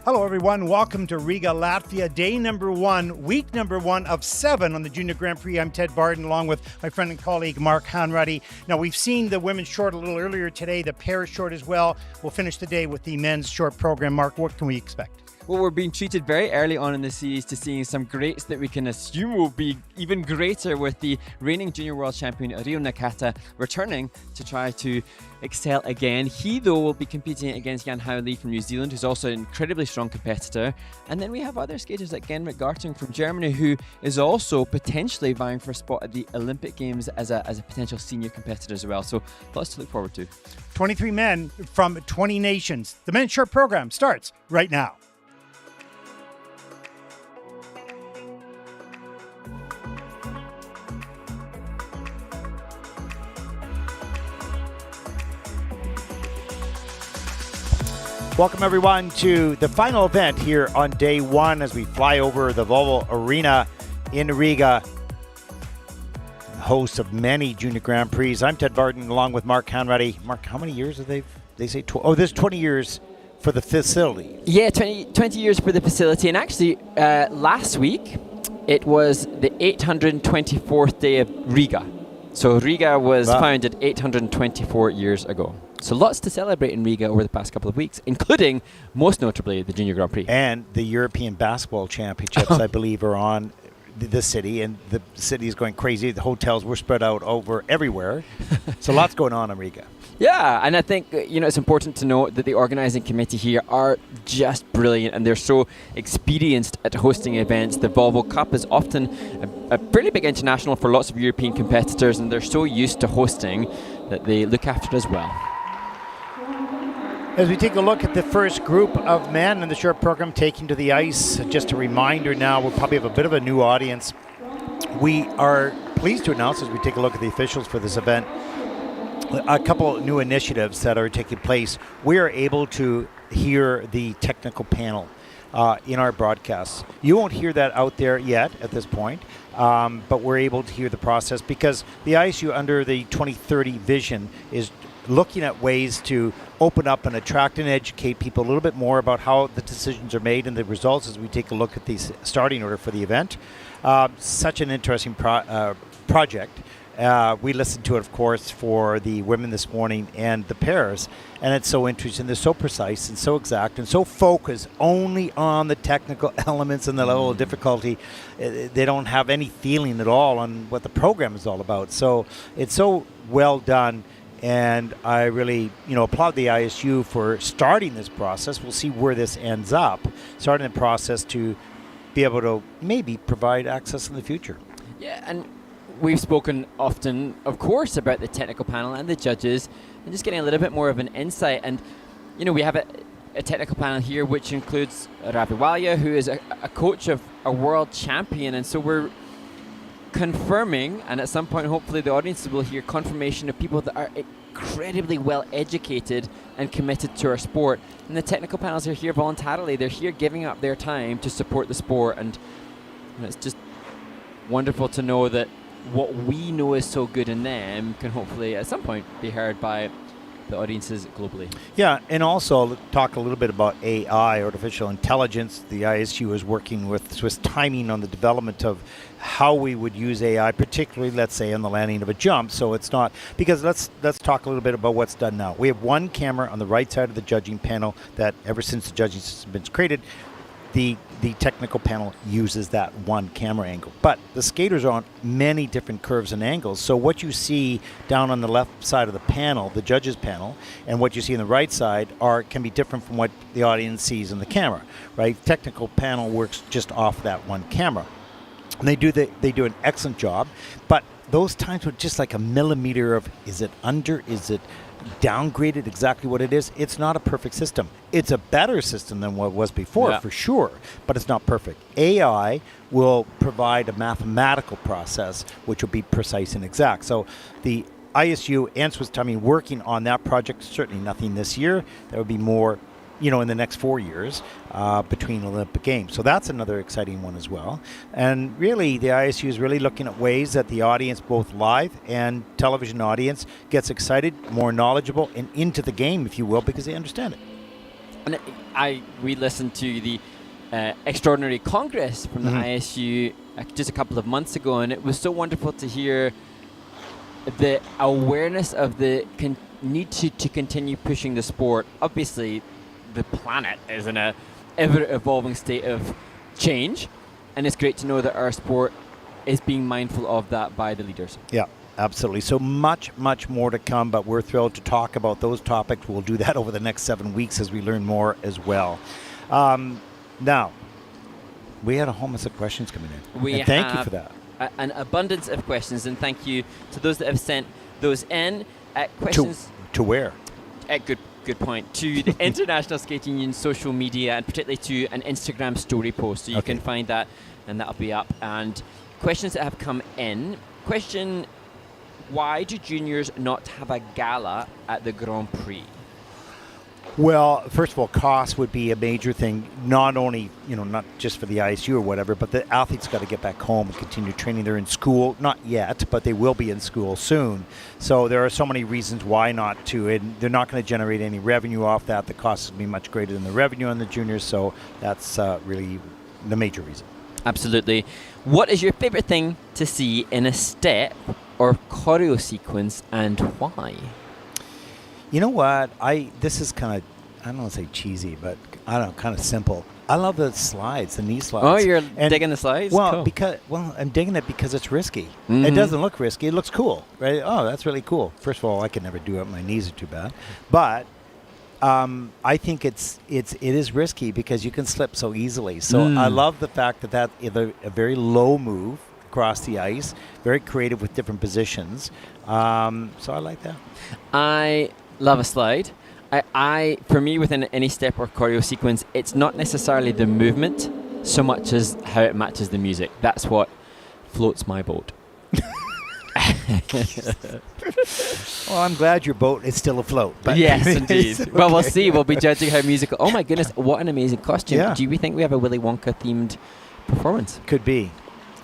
Hello, everyone. Welcome to Riga, Latvia, day number 1, week number 1 of 7 on the Junior Grand Prix. I'm Ted Barden, along with my friend and colleague, Mark Hanratty. Now, we've seen the women's short a little earlier today, the pair short as well. We'll finish the day with the men's short program. Mark, what can we expect? Well, we're being treated very early on in the series to seeing some greats that we can assume will be even greater, with the reigning junior world champion Rio Nakata returning to try to excel again. He, though, will be competing against Yanhao Li from New Zealand, who's also an incredibly strong competitor. And then we have other skaters like Genrikh Gartung from Germany, who is also potentially vying for a spot at the Olympic Games as a potential senior competitor as well. So lots to look forward to. 23 men from 20 nations. The men's short program starts right now. Welcome, everyone, to the final event here on day 1 as we fly over the Volvo Arena in Riga, host of many Junior Grand Prix. I'm Ted Barden, along with Mark Hanratty. Mark, how many years have they say? There's 20 years for the facility. Yeah, 20 years for the facility. And actually, last week, it was the 824th day of Riga. So Riga was founded 824 years ago. So lots to celebrate in Riga over the past couple of weeks, including, most notably, the Junior Grand Prix. And the European Basketball Championships, I believe, are on the city, and the city is going crazy. The hotels were spread out over everywhere. So lots going on in Riga. Yeah, and I think, it's important to note that the organizing committee here are just brilliant, and they're so experienced at hosting events. The Volvo Cup is often a fairly big international for lots of European competitors, and they're so used to hosting that they look after it as well. As we take a look at the first group of men in the short program taking to the ice, just a reminder now, we'll probably have a bit of a new audience. We are pleased to announce, as we take a look at the officials for this event, a couple new initiatives that are taking place. We are able to hear the technical panel in our broadcasts. You won't hear that out there yet at this point, but we're able to hear the process because the ISU under the 2030 vision is looking at ways to open up and attract and educate people a little bit more about how the decisions are made and the results as we take a look at the starting order for the event. Such an interesting project. We listened to it, of course, for the women this morning and the pairs, and it's so interesting. They're so precise and so exact and so focused only on the technical elements and the level of difficulty. They don't have any feeling at all on what the program is all about. So it's so well done. And I really, applaud the ISU for starting this process. We'll see where this ends up, starting the process to be able to maybe provide access in the future. Yeah, and we've spoken often, of course, about the technical panel and the judges, and just getting a little bit more of an insight. And, we have a technical panel here which includes Ravi Walia, who is a coach of a world champion. And so we're confirming, and at some point hopefully the audiences will hear confirmation of people that are incredibly well educated and committed to our sport. And the technical panels are here voluntarily. They're here giving up their time to support the sport, and it's just wonderful to know that what we know is so good in them can hopefully at some point be heard by the audiences globally. Yeah, and also talk a little bit about AI, artificial intelligence. The ISU is working with Swiss Timing on the development of how we would use AI, particularly, let's say, on the landing of a jump. So it's not, because let's talk a little bit about what's done now. We have one camera on the right side of the judging panel that ever since the judging system has been created, the technical panel uses that one camera angle. But the skaters are on many different curves and angles. So what you see down on the left side of the panel, the judges panel, and what you see on the right side can be different from what the audience sees in the camera, right? Technical panel works just off that one camera. And they do an excellent job, but those times with just like a millimeter of, is it under, is it downgraded exactly what it is? It's not a perfect system. It's a better system than what it was before, for sure, but it's not perfect. AI will provide a mathematical process which will be precise and exact. So the ISU and Swiss Timing working on that project, certainly nothing this year. That would be more in the next 4 years between Olympic Games. So that's another exciting one as well. And really, the ISU is really looking at ways that the audience, both live and television audience, gets excited, more knowledgeable, and into the game, if you will, because they understand it. And we listened to the extraordinary congress from the ISU just a couple of months ago, and it was so wonderful to hear the awareness of the need to continue pushing the sport. Obviously, the planet is in a ever-evolving state of change, and it's great to know that our sport is being mindful of that by the leaders. Yeah, absolutely. So much more to come, but we're thrilled to talk about those topics. We'll do that over the next 7 weeks as we learn more as well. Now, we had a whole mess of questions coming in. And thank you for that. An abundance of questions, and thank you to those that have sent those in. Questions to where? Good point. To the International Skating Union social media, and particularly to an Instagram story post. So you can find that, and that'll be up. And questions that have come in. Question: why do juniors not have a gala at the Grand Prix? Well, first of all, cost would be a major thing, not only, not just for the ISU or whatever, but the athletes got to get back home and continue training. They're in school, not yet, but they will be in school soon. So there are so many reasons why not to, and they're not going to generate any revenue off that. The cost will be much greater than the revenue on the juniors, so that's really the major reason. Absolutely. What is your favorite thing to see in a step or choreo sequence, and why? You know what? This is kind of, I don't want to say cheesy, but I don't know, kind of simple. I love the slides, the knee slides. Oh, you're digging the slides? Well, cool. I'm digging it because it's risky. It doesn't look risky. It looks cool, right? Oh, that's really cool. First of all, I could never do it. My knees are too bad. But I think it is risky because you can slip so easily. So I love the fact that is a very low move across the ice, very creative with different positions. So I like that. I love a slide. For me, within any step or choreo sequence, it's not necessarily the movement so much as how it matches the music. That's what floats my boat. Well, I'm glad your boat is still afloat. But yes, indeed. Okay. Well, we'll see. We'll be judging how musical. Oh my goodness, what an amazing costume. Yeah. Do we think we have a Willy Wonka themed performance? Could be.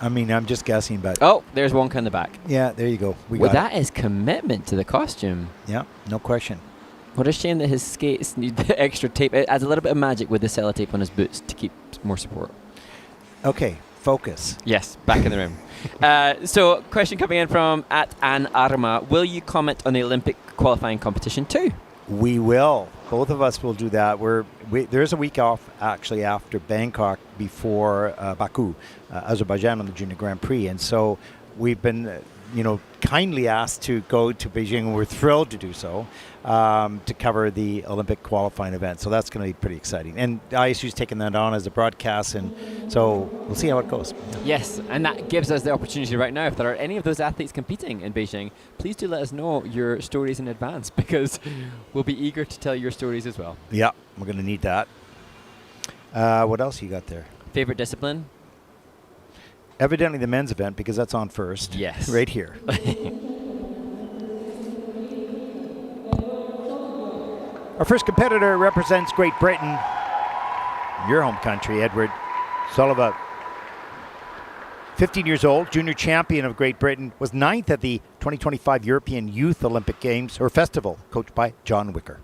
I mean, I'm just guessing, but... Oh, there's Wonka in the back. Yeah, there you go. That is commitment to the costume. Yeah, no question. What a shame that his skates need the extra tape. It adds a little bit of magic with the sellotape on his boots to keep more support. Okay, focus. Yes, back in the room. So, question coming in from @AnArma. Will you comment on the Olympic qualifying competition too? We will. Both of us will do that. There's a week off actually after Bangkok before Baku, Azerbaijan on the Junior Grand Prix. And so we've been, kindly asked to go to Beijing, and we're thrilled to do so, to cover the Olympic qualifying event. So that's going to be pretty exciting. And ISU's taking that on as a broadcast, and so we'll see how it goes. Yes, and that gives us the opportunity right now, if there are any of those athletes competing in Beijing, please do let us know your stories in advance, because we'll be eager to tell your stories as well. Yeah, we're going to need that. What else you got there? Favorite discipline? Evidently the men's event, because that's on first. Yes. Right here. Our first competitor represents Great Britain. Your home country, Edward Solovyov. 15 years old, junior champion of Great Britain, was 9th at the 2025 European Youth Olympic Games, or Festival, coached by John Wicker.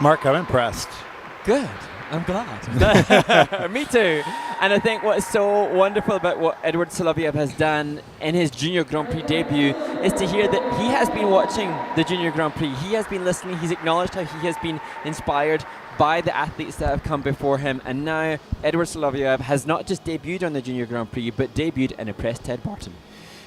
Mark, I'm impressed. Good. I'm glad. Me too. And I think what's so wonderful about what Edward Solovyov has done in his Junior Grand Prix debut is to hear that he has been watching the Junior Grand Prix. He has been listening. He's acknowledged how he has been inspired by the athletes that have come before him. And now Edward Solovyov has not just debuted on the Junior Grand Prix, but debuted and impressed Ted Barton.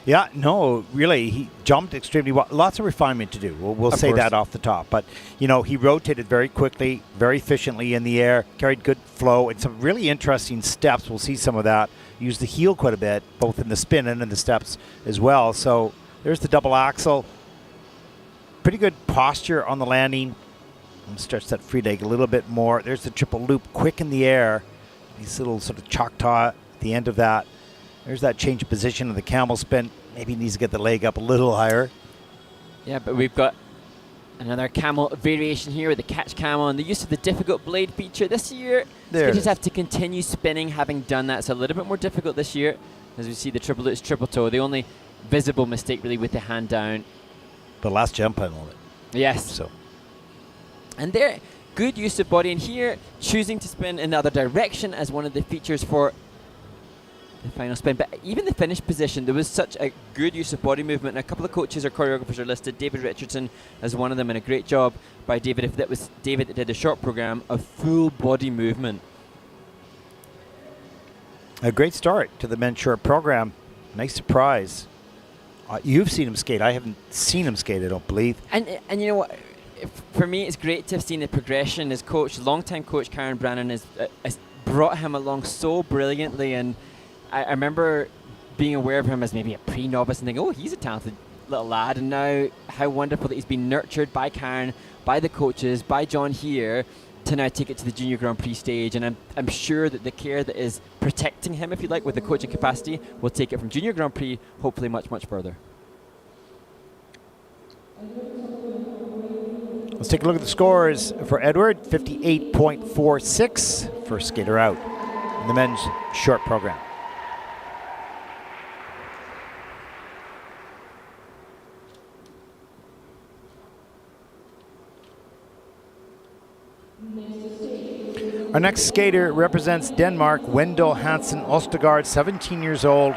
Yeah, no, really, he jumped extremely well. Lots of refinement to do. We'll say that off the top. But, you know, he rotated very quickly, very efficiently in the air, carried good flow, and some really interesting steps. We'll see some of that. Used the heel quite a bit, both in the spin and in the steps as well. So there's the double axel. Pretty good posture on the landing. Stretch that free leg a little bit more. There's the triple loop, quick in the air. These little sort of Choctaw at the end of that. There's that change of position of the camel spin. Maybe he needs to get the leg up a little higher. Yeah, but we've got another camel variation here with the catch camel and the use of the difficult blade feature. This year, skaters have to continue spinning, having done that. It's a little bit more difficult this year. As we see the triple lutz, triple toe. The only visible mistake really with the hand down. The last jump on it. Yes. So. And there, good use of body. And here, choosing to spin in the other direction as one of the features for the final spin. But even the finish position, there was such a good use of body movement. And a couple of coaches or choreographers are listed. David Richardson as one of them, and a great job by David. If that was David that did a short program of full body movement. A great start to the men's short program. Nice surprise. You've seen him skate. I haven't seen him skate, I don't believe. And you know what? For me, it's great to have seen the progression. His coach, longtime coach Karen Brannan, has brought him along so brilliantly. And I remember being aware of him as maybe a pre-novice and thinking, oh, he's a talented little lad. And now how wonderful that he's been nurtured by Karen, by the coaches, by John here, to now take it to the Junior Grand Prix stage. And I'm sure that the care that is protecting him, if you like, with the coaching capacity, will take it from Junior Grand Prix, hopefully much, much further. Let's take a look at the scores for Edward. 58.46 for skater out in the men's short program. Our next skater represents Denmark, Wendell Hansen Ostagard, 17 years old,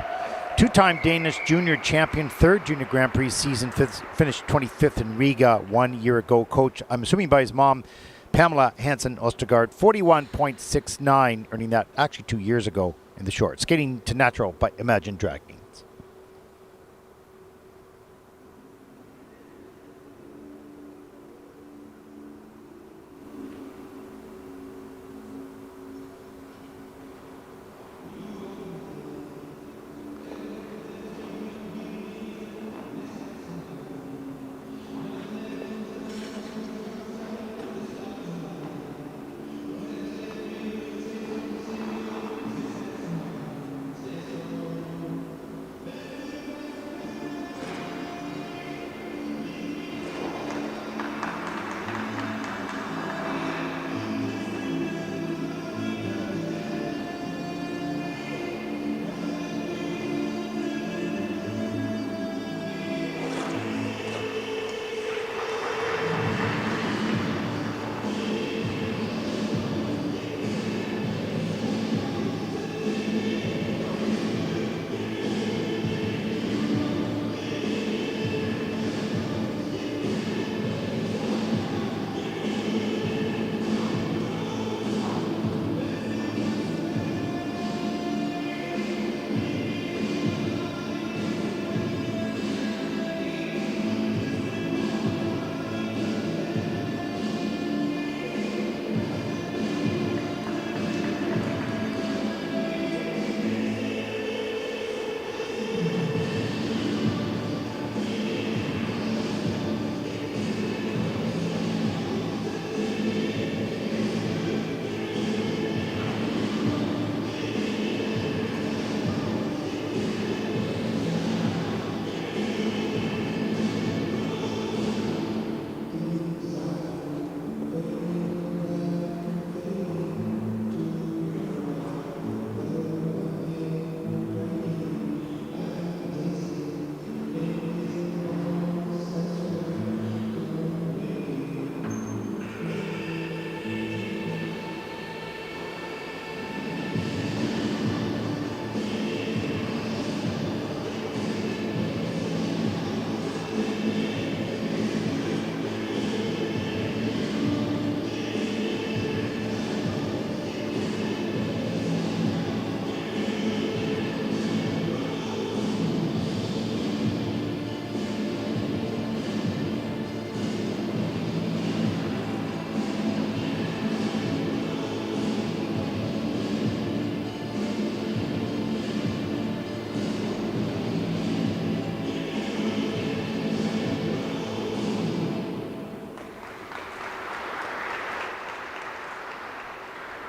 two-time Danish junior champion, third junior Grand Prix season, finished 25th in Riga 1 year ago. Coach, I'm assuming by his mom, Pamela Hansen Ostagard, 41.69, earning that actually 2 years ago in the short. Skating to natural by Imagine Dragons.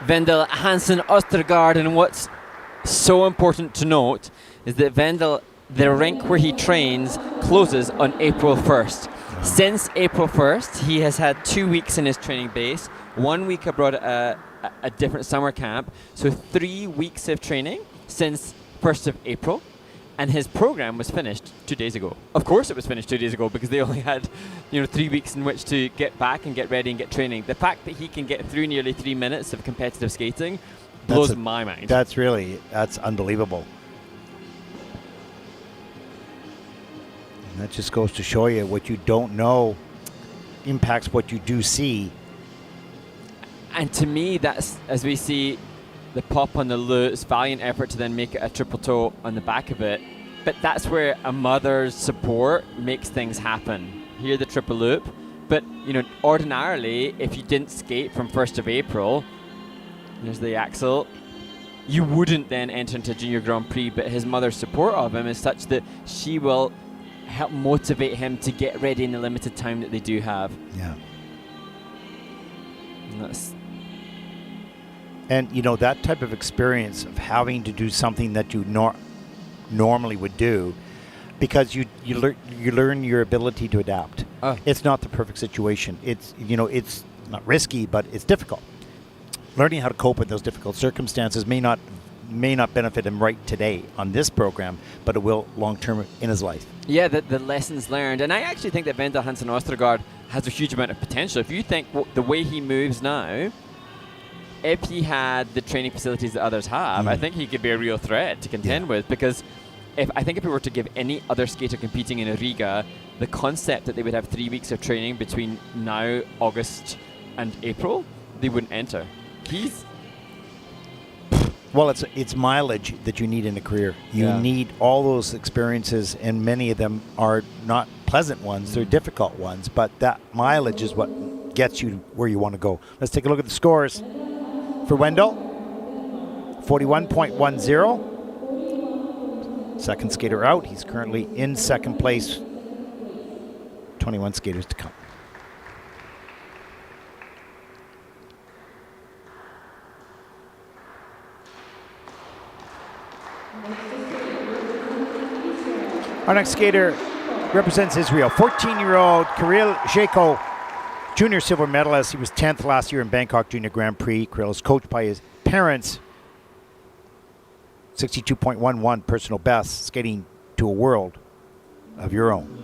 Wendell, Hansen, Ostagard, and what's so important to note is that Wendell, the rink where he trains, closes on April 1st. Since April 1st, he has had 2 weeks in his training base, 1 week abroad at a different summer camp, so 3 weeks of training since 1st of April, and his program was finished 2 days ago. Of course it was finished 2 days ago because they only had 3 weeks in which to get back and get ready and get training. The fact that he can get through nearly 3 minutes of competitive skating blows my mind. That's unbelievable. And that just goes to show you what you don't know impacts what you do see. And to me, that's, as we see the pop on the Lutz, valiant effort to then make it a triple toe on the back of it. But that's where a mother's support makes things happen. Here, the triple loop. But, ordinarily, if you didn't skate from 1st of April, there's the axle, you wouldn't then enter into Junior Grand Prix. But his mother's support of him is such that she will help motivate him to get ready in the limited time that they do have. Yeah. And that type of experience of having to do something that you normally would do, because you learn your ability to adapt. It's not the perfect situation. It's it's not risky, but it's difficult. Learning how to cope with those difficult circumstances may not benefit him right today on this program, but it will long term in his life. Yeah, the lessons learned, and I actually think that Wendell, Hansen, Ostagard has a huge amount of potential. If you think the way he moves now, if he had the training facilities that others have, I think he could be a real threat to contend with, because if we were to give any other skater competing in a Riga the concept that they would have 3 weeks of training between now, August, and April, they wouldn't enter. Well, it's mileage that you need in a career. You need all those experiences, and many of them are not pleasant ones. They're difficult ones, but that mileage is what gets you where you want to go. Let's take a look at the scores. For Wendell, 41.10. Second skater out. He's currently in second place. 21 skaters to come. Our next skater represents Israel. 14-year-old Kirill Sheiko, junior silver medalist. He was 10th last year in Bangkok Junior Grand Prix. Kirill is coached by his parents. 62.11 personal best, skating to a world of your own.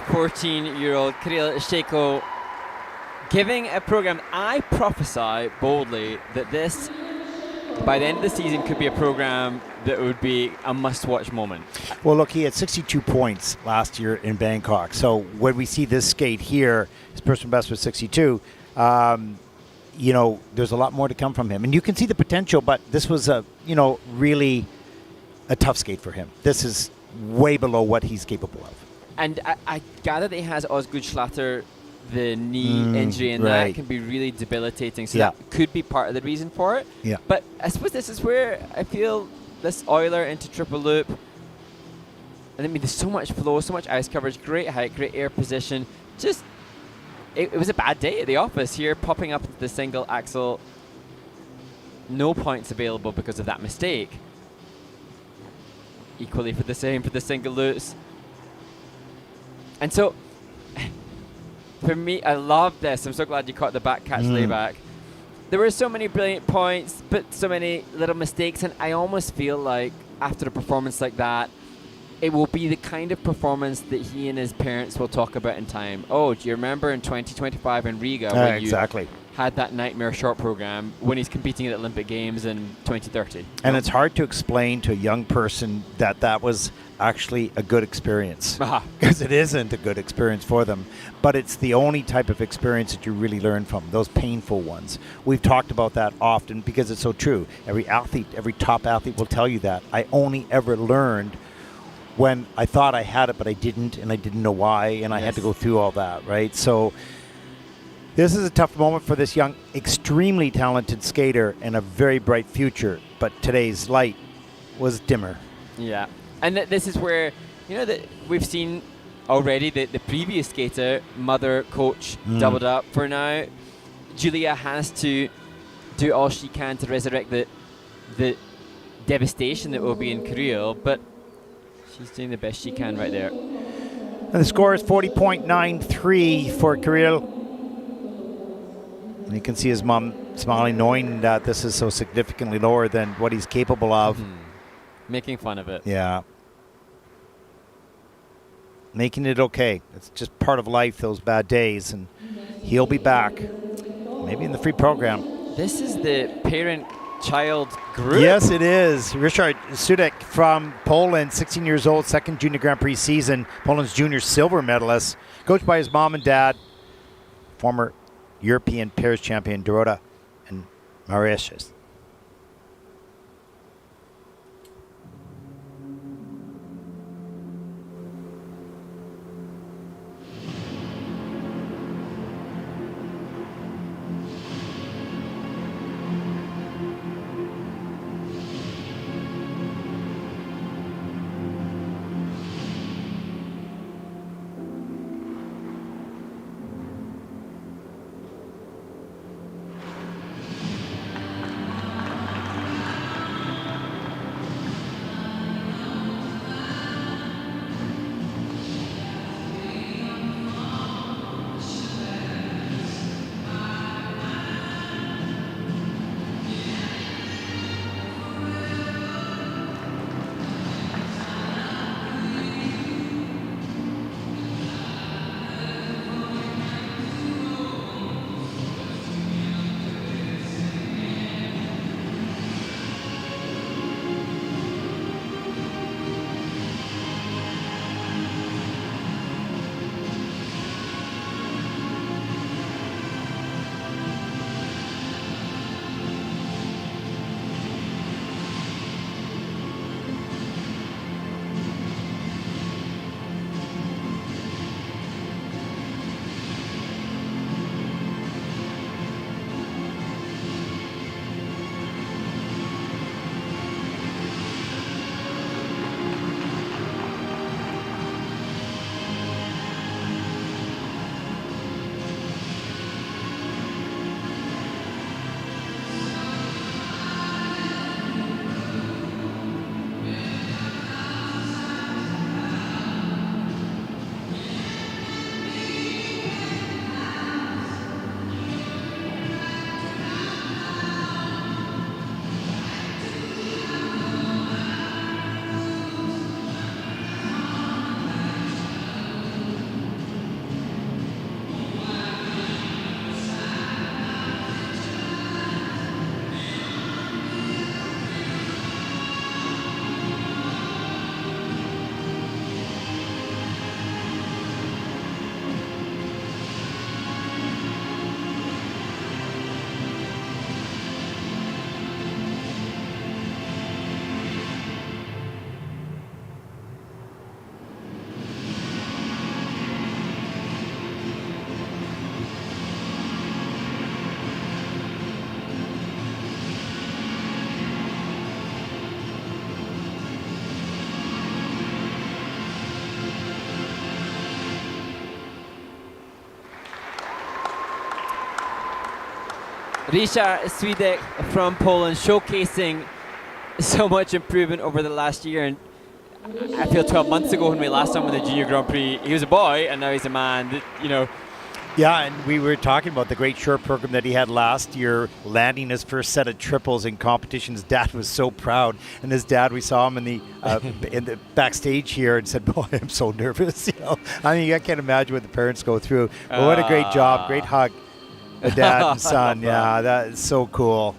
14-year-old Kirill Sheiko giving a program. I prophesy boldly that this, by the end of the season, could be a program that would be a must-watch moment. Well, look, he had 62 points last year in Bangkok. So when we see this skate here, his personal best was 62. You know, there's a lot more to come from him. And you can see the potential, but this was really a tough skate for him. This is way below what he's capable of. And I gather that he has Osgood Schlatter, the knee injury, and right. that can be really debilitating. So Yeah. that could be part of the reason for it. Yeah. But I suppose this is where I feel this Euler into triple loop. And I mean, there's so much flow, so much ice coverage, great height, great air position. Just, it was a bad day at the office here, popping up into the single axle. No points available because of that mistake. Equally for the same for the single loops. And so, for me, I love this. I'm so glad you caught the back catch layback. There were so many brilliant points, but so many little mistakes, and I almost feel like after a performance like that, it will be the kind of performance that he and his parents will talk about in time. Oh, do you remember in 2025 in Riga when exactly. you had that nightmare short program when he's competing at the Olympic Games in 2030? And it's hard to explain to a young person that that was actually a good experience. Because it isn't a good experience for them. But it's the only type of experience that you really learn from, those painful ones. We've talked about that often because it's so true. Every athlete, every top athlete will tell you that. I only ever learned when I thought I had it, but I didn't, and I didn't know why, and I had to go through all that, right? So this is a tough moment for this young, extremely talented skater and a very bright future, but today's light was dimmer. Yeah. And this is where, that we've seen already the previous skater, mother, coach, doubled up. For now, Julia has to do all she can to resurrect the devastation that will be in Kirill, but she's doing the best she can right there. And the score is 40.93 for Kirill. And you can see his mom smiling, knowing that this is so significantly lower than what he's capable of. Making fun of it. Yeah. Making it okay. It's just part of life, those bad days, and he'll be back. Maybe in the free program. This is the parent-child group. Yes, it is. Ryszard Siudek from Poland, 16 years old, second junior Grand Prix season. Poland's junior silver medalist. Coached by his mom and dad, former European pairs champion Dorota and Mauritius. Ryszard Siudek from Poland, showcasing so much improvement over the last year. And I feel 12 months ago when we last saw him in the Junior Grand Prix, he was a boy, and now he's a man. Yeah, and we were talking about the great short program that he had last year, landing his first set of triples in competition. His dad was so proud, and his dad, we saw him in the backstage here, and said, "Boy, I'm so nervous." I mean, I can't imagine what the parents go through. But what a great job, great hug, the dad and son. Yeah, that is so cool.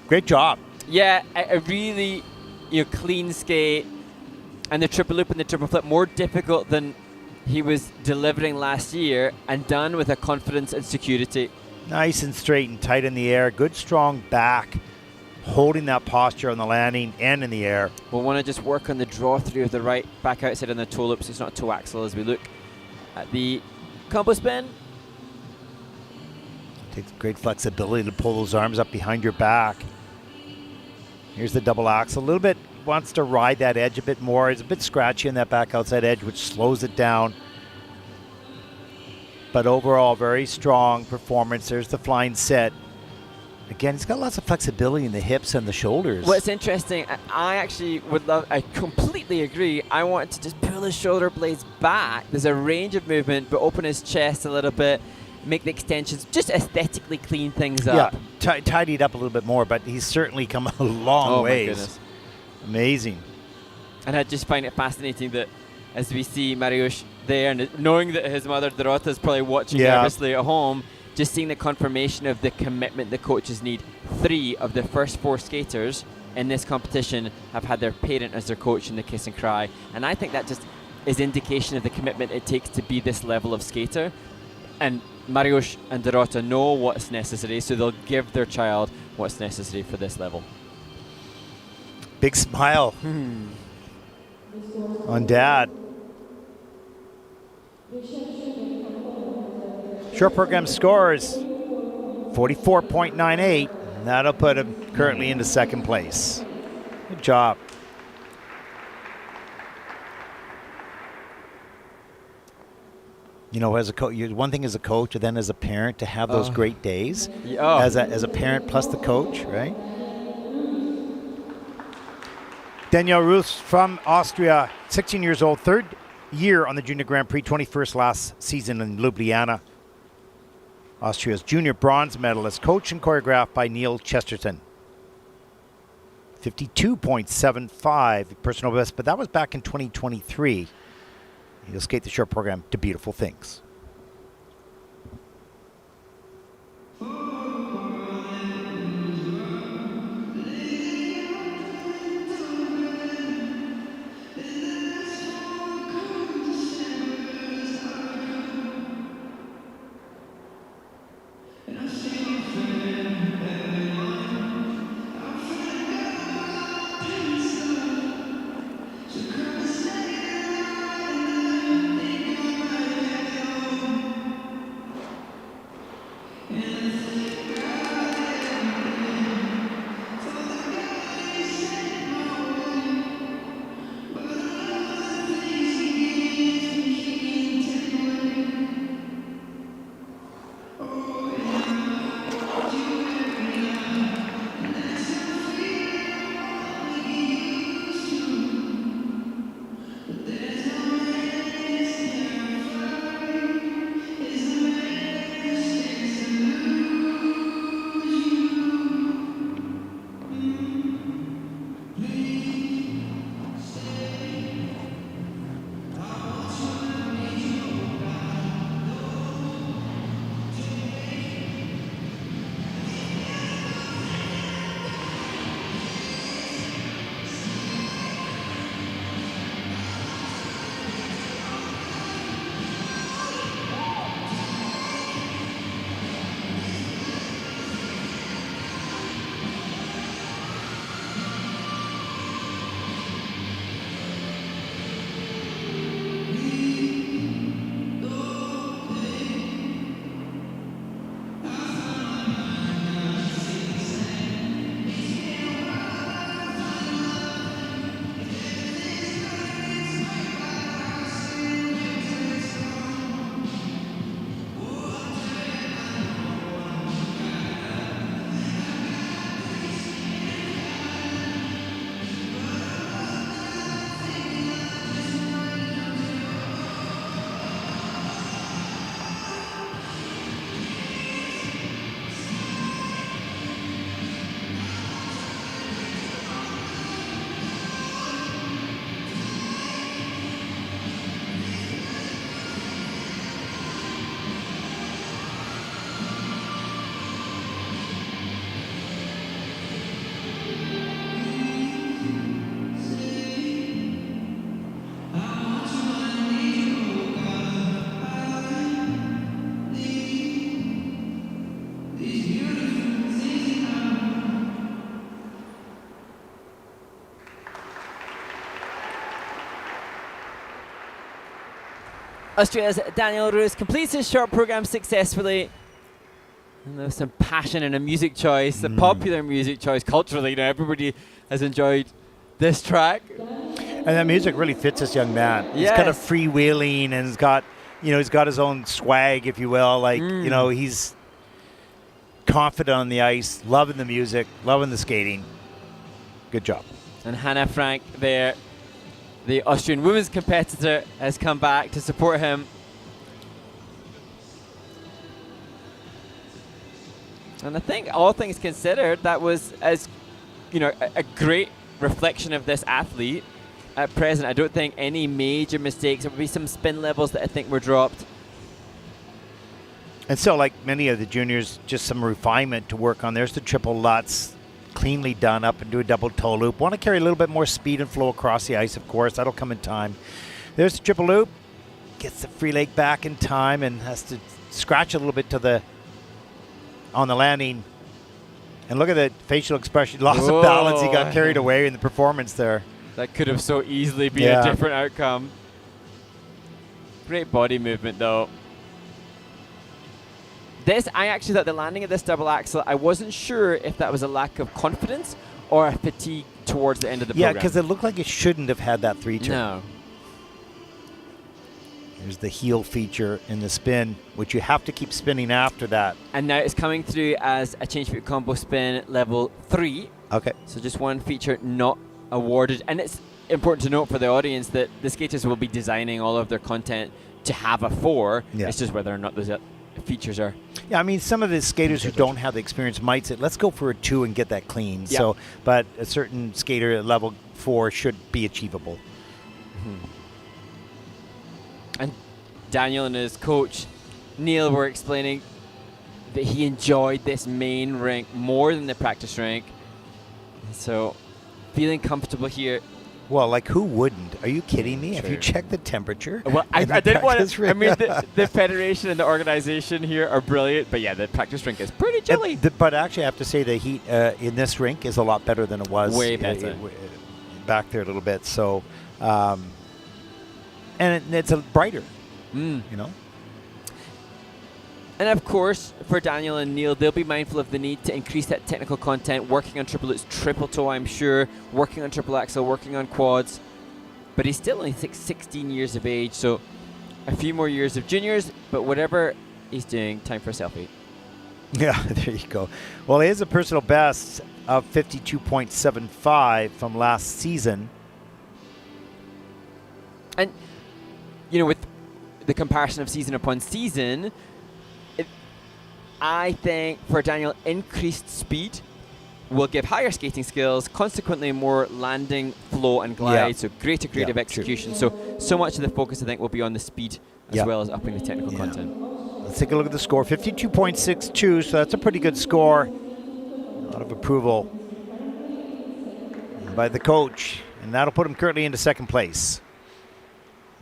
Great job. Yeah, a really clean skate, and the triple loop and the triple flip more difficult than he was delivering last year, and done with a confidence and security. Nice and straight and tight in the air. Good strong back, holding that posture on the landing and in the air. We'll want to just work on the draw through of the right back outside on the toe loop, so it's not toe axle as we look at the combo spin. Takes great flexibility to pull those arms up behind your back. Here's the double axle. A little bit wants to ride that edge a bit more. It's a bit scratchy on that back outside edge, which slows it down. But overall, very strong performance. There's the flying set. Again, he's got lots of flexibility in the hips and the shoulders. What's interesting, I actually would love, I completely agree. I want to just pull his shoulder blades back. There's a range of movement, but open his chest a little bit, make the extensions, just aesthetically clean things up. Yeah, tidy it up a little bit more, but he's certainly come a long ways. My goodness. Amazing. And I just find it fascinating that as we see Mariusz there, and knowing that his mother Dorota is probably watching nervously at home, just seeing the confirmation of the commitment the coaches need. 3 of the first 4 skaters in this competition have had their parent as their coach in the kiss and cry. And I think that just is indication of the commitment it takes to be this level of skater. And Mariusz and Dorota know what's necessary, so they'll give their child what's necessary for this level. Big smile on Dad. Short program scores 44.98. And that'll put him currently into second place. Good job. As a coach, one thing as a coach, and then as a parent, to have those great days. As a parent plus the coach, right? Daniil Ruis from Austria, 16 years old, 3rd year on the Junior Grand Prix, 21st last season in Ljubljana. Austria's junior bronze medalist, coached and choreographed by Neil Chesterton. 52.75 personal best, but that was back in 2023. He'll skate the short program to beautiful things. Austria's Daniil Ruis completes his short program successfully. And there's some passion and a music choice, a popular music choice culturally. Everybody has enjoyed this track. And that music really fits this young man. Yes. He's kind of freewheeling, and he's got his own swag, if you will. He's confident on the ice, loving the music, loving the skating. Good job. And Hannah Frank there, the Austrian women's competitor, has come back to support him. And I think, all things considered, that was a great reflection of this athlete. At present, I don't think any major mistakes. There would be some spin levels that I think were dropped. And so, like many of the juniors, just some refinement to work on. There's the triple Lutz, cleanly done up into a double toe loop. Want to carry a little bit more speed and flow across the ice, of course. That'll come in time. There's the triple loop. Gets the free leg back in time and has to scratch a little bit on the landing. And look at the facial expression. Loss of balance. He got carried away in the performance there. That could have so easily been a different outcome. Great body movement, though. I actually thought the landing of this double axel, I wasn't sure if that was a lack of confidence or a fatigue towards the end of the program. Yeah, because it looked like it shouldn't have had that 3-turn. No. There's the heel feature in the spin, which you have to keep spinning after that. And now it's coming through as a change foot combo spin level 3. Okay. So just one feature not awarded. And it's important to note for the audience that the skaters will be designing all of their content to have a 4. Yeah. It's just whether or not those features are. Yeah, I mean, some of the skaters who don't have the experience might say, let's go for a 2 and get that clean. Yeah. So, but a certain skater at level 4 should be achievable. Mm-hmm. And Daniel and his coach, Neil, were explaining that he enjoyed this main rink more than the practice rink. So, feeling comfortable here. Well, like, who wouldn't? Are you kidding me? True. Have you checked the temperature? Well, I didn't want to. I mean, the federation and the organization here are brilliant, but yeah, the practice rink is pretty chilly. But actually, I have to say the heat in this rink is a lot better than it was. Way better. Back there a little bit. So, and it's a brighter, you know. And of course, for Daniel and Neil, they'll be mindful of the need to increase that technical content, working on triple lutz, triple toe, I'm sure, working on triple axel, working on quads. But he's still only 16 years of age, so a few more years of juniors, but whatever he's doing, time for a selfie. Yeah, there you go. Well, he has a personal best of 52.75 from last season. And, you know, with the comparison of season upon season, I think for Daniel, increased speed will give higher skating skills, consequently more landing, flow, and glide, so greater creative execution. So much of the focus, I think, will be on the speed as well as upping the technical content. Let's take a look at the score. 52.62, so that's a pretty good score. A lot of approval by the coach, and that'll put him currently into second place.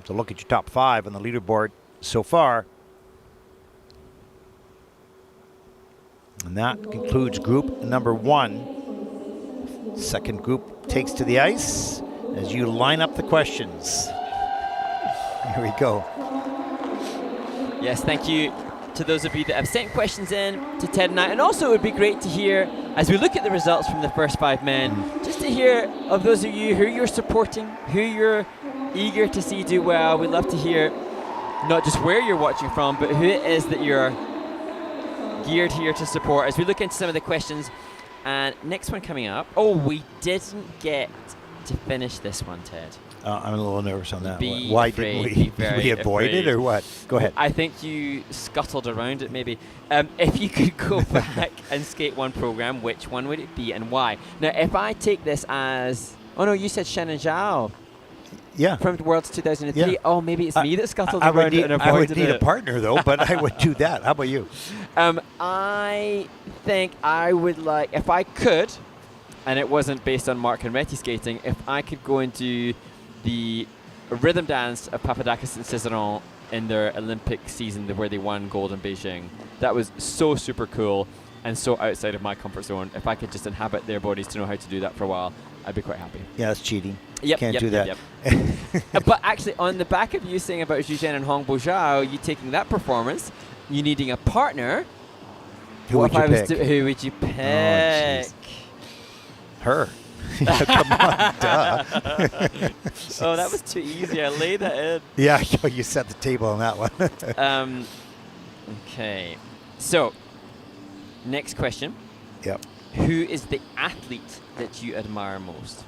So look at your top 5 on the leaderboard so far. And that concludes group number 1. Second group takes to the ice as you line up the questions. Here we go. Yes, thank you to those of you that have sent questions in to Ted and I. And also it would be great to hear, as we look at the results from the first 5 men, just to hear of those of you who you're supporting, who you're eager to see do well. We'd love to hear not just where you're watching from, but who it is that you're geared here to support as we look into some of the questions. And next one coming up. Oh, we didn't get to finish this one, Ted. I'm a little nervous on that. Why didn't we? Did we avoid it or what? Go ahead. I think you scuttled around it maybe. If you could go back and skate one program, which one would it be and why? Now, if I take this as... Oh, no, you said Shannon Zhao. Yeah. From Worlds 2003. Yeah. Oh, maybe it's me that scuttled around and avoided it. I would need a partner, though, but I would do that. How about you? I think I would like, if I could, and it wasn't based on Mark Henretti skating, if I could go and do the rhythm dance of Papadakis and Cizeron in their Olympic season where they won gold in Beijing. That was so super cool. and so outside of my comfort zone. If I could just inhabit their bodies to know how to do that for a while, I'd be quite happy. Yeah, that's cheating. Yep, Can't do that. But actually, on the back of you saying about Zhu Zhen and Hong Bojiao, you taking that performance, you needing a partner. Who would you pick? Who would you pick? Her. Come on, duh. Oh, that was too easy. I laid that in. Yeah, you set the table on that one. Okay. So, next question. Yep. Who is the athlete that you admire most?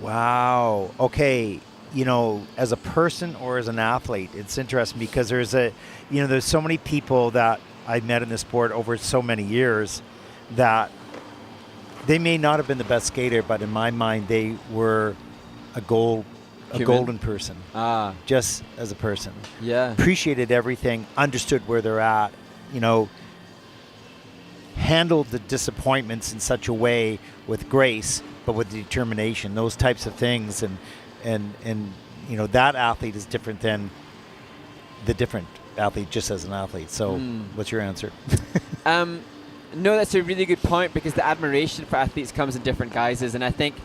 Wow. Okay. As a person or as an athlete, it's interesting because there's so many people that I've met in the sport over so many years that they may not have been the best skater, but in my mind, they were a golden person. Just as a person. Yeah. Appreciated everything, understood where they're at, handled the disappointments in such a way with grace, but with determination, those types of things. And that athlete is different than the different athlete just as an athlete. So what's your answer? No, that's a really good point, because the admiration for athletes comes in different guises. And I think,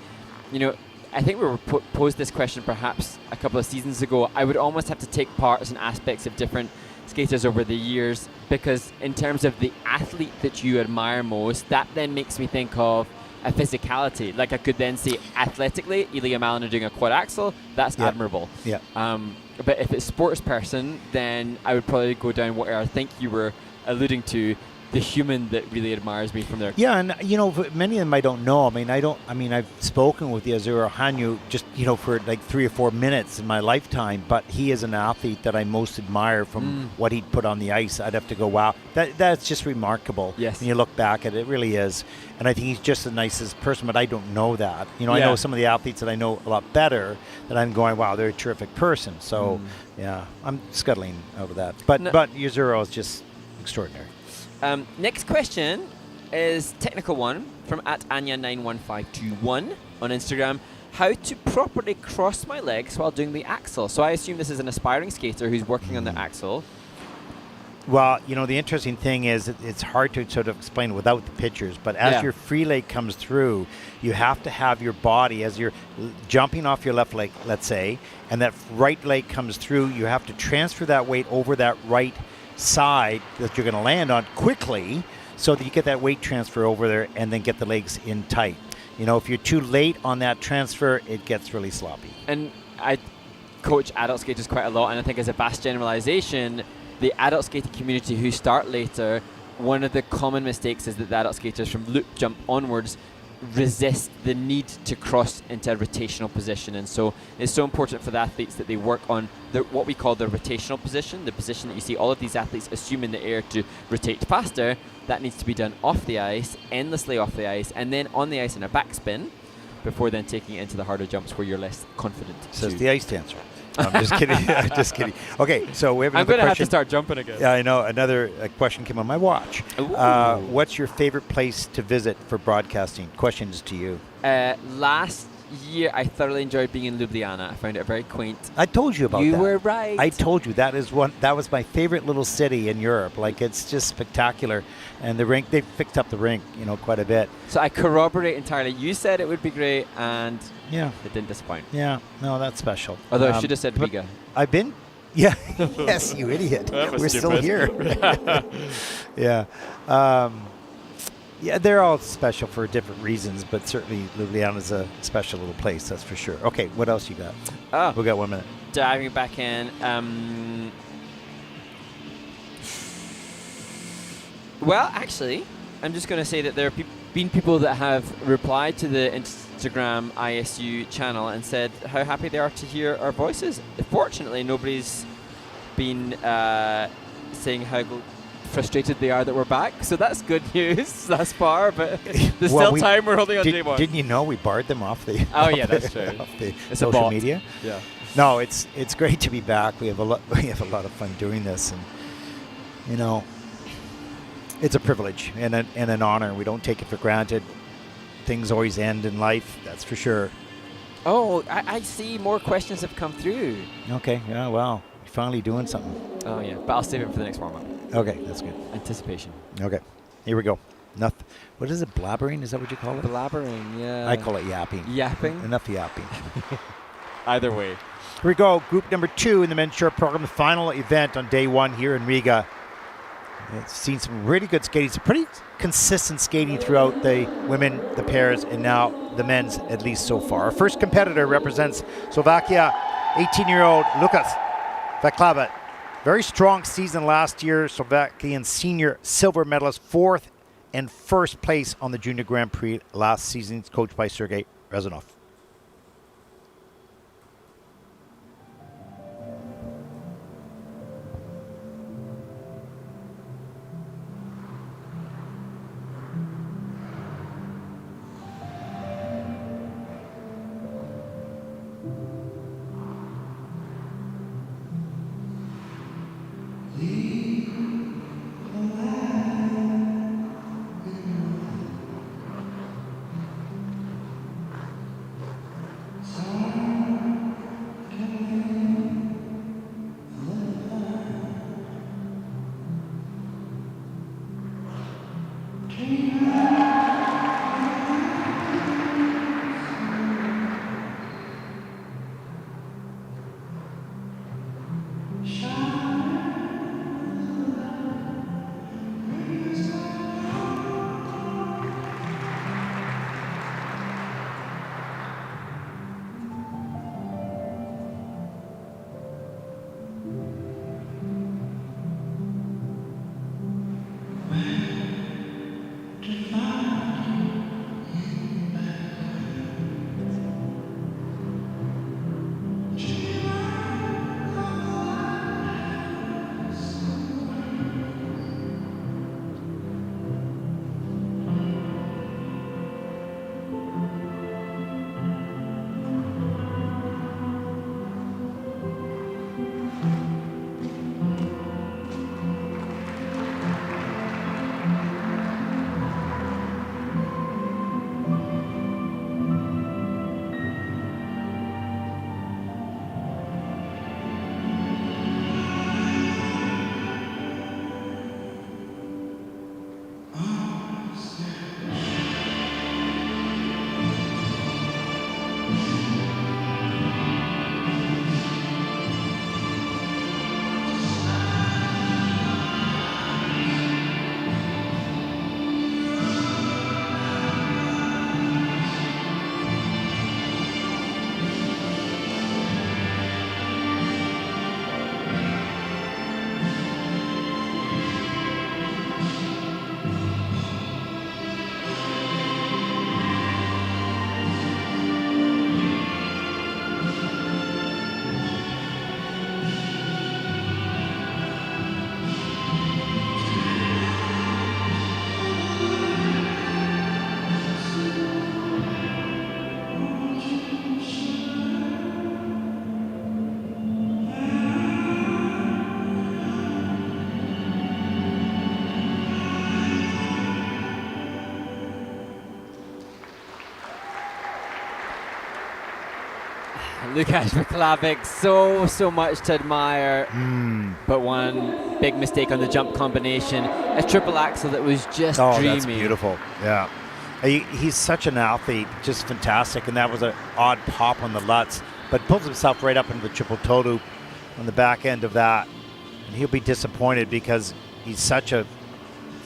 I think we were posed this question perhaps a couple of seasons ago. I would almost have to take parts and aspects of different skaters over the years, because in terms of the athlete that you admire most, that then makes me think of a physicality. Like I could then say athletically, Ilya Malin doing a quad axel, that's admirable. Yeah. But if it's sports person, then I would probably go down what I think you were alluding to, the human that really admires me from there. Yeah, and many of them I don't know. I've spoken with Yehor Hanyu just for like 3 or 4 minutes in my lifetime, but he is an athlete that I most admire from what he'd put on the ice. I'd have to go, wow, that's just remarkable. Yes. When you look back at it, it really is. And I think he's just the nicest person, but I don't know that. I know some of the athletes that I know a lot better that I'm going, wow, they're a terrific person. So yeah, I'm scuttling out of that. But Yehor is just extraordinary. Next question is technical one from @Anya91521 on Instagram. How to properly cross my legs while doing the axel. So I assume this is an aspiring skater who's working on their axel. Well, the interesting thing is it's hard to sort of explain without the pictures, but as your free leg comes through, you have to have your body, as you're jumping off your left leg, let's say, and that right leg comes through, you have to transfer that weight over that right side that you're going to land on quickly so that you get that weight transfer over there and then get the legs in tight. If you're too late on that transfer, it gets really sloppy. And I coach adult skaters quite a lot, and I think as a vast generalization, the adult skating community who start later, one of the common mistakes is that the adult skaters from loop jump onwards resist the need to cross into a rotational position. And so it's so important for the athletes that they work on what we call the rotational position, the position that you see all of these athletes assume in the air to rotate faster. That needs to be done off the ice, endlessly off the ice, and then on the ice in a backspin before then taking it into the harder jumps where you're less confident. Says the ice dancer. I'm just kidding. Just kidding. Okay, so we have I'm another question. I'm going to have to start jumping again. Yeah, I know. Another question came on my watch. What's your favorite place to visit for broadcasting? Questions to you. Last year, I thoroughly enjoyed being in Ljubljana. I found it very quaint. I told you about that. You were right. I told you that was my favorite little city in Europe. Like, it's just spectacular. And the rink, they fixed up the rink, quite a bit. So I corroborate entirely. You said it would be great, and it didn't disappoint. Yeah, no, that's special. Although I should have said Riga. I've been, yes, you idiot. We're still here. Yeah. Yeah, they're all special for different reasons, but certainly Ljubljana is a special little place, that's for sure. Okay, what else you got? We got 1 minute. Diving back in. Well, actually, I'm just going to say that there have been people that have replied to the Instagram ISU channel and said how happy they are to hear our voices. Fortunately, nobody's been saying how frustrated they are that we're back, so that's good news thus far, but there's still time. We're holding on day one. Didn't you know we barred them off the that's true. Off the social media? Yeah. No, it's great to be back. We have a lot of fun doing this, and it's a privilege and an honor. We don't take it for granted. Things always end in life, that's for sure. Oh, I see more questions have come through. Okay, yeah, well, you're finally doing something. Oh yeah, but I'll save it for the next warm-up. Okay, that's good. Anticipation. Okay. Here we go. What is it, blabbering? Is that what you call it? Blabbering, yeah. I call it yapping. Yapping? Enough yapping. Either way. Here we go. Group number 2 in the men's short program. The final event on day 1 here in Riga. It's seen some really good skating. Some pretty consistent skating throughout the women, the pairs, and now the men's, at least so far. Our first competitor represents Slovakia, 18-year-old Lukas Vaclavik. Very strong season last year. Slovakian senior silver medalist, 4th and 1st place on the Junior Grand Prix last season. It's coached by Sergei Rezanov. Lukas Vaclavik, so much to admire, but one big mistake on the jump combination. A triple axel that was just dreamy. That's beautiful. Yeah. He's such an athlete, just fantastic, and that was an odd pop on the Lutz, but pulls himself right up into the triple toe loop on the back end of that, and he'll be disappointed because he's such a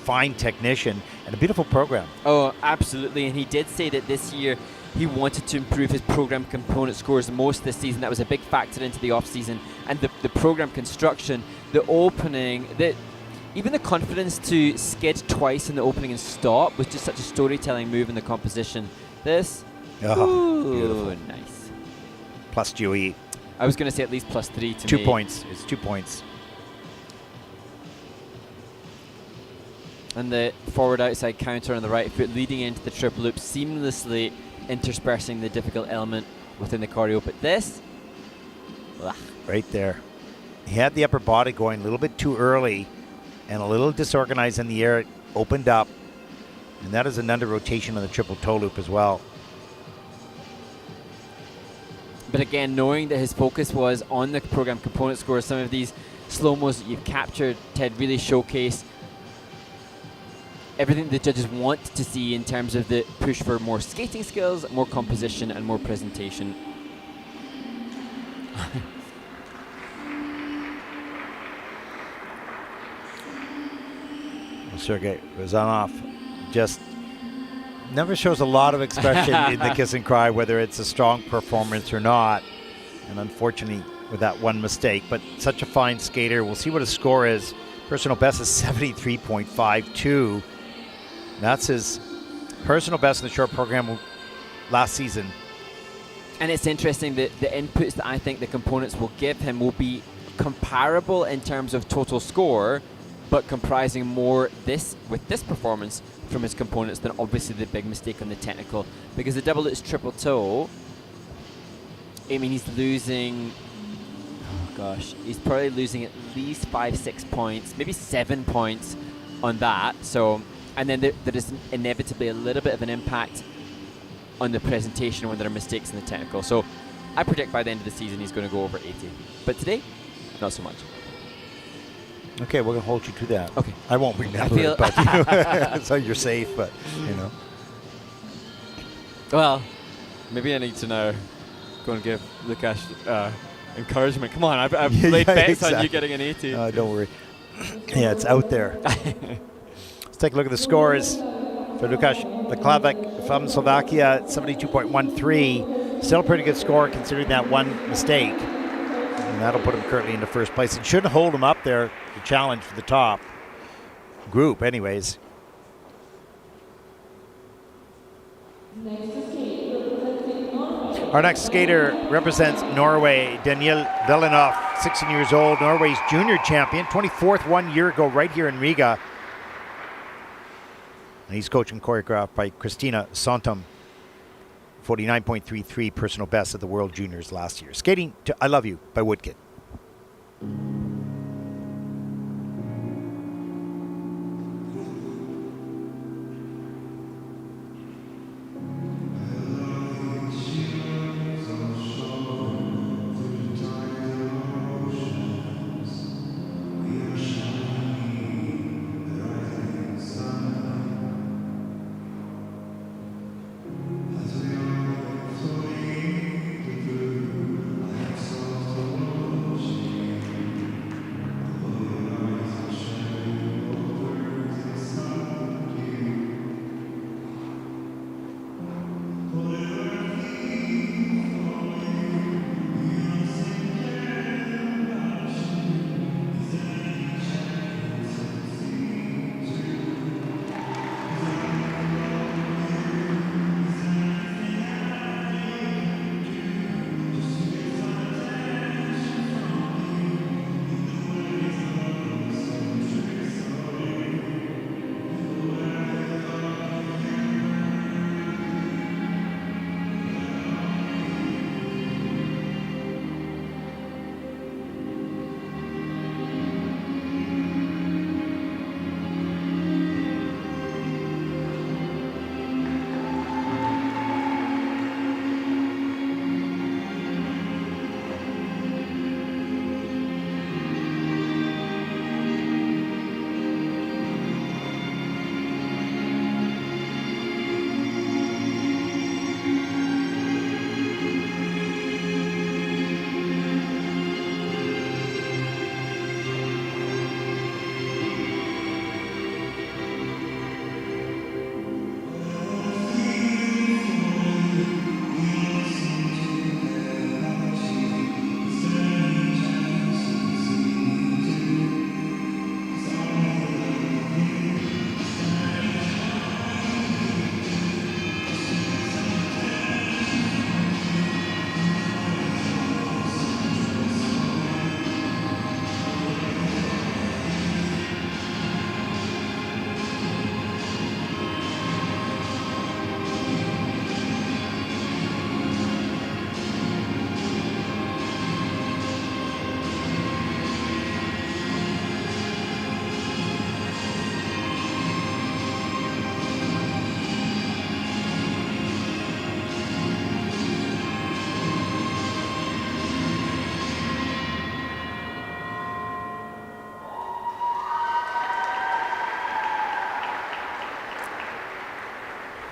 fine technician and a beautiful program. Oh, absolutely, and he did say that this year he wanted to improve his program component scores most this season. That was a big factor into the off-season, and the program construction, the opening, even the confidence to skid twice in the opening and stop was just such a storytelling move in the composition. This, ooh, nice. Plus GOE. I was going to say at least +3 to me. 2 points. It's 2 points. And the forward outside counter on the right foot leading into the triple loop, seamlessly interspersing the difficult element within the choreo. But this, right there. He had the upper body going a little bit too early and a little disorganized in the air. It opened up, and that is an under rotation on the triple toe loop as well. But again, knowing that his focus was on the program component scores, some of these slow-mos that you've captured, Ted, really showcase everything the judges want to see in terms of the push for more skating skills, more composition, and more presentation. Sergei Ryazanov just never shows a lot of expression in the kiss and cry, whether it's a strong performance or not. And unfortunately, with that one mistake, but such a fine skater. We'll see what his score is. Personal best is 73.52. That's his personal best in the short program last season. And it's interesting that the inputs that I think the components will give him will be comparable in terms of total score, but comprising more with this performance from his components than obviously the big mistake on the technical. Because the double lutz triple toe, I mean, he's losing, oh gosh, he's probably losing at least 5-6 points, maybe 7 points on that. So, and then there is inevitably a little bit of an impact on the presentation when there are mistakes in the technical. So I predict by the end of the season he's going to go over 80. But today, not so much. Okay, we're going to hold you to that. Okay. I won't bring that up, but you know, so you're safe, but, you know. Well, maybe I need to now go and give Lukas encouragement. Come on, I've laid bets exactly on you getting an 80. Don't worry. Yeah, it's out there. Let's take a look at the scores for Lukas Vaclavik from Slovakia at 72.13. Still a pretty good score considering that one mistake. And that'll put him currently into first place. It should hold him up there, the challenge for the top group anyways. Our next skater represents Norway, Daniil Valanov, 16 years old, Norway's junior champion, 24th 1 year ago right here in Riga. And he's coached and choreographed by Christina Sontum. 49.33 personal best at the World Juniors last year. Skating to I Love You by Woodkid.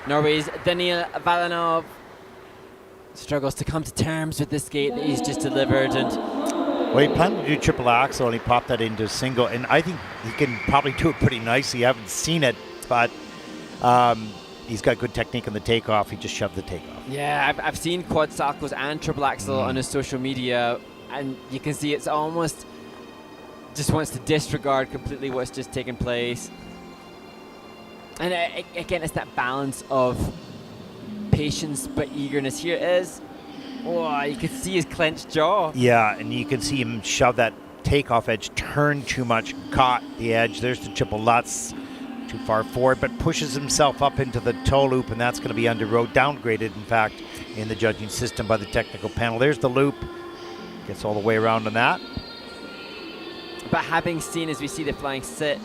Norway's Daniil Valanov struggles to come to terms with this skate that he's just delivered. And well, he planned to do triple axel and he popped that into single, and I think he can probably do it pretty nicely. I haven't seen it, but he's got good technique on the takeoff. He just shoved the takeoff. Yeah, I've seen quad saltos and triple axel on his social media, and you can see it's almost just wants to disregard completely what's just taken place. And again, it's that balance of patience but eagerness. Here it is. Oh, you can see his clenched jaw. Yeah, and you can see him shove that takeoff edge, turn too much, caught the edge. There's the triple Lutz, too far forward, but pushes himself up into the toe loop, and that's going to be under road, downgraded, in fact, in the judging system by the technical panel. There's the loop. Gets all the way around on that. But having seen, as we see the flying sit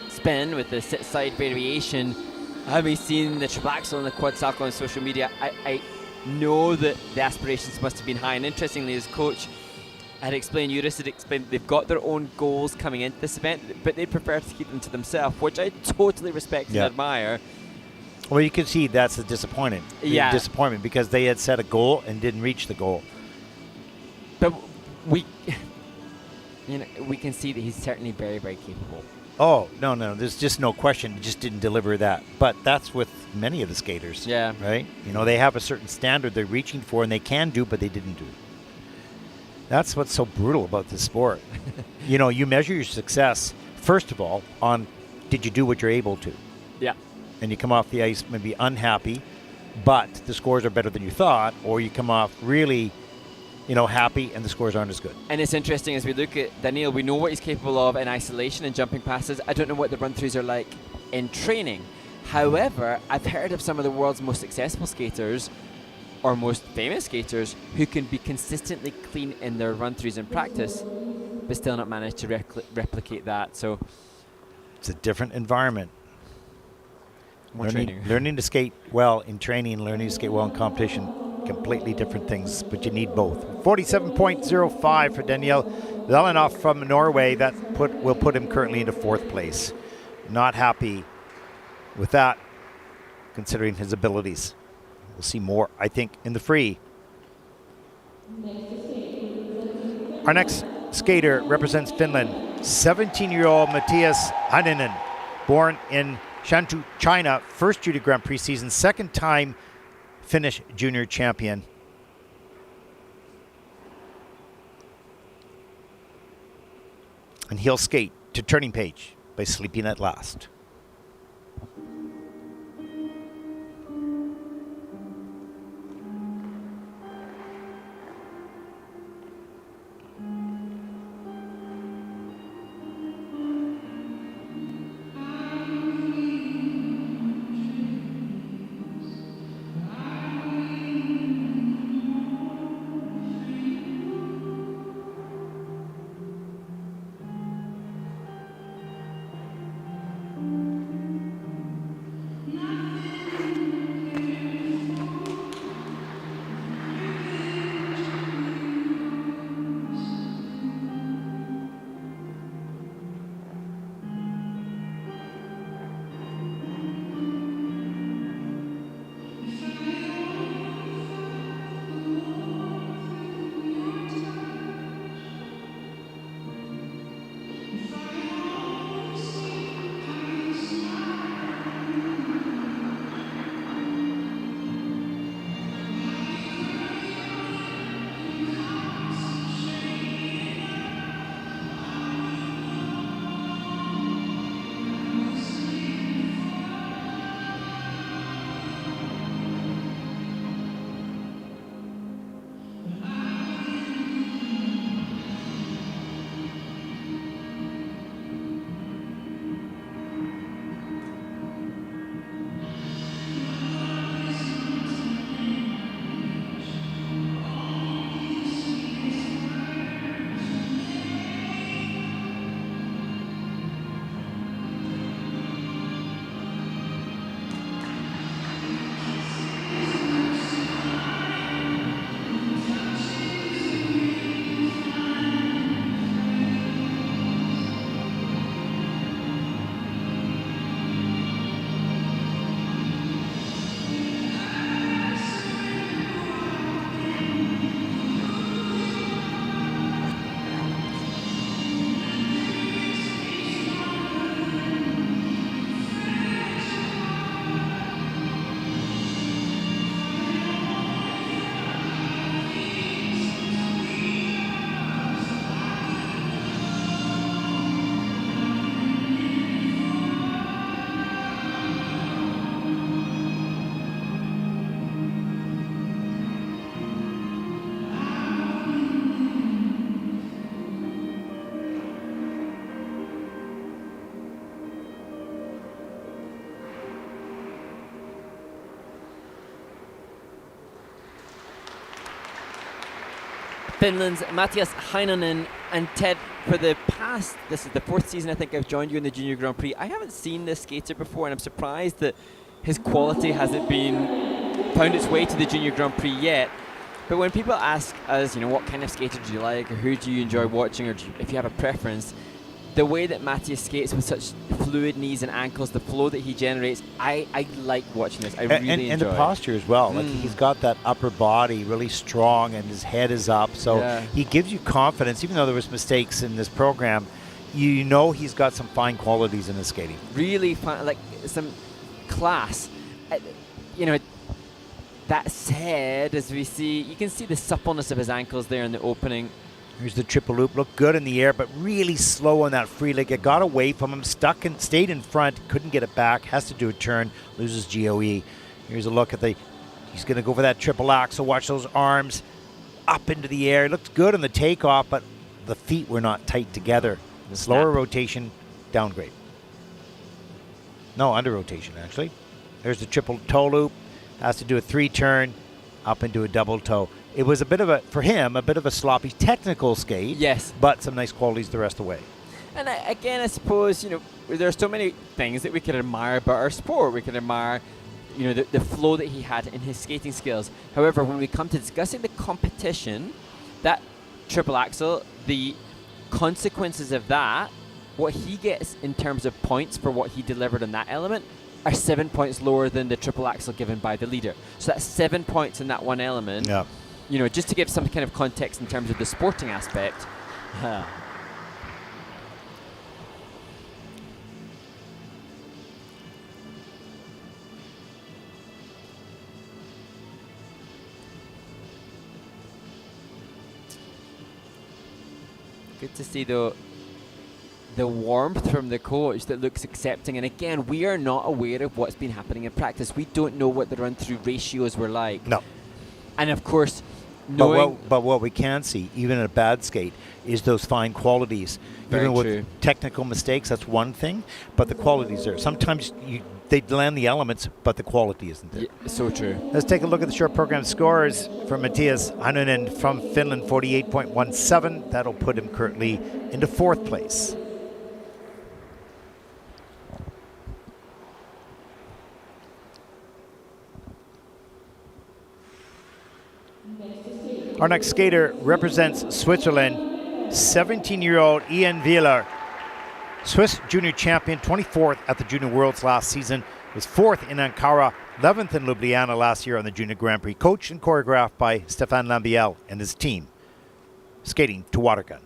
spin with the sit side variation, having seen the triple axel and the quad salto on social media, I know that the aspirations must have been high. And interestingly, his coach had explained, Ruis had explained, they've got their own goals coming into this event, but they prefer to keep them to themselves, which I totally respect and admire. Well, you can see that's the disappointment. Yeah. Disappointment, because they had set a goal and didn't reach the goal. But we can see that he's certainly very, very capable. Oh, no, there's just no question. He just didn't deliver that. But that's with many of the skaters. Yeah. Right? You know, they have a certain standard they're reaching for, and they can do, but they didn't do it. That's what's so brutal about this sport. You know, you measure your success, first of all, on did you do what you're able to? Yeah. And you come off the ice maybe unhappy, but the scores are better than you thought, or you come off really, happy and the scores aren't as good. And it's interesting, as we look at Daniil, we know what he's capable of in isolation and jumping passes. I don't know what the run-throughs are like in training. However, I've heard of some of the world's most successful skaters or most famous skaters who can be consistently clean in their run-throughs in practice, but still not manage to replicate that. So it's a different environment. Training. Learning to skate well in training, learning to skate well in competition, completely different things, but you need both. 47.05 for Daniil Valanov from Norway. That will put him currently into 4th place. Not happy with that, considering his abilities. We'll see more, I think, in the free. Our next skater represents Finland, 17-year-old Matias Heinonen, born in Shantou, China, first Judy Grand Prix season, second time Finnish junior champion. And he'll skate to Turning Page by Sleeping at Last. Finland's Matias Heinonen. And Ted, for the past, this is the 4th season I think I've joined you in the Junior Grand Prix. I haven't seen this skater before, and I'm surprised that his quality hasn't found its way to the Junior Grand Prix yet. But when people ask us, what kind of skater do you like, or who do you enjoy watching, or if you have a preference, the way that Matias skates with such fluid knees and ankles, the flow that he generates, I like watching this. I really enjoy it. And the posture as well. Like, he's got that upper body really strong, and his head is up. So he gives you confidence, even though there was mistakes in this program. He's got some fine qualities in his skating. Really fine, like some class. That said, as we see, you can see the suppleness of his ankles there in the opening. Here's the triple loop. Looked good in the air, but really slow on that free leg. It got away from him, stayed in front, couldn't get it back, has to do a turn, loses GOE. Here's a look at he's going to go for that triple axel. Watch those arms up into the air. It looked good on the takeoff, but the feet were not tight together. The slower rotation, downgrade. No, under rotation, actually. There's the triple toe loop. Has to do a 3-turn up into a double toe. It was for him, a bit of a sloppy technical skate. Yes. But some nice qualities the rest of the way. And I suppose, there are so many things that we could admire about our sport. We could admire, the flow that he had in his skating skills. However, when we come to discussing the competition, that triple axel, the consequences of that, what he gets in terms of points for what he delivered on that element, are 7 points lower than the triple axel given by the leader. So that's 7 points in that one element. Yeah. Just to give some kind of context in terms of the sporting aspect. Good to see, though, the warmth from the coach that looks accepting. And again, we are not aware of what's been happening in practice. We don't know what the run-through ratios were like. No. And of course, but what we can see, even in a bad skate, is those fine qualities. Very even true. with technical mistakes, that's one thing, but the qualities are. Sometimes they land the elements, but the quality isn't there. Yeah, so true. Let's take a look at the short program scores for Matias Heinonen from Finland, 48.17. That'll put him currently into 4th place. Our next skater represents Switzerland, 17-year-old Ian Wieler. Swiss junior champion, 24th at the Junior Worlds last season, was 4th in Ankara, 11th in Ljubljana last year on the Junior Grand Prix, coached and choreographed by Stéphane Lambiel and his team. Skating to water gun.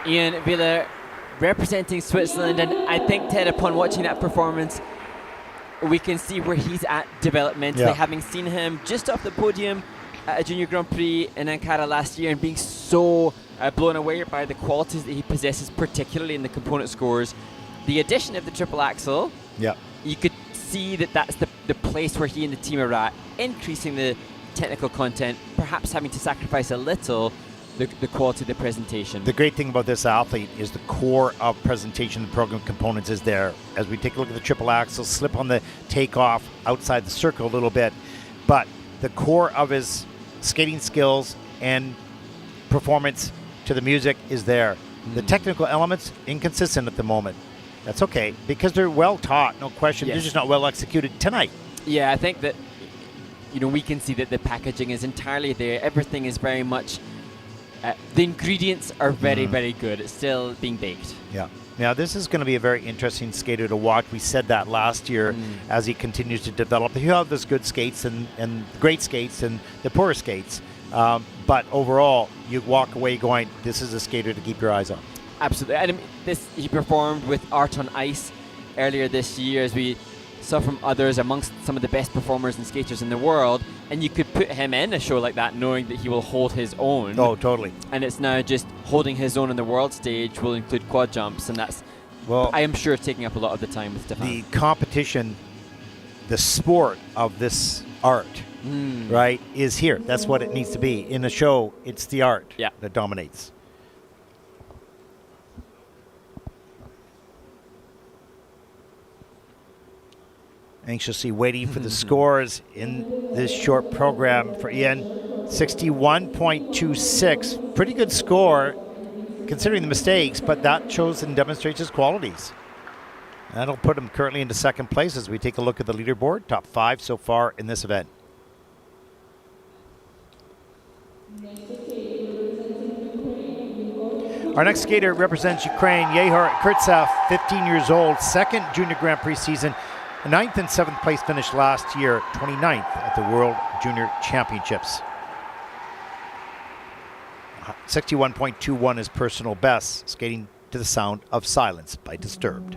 Ian Wheeler representing Switzerland, and I think, Ted, upon watching that performance, we can see where he's at developmentally, having seen him just off the podium at a Junior Grand Prix in Ankara last year and being so blown away by the qualities that he possesses, particularly in the component scores. The addition of the triple axel, you could see that that's the place where he and the team are at, increasing the technical content, perhaps having to sacrifice a little the quality of the presentation. The great thing about this athlete is the core of presentation and program components is there. As we take a look at the triple axel, slip on the takeoff outside the circle a little bit, but the core of his skating skills and performance to the music is there. The technical elements, inconsistent at the moment. That's okay, because they're well taught, no question. They're just not well executed tonight. Yeah, I think that, we can see that the packaging is entirely there. Everything is very much, the ingredients are very, very good. It's still being baked. Yeah. Now, this is going to be a very interesting skater to watch. We said that last year as he continues to develop. You have those good skates and great skates and the poor skates. But overall, you walk away going, this is a skater to keep your eyes on. Absolutely. And he performed with Art on Ice earlier this year, as we saw from others, amongst some of the best performers and skaters in the world. And you could put him in a show like that knowing that he will hold his own. Oh, totally. And it's now just holding his own on the world stage will include quad jumps, and that's, I am sure, taking up a lot of the time with Stefan. The competition, the sport of this art, right, is here. That's what it needs to be. In a show, it's the art that dominates. Anxiously waiting for the scores in this short program for Ian. 61.26. Pretty good score considering the mistakes, but that shows and demonstrates his qualities. That'll put him currently into second place as we take a look at the leaderboard. Top 5 so far in this event. Our next skater represents Ukraine, Yehor Kurtsev, 15 years old, second Junior Grand Prix season. 9th and 7th place finish last year, 29th at the World Junior Championships. 61.21 is personal best, skating to the sound of Silence by Disturbed.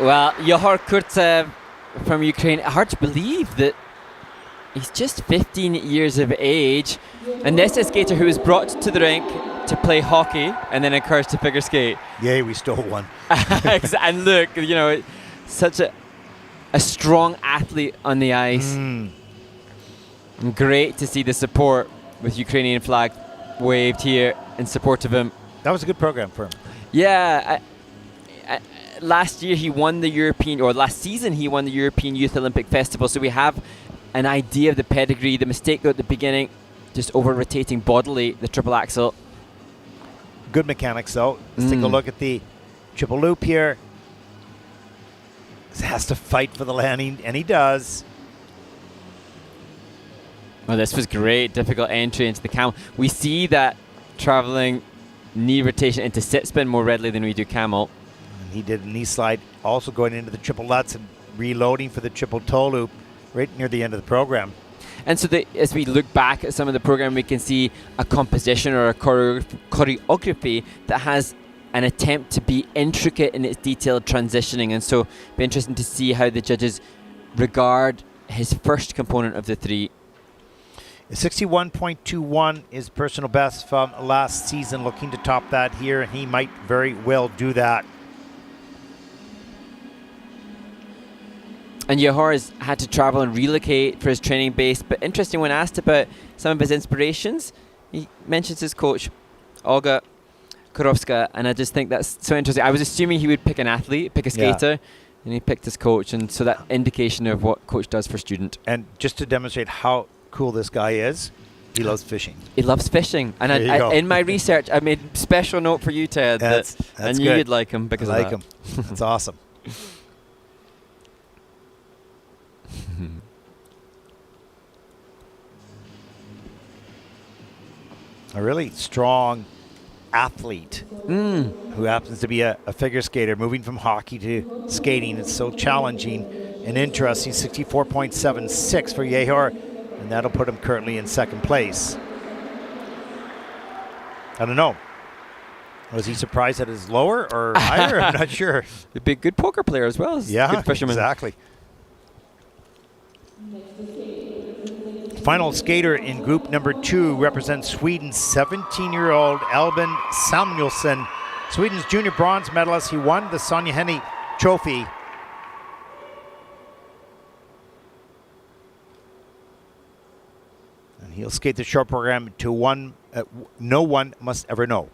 Well, Yehor Kurtsev from Ukraine, hard to believe that he's just 15 years of age, and this is a skater who was brought to the rink to play hockey and then encouraged to figure skate. Yay, we stole one. And look, such a strong athlete on the ice. Great to see the support with Ukrainian flag waved here in support of him. That was a good program for him. Yeah. Last year he won the last season he won the European Youth Olympic Festival, so we have an idea of the pedigree. The mistake at the beginning, just over-rotating bodily the triple axel. Good mechanics, though. Let's take a look at the triple loop here. He has to fight for the landing, and he does. Oh, this was great. Difficult entry into the camel. We see that traveling knee rotation into sit spin more readily than we do camel. And he did a knee slide, also going into the triple lutz and reloading for the triple toe loop right near the end of the program. And so as we look back at some of the program, we can see a composition or a choreography that has an attempt to be intricate in its detailed transitioning. And so it'll be interesting to see how the judges regard his first component of the three. 61.21 is personal best from last season, looking to top that here, and he might very well do that. And Yehor has had to travel and relocate for his training base. But interesting, when asked about some of his inspirations, he mentions his coach, Olga Korovska, and I just think that's so interesting. I was assuming he would pick an athlete, pick a skater, and he picked his coach, and so that indication of what coach does for student. And just to demonstrate how cool this guy is, he loves fishing. He loves fishing, and in my research, I made special note for you, Ted. That's I knew good. you'd like him because I of like that. him. That's awesome. A really strong athlete who happens to be a figure skater, moving from hockey to skating. It's so challenging and interesting. 64.76 for Yehor, and that'll put him currently in second place. I don't know. Was he surprised that it's lower or higher? I'm not sure. A big, good poker player as well. Good fisherman. Exactly. Final skater in group number 2 represents Sweden's 17-year-old Albin Samuelsson. Sweden's junior bronze medalist. He won the Sonja Henie Trophy. And he'll skate the short program to one no one must ever know.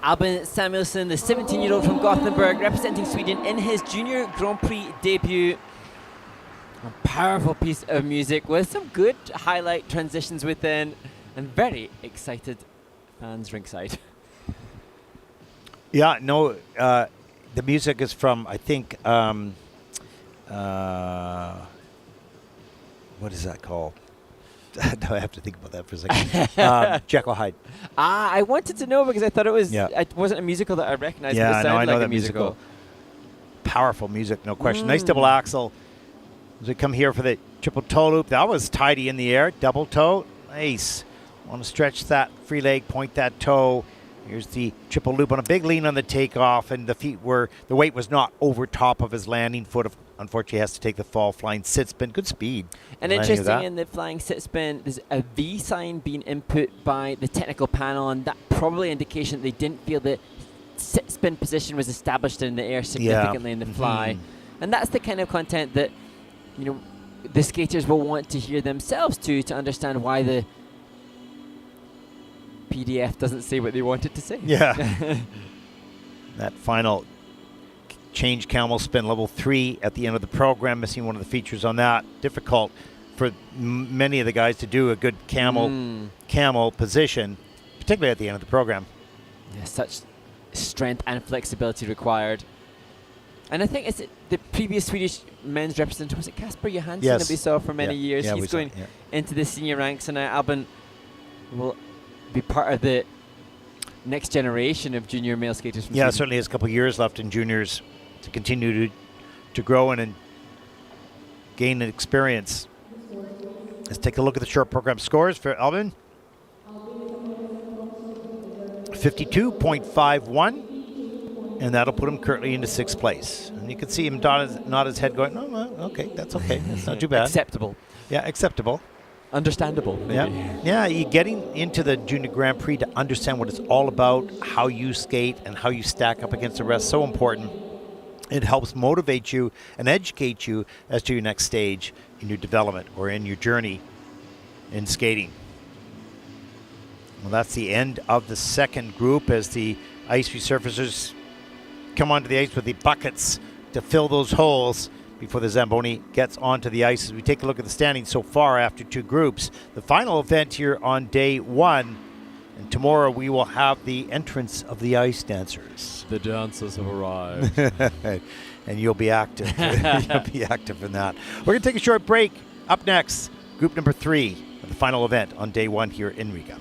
Albin Samuelsson, the 17-year-old from Gothenburg, representing Sweden in his junior Grand Prix debut. A powerful piece of music with some good highlight transitions within, and very excited fans ringside. Yeah, no, the music is from, I think, what is that called? No, I have to think about that for a second. Jekyll Hyde. I wanted to know because I thought it was. It wasn't a musical that I recognized. Yeah, but it sounded I know like that a musical. Powerful music, no question. Nice double axel. As we come here for the triple toe loop, that was tidy in the air. Double toe, nice. Want to stretch that free leg, point that toe. Here's the triple loop on a big lean on the takeoff, and the weight was not over top of his landing foot. Unfortunately, has to take the fall, flying sit spin. Good speed. And interesting in the flying sit spin, there's a V sign being input by the technical panel, and that probably indication that they didn't feel the sit spin position was established in the air significantly in the fly. And that's the kind of content that, you know, the skaters will want to hear themselves to understand why the PDF doesn't say what they want it to say. Yeah. That final change camel spin level 3 at the end of the program, missing one of the features on that. Difficult for many of the guys to do a good camel position, particularly at the end of the program. Yeah, such strength and flexibility required. And I think it's the previous Swedish men's representative, was it Kasper Johansson that we saw for many years? He's going into the senior ranks, and Albin will be part of the next generation of junior male skaters from Sweden. Certainly has a couple of years left in juniors to continue to grow and gain experience. Let's take a look at the short program scores for Albin. 52.51, and that'll put him currently into 6th place. And you can see him nod his head going, oh, okay, that's okay. That's not too bad. Acceptable. Yeah, acceptable. Understandable, maybe. Yeah, you're getting into the Junior Grand Prix to understand what it's all about, how you skate and how you stack up against the rest. So important. It helps motivate you and educate you as to your next stage in your development or in your journey in skating. Well, that's the end of the second group as the ice resurfacers come onto the ice with the buckets to fill those holes before the Zamboni gets onto the ice. As we take a look at the standings so far after 2 groups, the final event here on day 1, and tomorrow we will have the entrance of the ice dancers. The dancers have arrived. And you'll be active. You'll be active in that. We're going to take a short break. Up next, group number 3, the final event on day 1 here in Riga.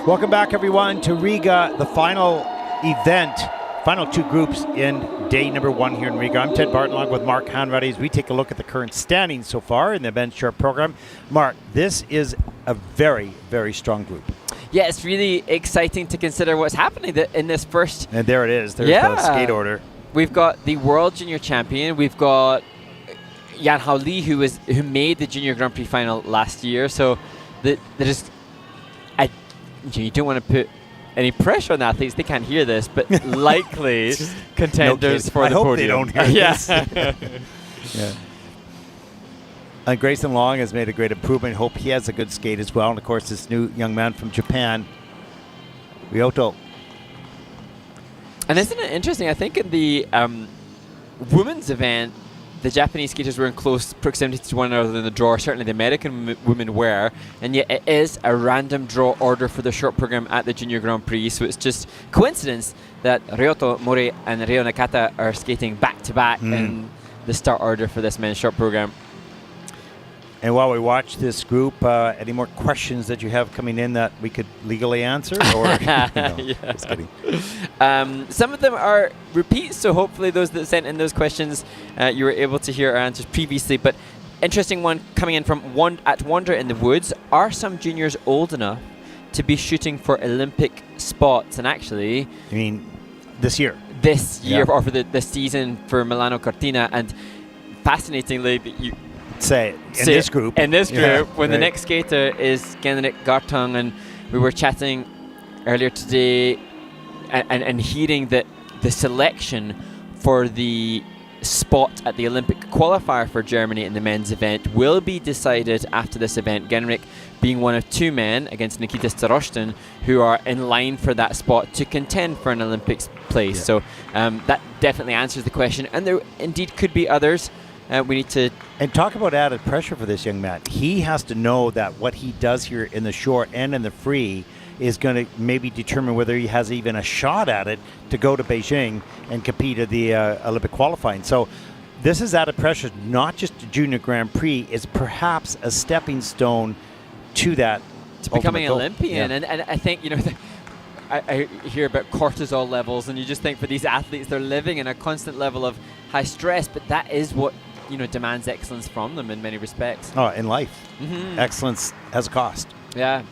Welcome back, everyone, to Riga, the final event, final two groups in day number one here in Riga. I'm Ted Barton, along with Mark Hanratty, as we take a look at the current standings so far in the men's short program. Mark, this is a very, very strong group. Yeah, it's really exciting to consider what's happening in this first. And there it is. There's the skate order. We've got the world junior champion. We've got Yanhao Li, who made the junior Grand Prix final last year. So there's you don't want to put any pressure on the athletes. They can't hear this, but likely contenders for the podium. I hope they don't hear this. Yeah. And Grayson Long has made a great improvement. Hope he has a good skate as well. And of course, this new young man from Japan, Ryoto. And isn't it interesting? I think in the women's event, the Japanese skaters were in close proximity to one another in the draw. Certainly the American women were. And yet it is a random draw order for the short program at the Junior Grand Prix. So it's just coincidence that Ryoto Mori and Rio Nakata are skating back-to-back in the start order for this men's short program. And while we watch this group, any more questions that you have coming in that we could legally answer? Or just kidding. Some of them are repeats, so hopefully those that sent in those questions, you were able to hear our answers previously. But interesting one coming in from Wander in the Woods. Are some juniors old enough to be shooting for Olympic spots? And actually, you mean this year? This year, or for the season for Milano Cortina. And fascinatingly, in this group, when the next skater is Genrikh Gartung, and we were chatting earlier today and hearing that the selection for the spot at the Olympic qualifier for Germany in the men's event will be decided after this event. Genrikh being one of two men against Nikita Staroshtin who are in line for that spot to contend for an Olympics place. So that definitely answers the question, and there indeed could be others. We need to... And talk about added pressure for this young man. He has to know that what he does here in the short and in the free is going to maybe determine whether he has even a shot at it to go to Beijing and compete at the Olympic qualifying. So this is added pressure, not just to Junior Grand Prix, it's perhaps a stepping stone to that. To becoming an Olympian. Yeah. And I think, I hear about cortisol levels, and you just think for these athletes, they're living in a constant level of high stress, but that is what demands excellence from them in many respects. Oh, in life, excellence has a cost. Yeah.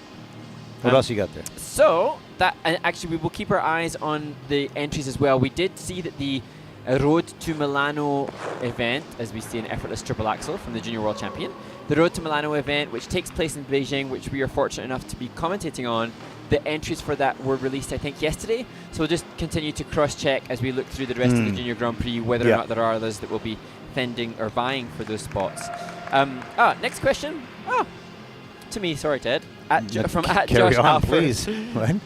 What else you got there? So that, and actually, we will keep our eyes on the entries as well. We did see that the Road to Milano event, as we see an effortless triple axel from the Junior World Champion, the Road to Milano event, which takes place in Beijing, which we are fortunate enough to be commentating on. The entries for that were released, I think, yesterday. So we'll just continue to cross-check as we look through the rest of the Junior Grand Prix, whether or not there are others that will be fending or vying for those spots. Next question. To me, sorry, Ted. From Josh Alford. Please.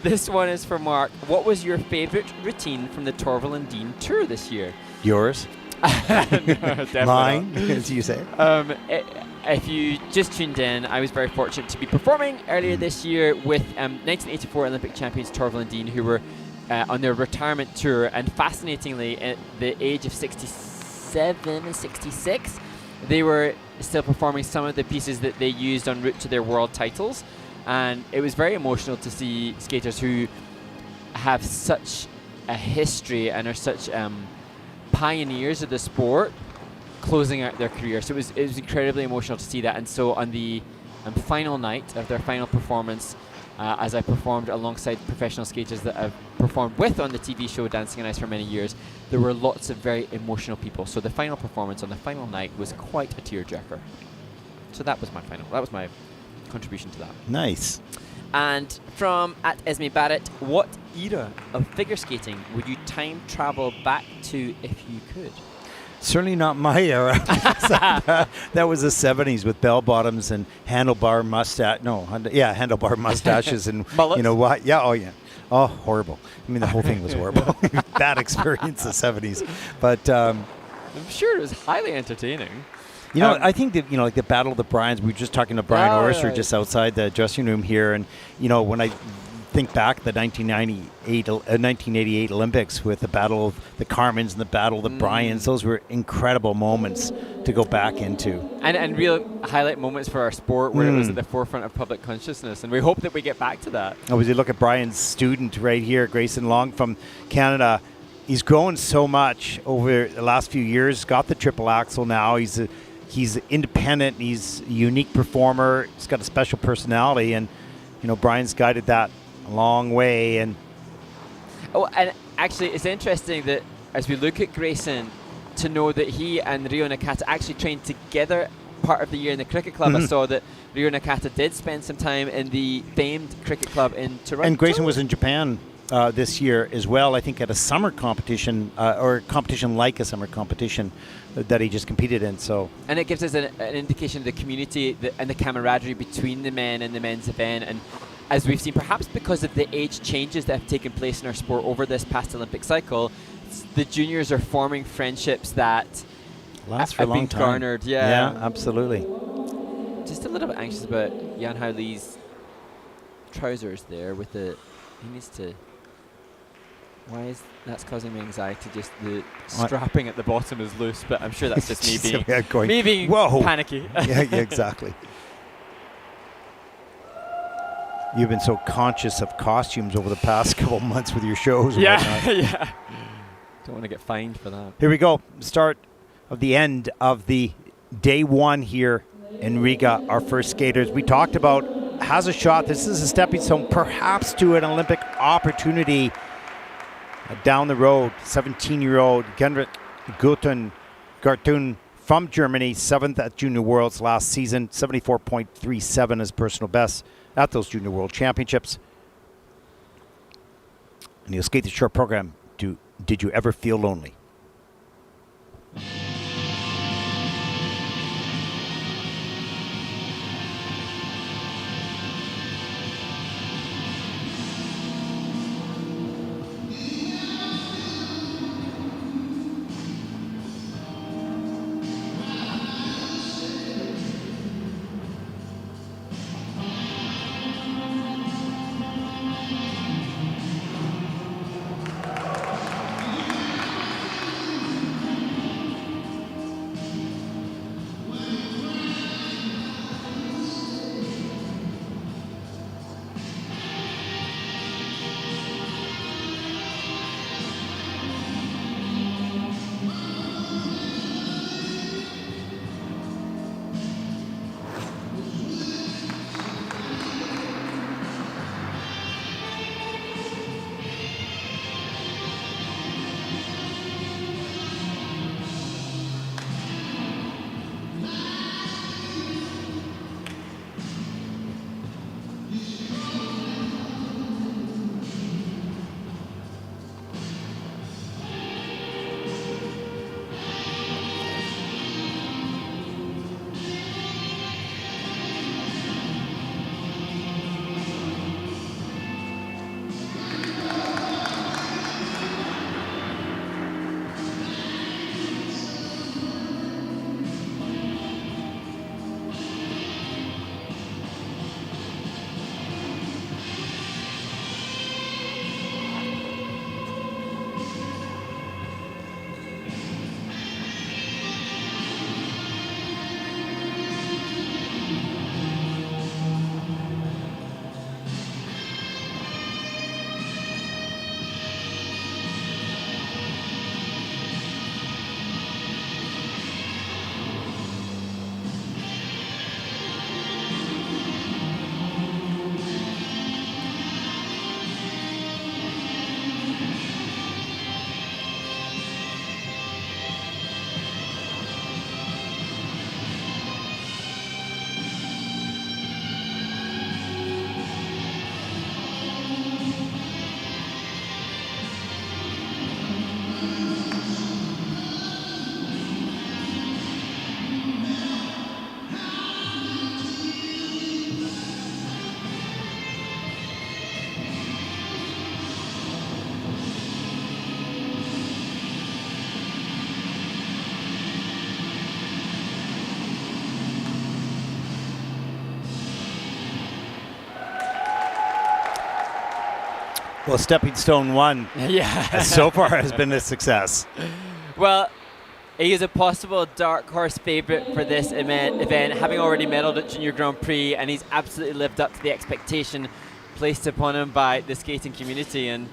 This one is for Mark. What was your favourite routine from the Torvill and Dean Tour this year? Yours? No, mine, as you say. If you just tuned in, I was very fortunate to be performing earlier this year with 1984 Olympic champions Torvill and Dean, who were on their retirement tour. And fascinatingly, at the age of 67 and 66, they were still performing some of the pieces that they used en route to their world titles. And it was very emotional to see skaters who have such a history and are such pioneers of the sport closing out their career. So it was incredibly emotional to see that. And so on the final night of their final performance, as I performed alongside professional skaters that I've performed with on the TV show Dancing on Ice for many years, there were lots of very emotional people. So the final performance on the final night was quite a tearjerker. So that was my contribution to that. Nice. And from @Esme Barrett, what era of figure skating would you time travel back to if you could? Certainly not my era. That was the 70s with bell bottoms and handlebar mustache. Handlebar mustaches and mullets? You know what? Yeah. Oh yeah. Oh, horrible. I mean, the whole thing was horrible. Bad experience, the 70s. But I'm sure it was highly entertaining. You know, I think that, like the Battle of the Bryans, we were just talking to Brian Orser just outside the dressing room here. And, when I think back the 1988 Olympics with the Battle of the Carmens and the Battle of the Bryans, those were incredible moments to go back into. And real highlight moments for our sport where it was at the forefront of public consciousness. And we hope that we get back to that. Oh, as you look at Brian's student right here, Grayson Long from Canada, he's grown so much over the last few years, got the triple axel now. He's independent. He's a unique performer. He's got a special personality. And, Brian's guided that a long way. And actually, it's interesting that as we look at Grayson, to know that he and Rio Nakata actually trained together part of the year in the cricket club. I saw that Rio Nakata did spend some time in the famed cricket club in Toronto. And Grayson was in Japan this year as well, I think at a summer competition, or a competition like a summer competition that he just competed in. So, and it gives us an indication of the community and the camaraderie between the men and the men's event. And as we've seen, perhaps because of the age changes that have taken place in our sport over this past Olympic cycle, the juniors are forming friendships that last for a long time. Garnered. Yeah, absolutely. Just a little bit anxious about Yanhao Li's trousers there with the. He needs to. That's causing me anxiety. Just the strapping at the bottom is loose, but I'm sure that's just me being panicky. Yeah, exactly. You've been so conscious of costumes over the past couple months with your shows. Yeah. Don't want to get fined for that. Here we go. Start of the end of the day one here in Riga. Our first skaters we talked about has a shot. This is a stepping stone perhaps to an Olympic opportunity down the road. 17-year-old Genrikh Gartung from Germany, 7th at Junior Worlds last season, 74.37 as personal best at those Junior World Championships. And he'll skate the short program. Did you ever feel lonely? Well, Stepping Stone 1 Yeah. so far has been a success. Well, he is a possible dark horse favourite for this event, having already medalled at Junior Grand Prix, and he's absolutely lived up to the expectation placed upon him by the skating community. And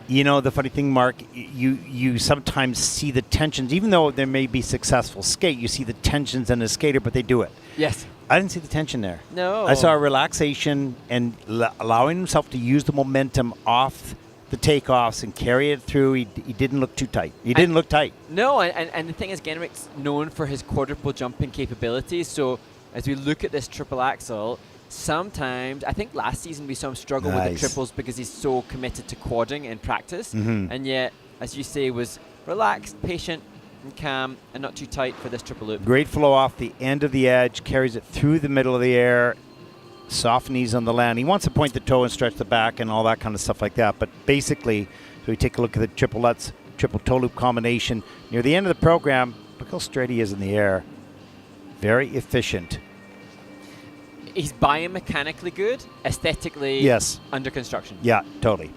you know, the funny thing, Mark, you sometimes see the tensions, even though there may be successful skate, you see the tensions in a skater, but they do it. yes. I didn't see the tension there. No. I saw a relaxation and allowing himself to use the momentum off the takeoffs and carry it through. He didn't look too tight. He didn't look tight. No, and the thing is, Genrich's known for his quadruple jumping capabilities. So as we look at this triple axel, sometimes, I think last season we saw him struggle with the triples because he's so committed to quadding in practice. And yet, as you say, was relaxed, patient, and calm, and not too tight for this triple loop. Great flow off the end of the edge, carries it through the middle of the air, soft knees on the land. He wants to point the toe and stretch the back and all that kind of stuff like that. But basically, so we take a look at the triple Lutz, triple toe loop combination. Near the end of the program, look how straight he is in the air. Very efficient. He's biomechanically good, aesthetically Yes. under construction. Yeah, totally.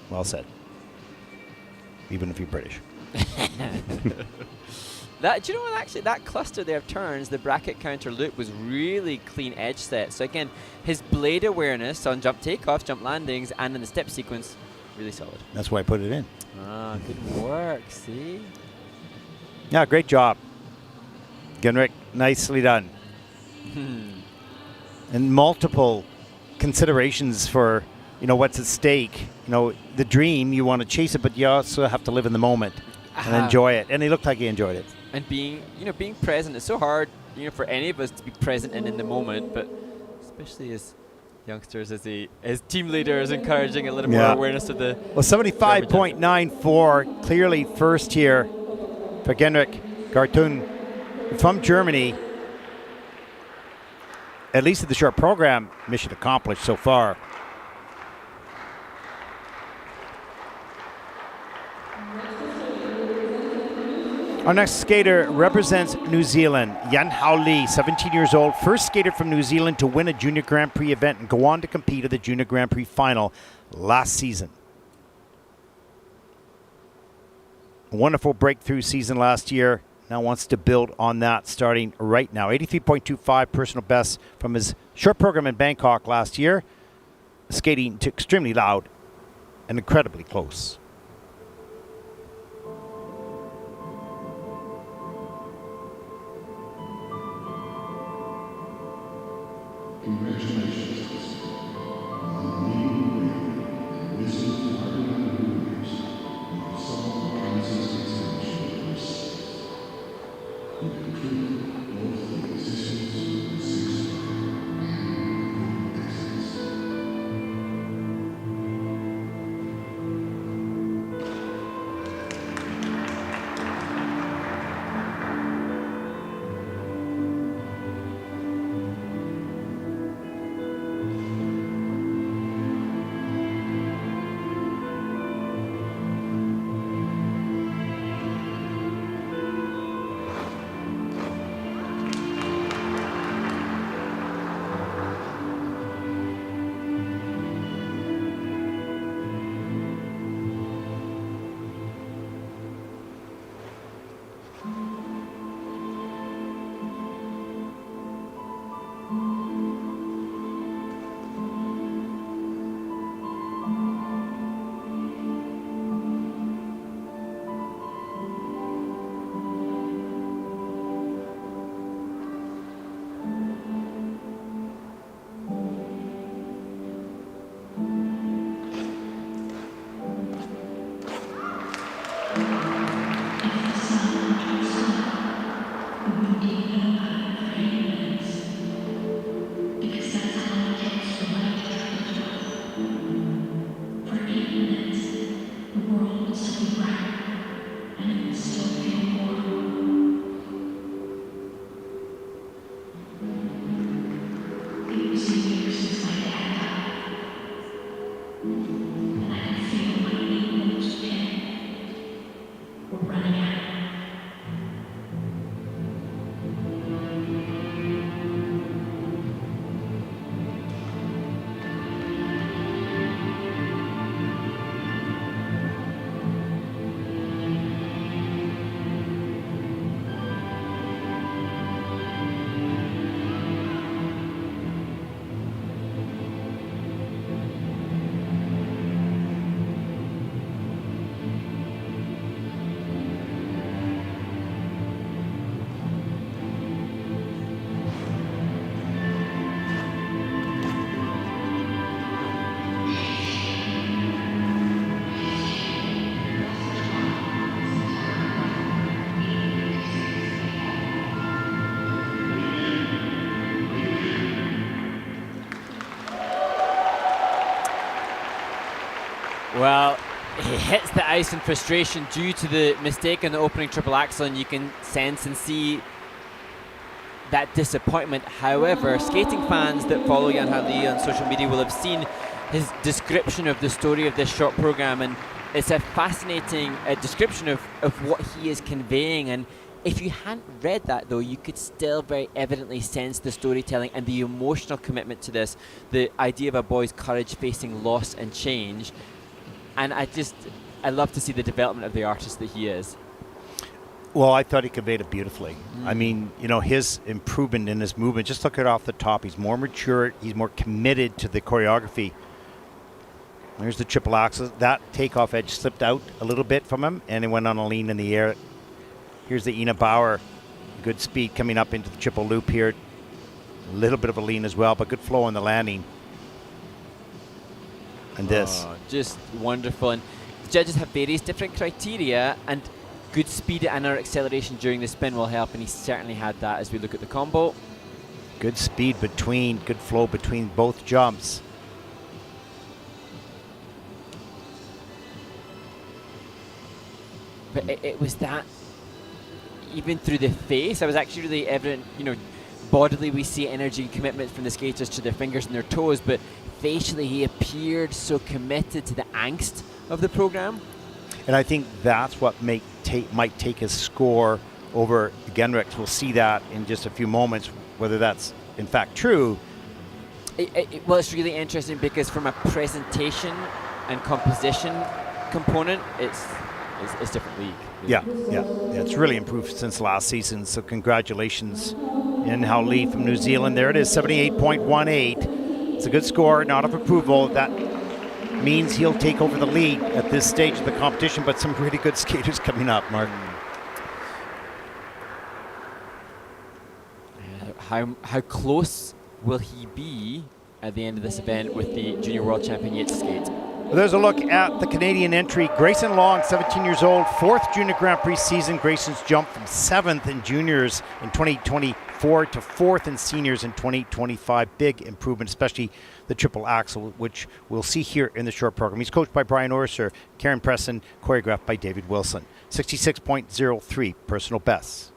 Well said. Even if you're British. Do you know what, actually, that cluster there of turns, the bracket counter loop, was really clean edge set. So again, his blade awareness on jump takeoffs, jump landings, and in the step sequence, really solid. That's why I put it in. Ah, good work, see? Yeah, great job. Genrikh, nicely done. And multiple considerations for, you know, what's at stake. You know, the dream, you want to chase it, but you also have to live in the moment and enjoy it. And he looked like he enjoyed it. And being present. It's so hard, for any of us to be present and in the moment, but especially as youngsters, as team leader is encouraging a little more awareness of the... Well, 75.94, clearly first here for Genrikh Gartung from Germany. At least in the short program, mission accomplished so far. Our next skater represents New Zealand, Yanhao Li, 17 years old, first skater from New Zealand to win a Junior Grand Prix event and go on to compete at the Junior Grand Prix final last season. A wonderful breakthrough season last year. Now wants to build on that starting right now. 83.25 personal best from his short program in Bangkok last year. Skating to extremely loud and incredibly close. Congratulations. Well, he hits the ice in frustration due to the mistake in the opening triple axel, and you can sense and see that disappointment. However, skating fans that follow Yanhao Li on social media will have seen his description of the story of this short program, and it's a fascinating description of what he is conveying. And if you hadn't read that, though, you could still very evidently sense the storytelling and the emotional commitment to this, the idea of a boy's courage facing loss and change. And I love to see the development of the artist that he is. Well, I thought he conveyed it beautifully. I mean, you know, his improvement in his movement, just look at it off the top. He's more mature. He's more committed to the choreography. There's the triple axel. That takeoff edge slipped out a little bit from him, and he went on a lean in the air. Here's the Ina Bauer. Good speed coming up into the triple loop here. A little bit of a lean as well, but good flow on the landing. And this. Just wonderful. And the judges have various different criteria, and good speed and our acceleration during the spin will help, and he certainly had that as we look at the combo. Good speed good flow between both jumps. But it was that, even through the face, I was actually really evident, you know, bodily we see energy and commitment from the skaters to their fingers and their toes, but facially he appeared so committed to the angst of the program. And I think that's what might take his score over Genrikh. We'll see that in just a few moments, whether that's in fact true. Well, it's really interesting because from a presentation and composition component, it's different league. Really. Yeah, it's really improved since last season. So congratulations, Yanhao Li from New Zealand. There it is, 78.18. It's a good score, not of approval. That means he'll take over the lead at this stage of the competition, but some really good skaters coming up, Mark. How close will he be at the end of this event with the Junior World Champion yet to skate? Well, there's a look at the Canadian entry. Grayson Long, 17 years old, 4th Junior Grand Prix season. Grayson's jumped from 7th in juniors in 2024 to 4th in seniors in 2025. Big improvement, especially the triple axel, which we'll see here in the short program. He's coached by Brian Orser, Karen Presson, choreographed by David Wilson. 66.03 personal bests.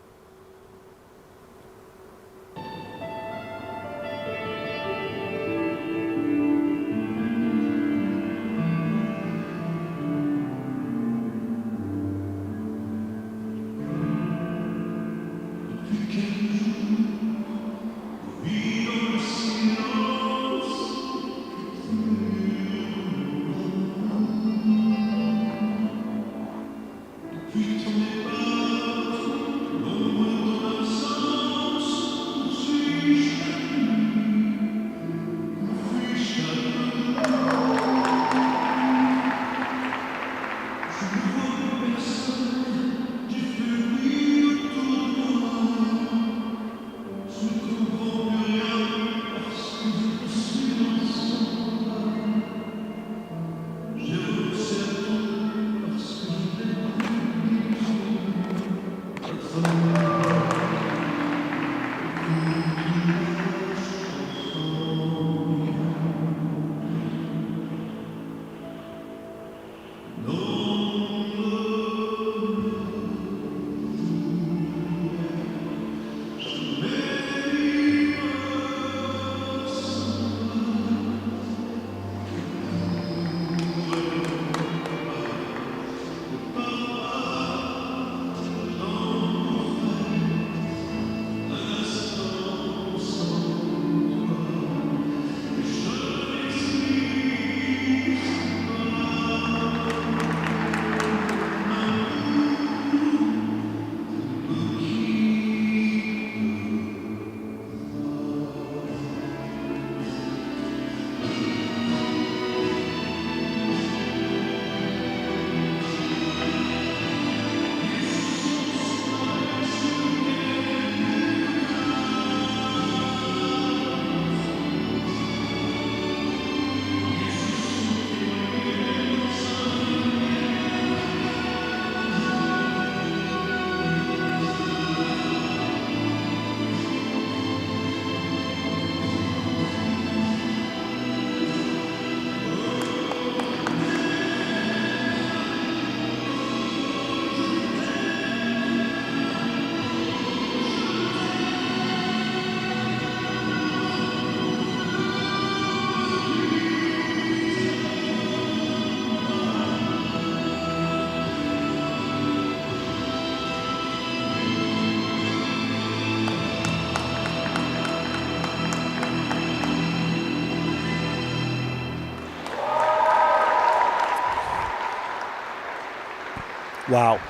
Wow.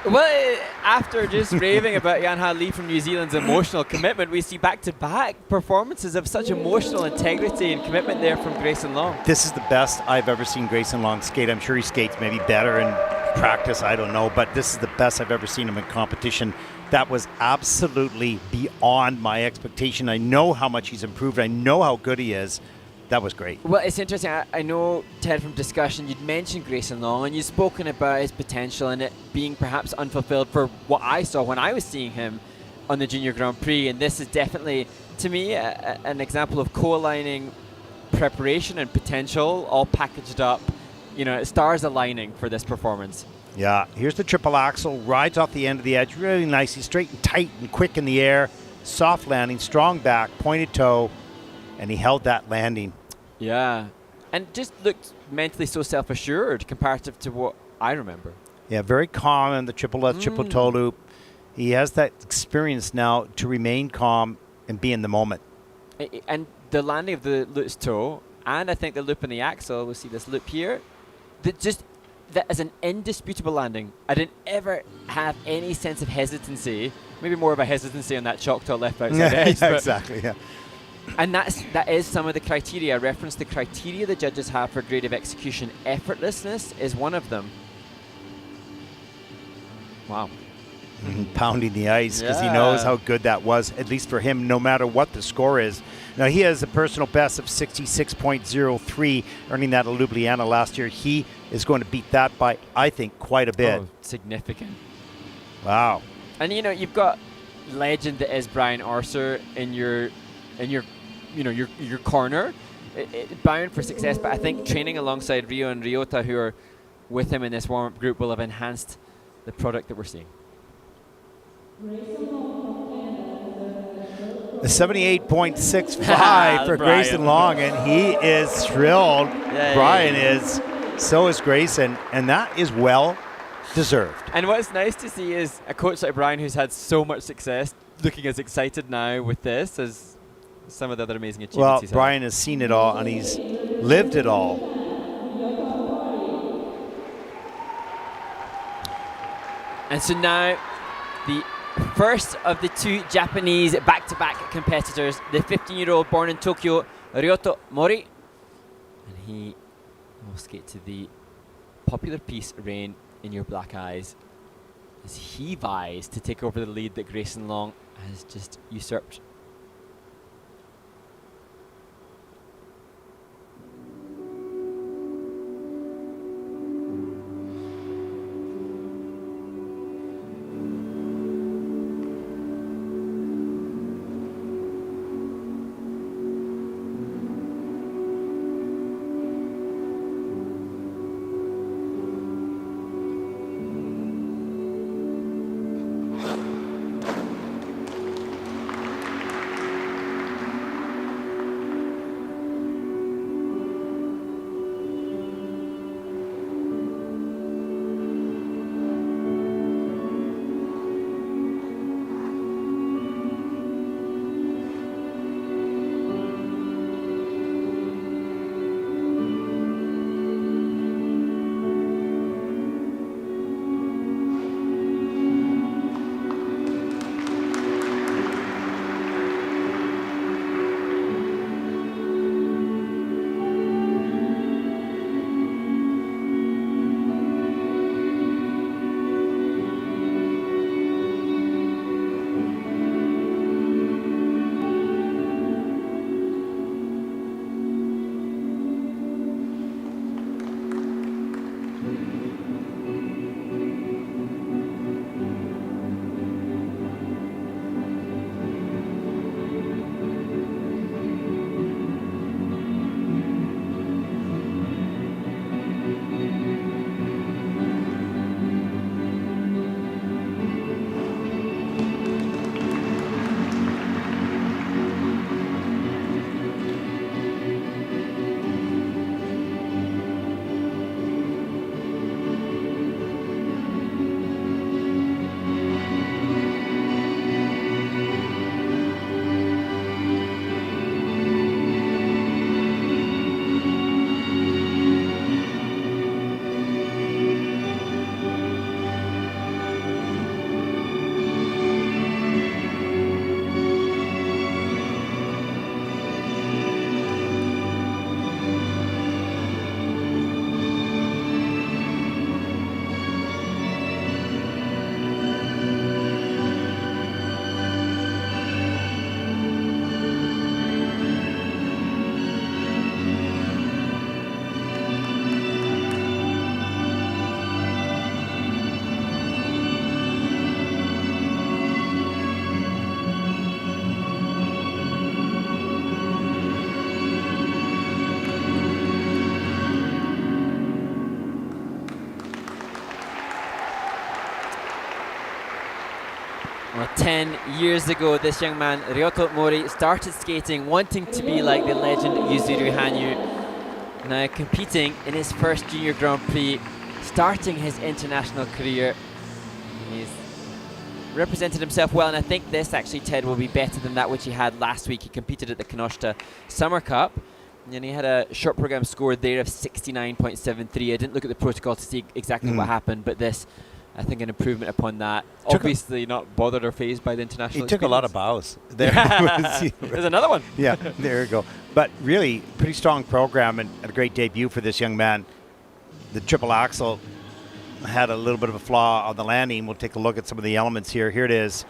Well, after just raving about Yanhao Li from New Zealand's emotional commitment, we see back-to-back performances of such emotional integrity and commitment there from Grayson Long. This is the best I've ever seen Grayson Long skate. I'm sure he skates maybe better in practice, I don't know, but this is the best I've ever seen him in competition. That was absolutely beyond my expectation. I know how much he's improved. I know how good he is. That was great. Well, it's interesting. I know, Ted, from discussion, you'd mentioned Grayson Long, and you've spoken about his potential and it being perhaps unfulfilled for what I saw when I was seeing him on the Junior Grand Prix. And this is definitely, to me, an example of co-aligning preparation and potential all packaged up. You know, stars aligning for this performance. Yeah, here's the triple axel. Rides off the end of the edge really nicely, straight and tight and quick in the air. Soft landing, strong back, pointed toe, and he held that landing. Yeah, and just looked mentally so self-assured comparative to what I remember. Yeah, very calm in the triple left, triple toe loop. He has that experience now to remain calm and be in the moment. And the landing of the loose toe, and I think the loop in the axle, we'll see this loop here, that is an indisputable landing. I didn't ever have any sense of hesitancy, maybe more of a hesitancy on that Choctaw left outside edge. Yeah, exactly, yeah. And that is some of the criteria. I referenced the criteria the judges have for grade of execution. Effortlessness is one of them. Wow. Pounding the ice because he knows how good that was, at least for him, no matter what the score is. Now, he has a personal best of 66.03, earning that at Ljubljana last year. He is going to beat that by, I think, quite a bit. Oh, significant. Wow. And, you know, you've got legend that is Brian Orser in your corner, bound for success. But I think training alongside Rio and Ryota, who are with him in this warm-up group, will have enhanced the product that we're seeing. A 78.65 for Grayson Long, and he is thrilled. Brian is, so is Grayson, and that is well deserved. And what's nice to see is a coach like Brian, who's had so much success, looking as excited now with this as some of the other amazing achievements he's had. Brian has seen it all, and he's lived it all. And so now, the first of the two Japanese back-to-back competitors, the 15-year-old born in Tokyo, Ryoto Mori. And he will skate to the popular piece, Rain in Your Black Eyes, as he vies to take over the lead that Grayson Long has just usurped. Well, 10 years ago, this young man, Ryoto Mori, started skating, wanting to be like the legend Yuzuru Hanyu. Now competing in his first Junior Grand Prix, starting his international career. He's represented himself well, and I think this actually, Ted, will be better than that which he had last week. He competed at the Kenoshita Summer Cup, and he had a short program score there of 69.73. I didn't look at the protocol to see exactly what happened, but this, I think, an improvement upon that. Obviously not bothered or phased by the international. He took a lot of bows. There There's another one. Yeah, there you go. But really, pretty strong program and a great debut for this young man. The triple axel had a little bit of a flaw on the landing. We'll take a look at some of the elements here. Here it is.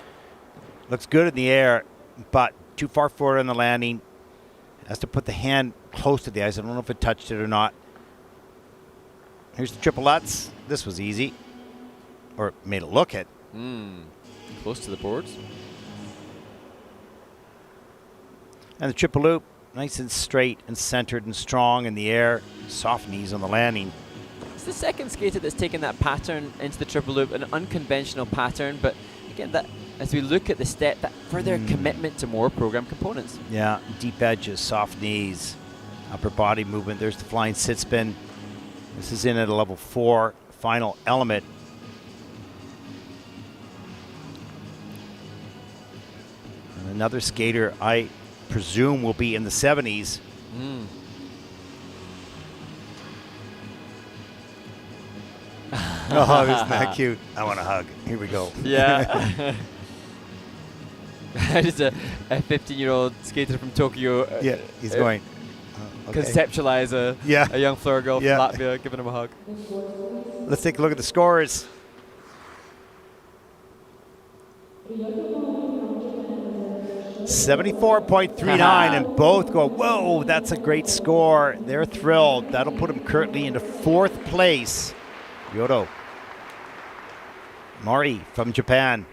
Looks good in the air, but too far forward on the landing. Has to put the hand close to the ice. I don't know if it touched it or not. Here's the triple Lutz. This was easy. Or made it look it. Close to the boards. And the triple loop, nice and straight and centered and strong in the air. Soft knees on the landing. It's the second skater that's taken that pattern into the triple loop, an unconventional pattern, but again, that as we look at the step, that further commitment to more program components. Yeah, deep edges, soft knees, upper body movement. There's the flying sit spin. This is in at a level 4, final element. And another skater I presume will be in the 70s. Oh, isn't that cute? I want a hug. Here we go. Yeah. Just a 15-year-old skater from Tokyo. Yeah, he's going. Okay. Conceptualize a young floor girl from Latvia, giving him a hug. Let's take a look at the scores. .74.39, and both go, whoa, that's a great score. They're thrilled. That'll put them currently into 4th place. Ryoto Mori from Japan.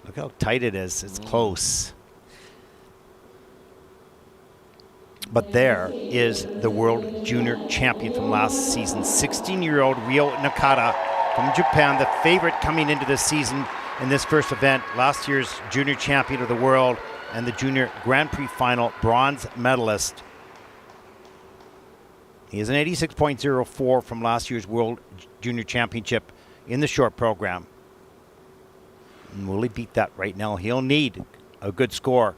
Look how tight it is. It's close. But there is the world junior champion from last season, 16-year-old Rio Nakata from Japan, the favorite coming into this season in this first event, last year's junior champion of the world and the junior Grand Prix final bronze medalist. He is an 86.04 from last year's World Junior Championship in the short program. And will he beat that right now? He'll need a good score.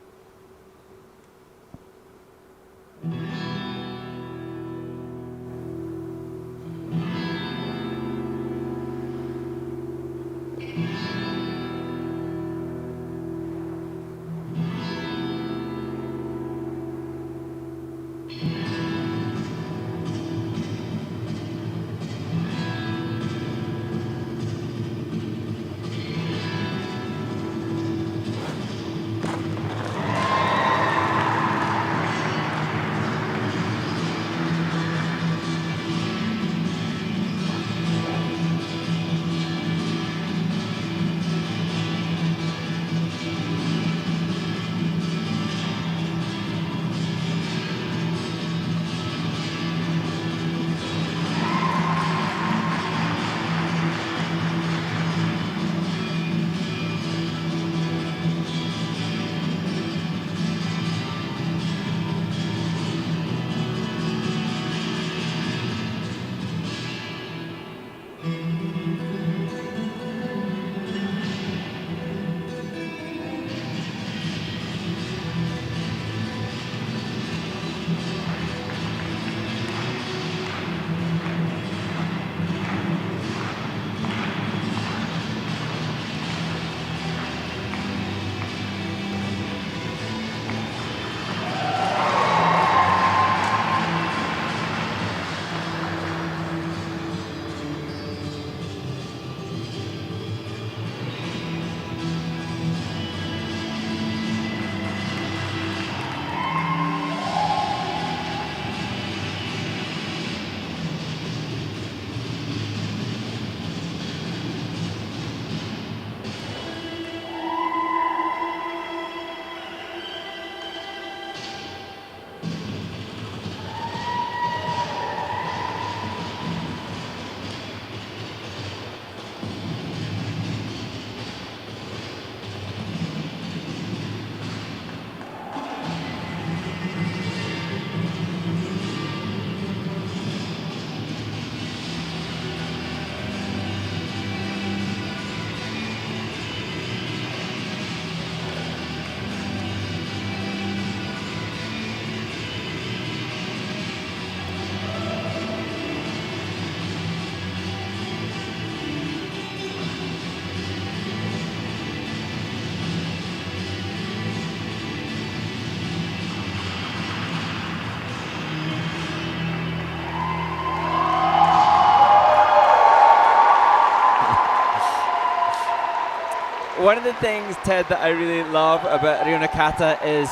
One of the things, Ted, that I really love about Rio Nakata is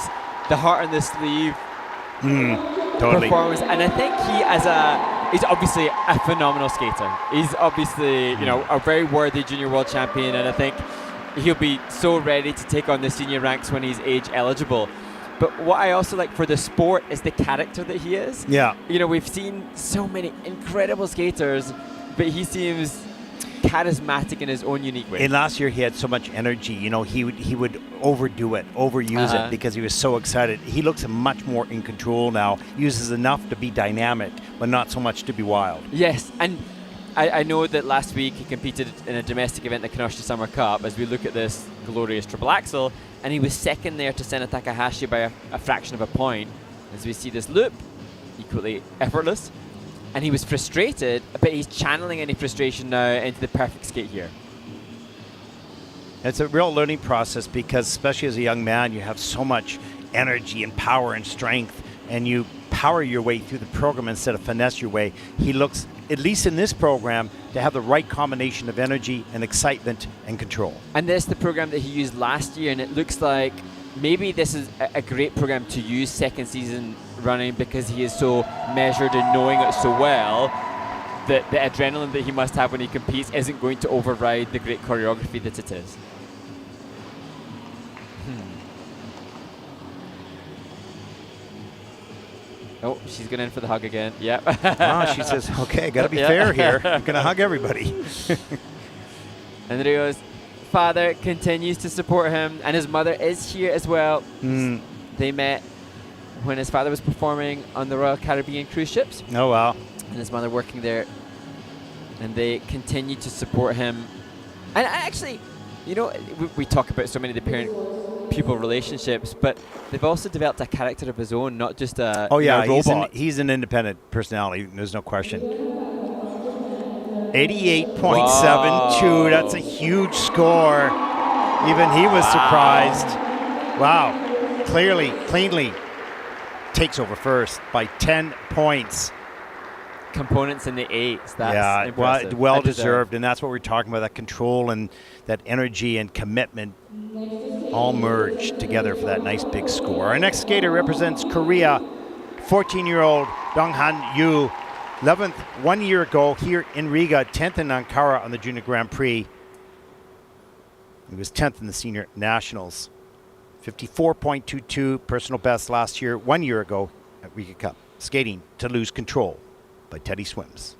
the heart on the sleeve Totally. performance. And I think he's obviously a phenomenal skater. He's obviously, a very worthy junior world champion, and I think he'll be so ready to take on the senior ranks when he's age eligible. But what I also like for the sport is the character that he is. Yeah. We've seen so many incredible skaters, but he seems charismatic in his own unique way. And last year he had so much energy. He would overdo it, overuse it because he was so excited. He looks much more in control now. Uses enough to be dynamic, but not so much to be wild. Yes, and I know that last week he competed in a domestic event, the Kanoshita Summer Cup, as we look at this glorious triple axel, and he was second there to Sena Takahashi by a fraction of a point. As we see this loop, equally effortless. And he was frustrated, but he's channeling any frustration now into the perfect skate here. It's a real learning process because, especially as a young man, you have so much energy and power and strength, and you power your way through the program instead of finesse your way. He looks, at least in this program, to have the right combination of energy and excitement and control. And this is the program that he used last year, and it looks like maybe this is a great program to use second season running because he is so measured and knowing it so well that the adrenaline that he must have when he competes isn't going to override the great choreography that it is. Oh, she's going in for the hug again. Yep. She says, okay, got to be fair here. I'm going to hug everybody. And Rio's father continues to support him, and his mother is here as well. They met when his father was performing on the Royal Caribbean cruise ships. Oh, wow. And his mother working there. And they continue to support him. And actually, we talk about so many of the parent-pupil relationships, but they've also developed a character of his own, not just a robot. He's an independent personality. There's no question. 88.72. Wow. That's a huge score. Even he was surprised. Wow. Cleanly takes over first by 10 points. Components in the eights. That's impressive. Well deserved, and that's what we're talking about, that control and that energy and commitment all merged together for that nice big score. Our next skater represents Korea, 14-year-old Donghan Yu, 11th 1 year ago here in Riga, 10th in Ankara on the Junior Grand Prix. He was 10th in the Senior Nationals. 54.22 personal best last year, 1 year ago at Riga Cup. Skating to Lose Control by Teddy Swims.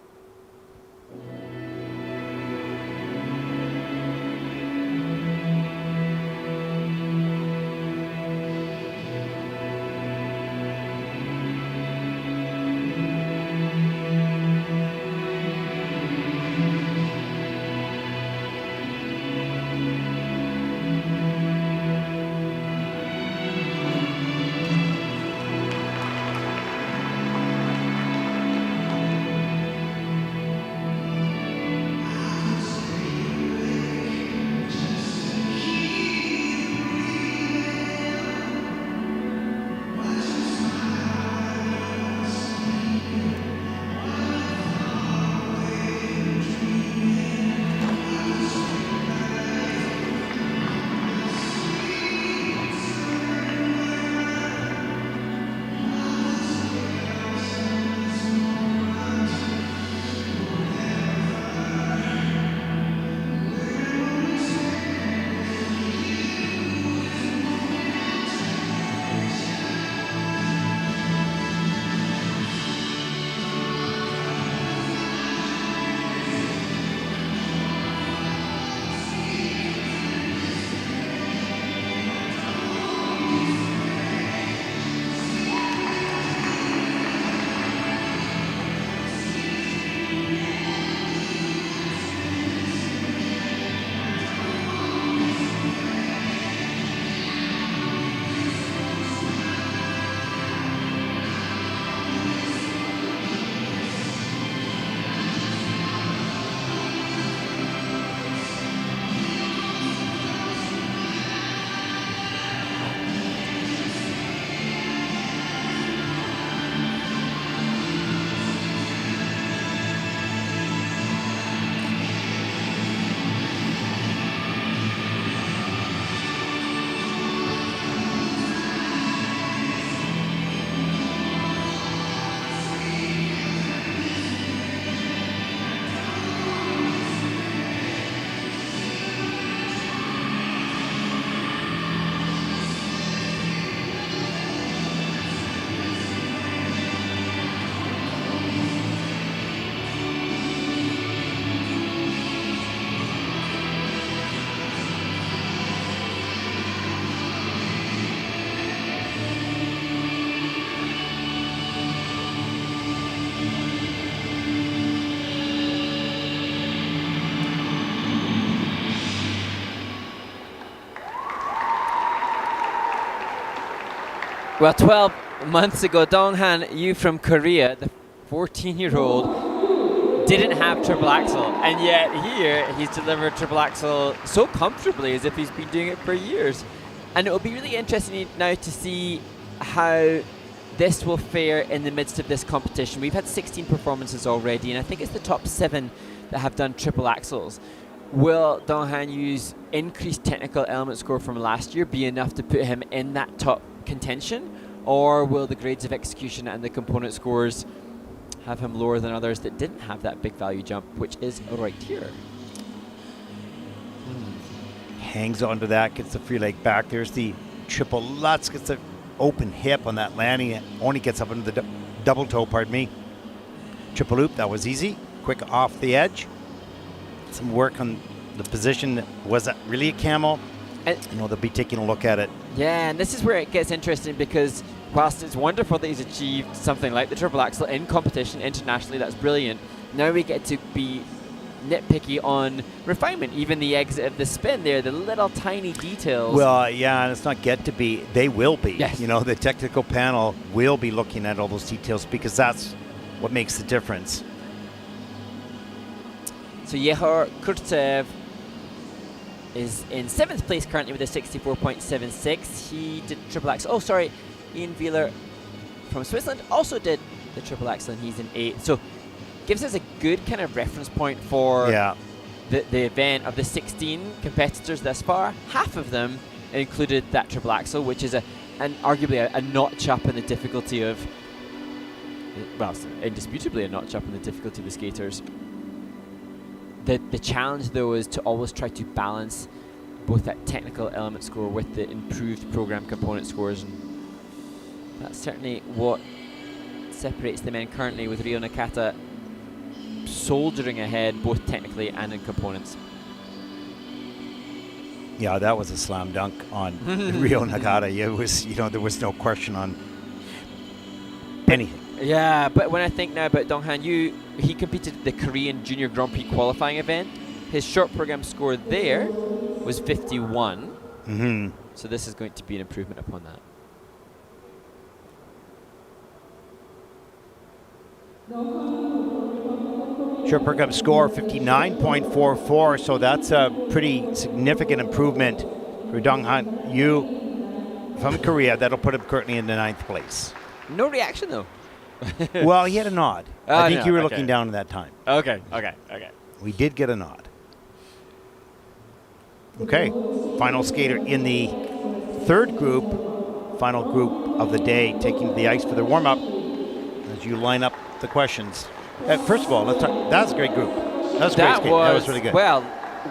Well, 12 months ago, Donghan Yu from Korea, the 14-year-old, didn't have triple axel, and yet here he's delivered triple axel so comfortably as if he's been doing it for years. And it will be really interesting now to see how this will fare in the midst of this competition. We've had 16 performances already, and I think it's the top 7 that have done triple axels. Will Donghan Yu's increased technical element score from last year be enough to put him in that top contention, or will the grades of execution and the component scores have him lower than others that didn't have that big value jump, which is right here? Hangs onto that, gets the free leg back. There's the triple Lutz, gets the open hip on that landing. It only gets up into the double toe, pardon me. Triple loop, that was easy. Quick off the edge. Some work on the position. Was that really a camel? They'll be taking a look at it. Yeah, and this is where it gets interesting, because whilst it's wonderful that he's achieved something like the triple axel in competition internationally, that's brilliant. Now we get to be nitpicky on refinement, even the exit of the spin there, the little tiny details. Well, yeah, and it's not get to be, they will be. Yes. The technical panel will be looking at all those details, because that's what makes the difference. So Yehor Kurtsev is in 7th place currently with a 64.76. He did triple axel. Oh, sorry, Ian Wheeler from Switzerland also did the triple axel, and he's in 8th. So gives us a good kind of reference point for the event. Of the 16 competitors thus far, half of them included that triple axel, which is arguably a notch up in the difficulty of, well, indisputably a notch up in the difficulty of the skaters. The challenge, though, is to always try to balance both that technical element score with the improved program component scores, and that's certainly what separates the men currently, with Rio Nakata soldiering ahead both technically and in components. Yeah, that was a slam dunk on Rio Nakata. It was, there was no question on anything. Yeah, but when I think now about Donghan Yu, he competed at the Korean Junior Grand Prix qualifying event. His short program score there was 51. So this is going to be an improvement upon that. Short program score 59.44, so that's a pretty significant improvement for Donghan Yu from Korea. That'll put him currently in the 9th place. No reaction, though. Well, he had a nod. I think you were looking down at that time. Okay. We did get a nod. Okay, final skater in the 3rd group, final group of the day, taking to the ice for their warm-up as you line up the questions. First of all, let's talk. That was a great group. That was great skate. That was really good. Well,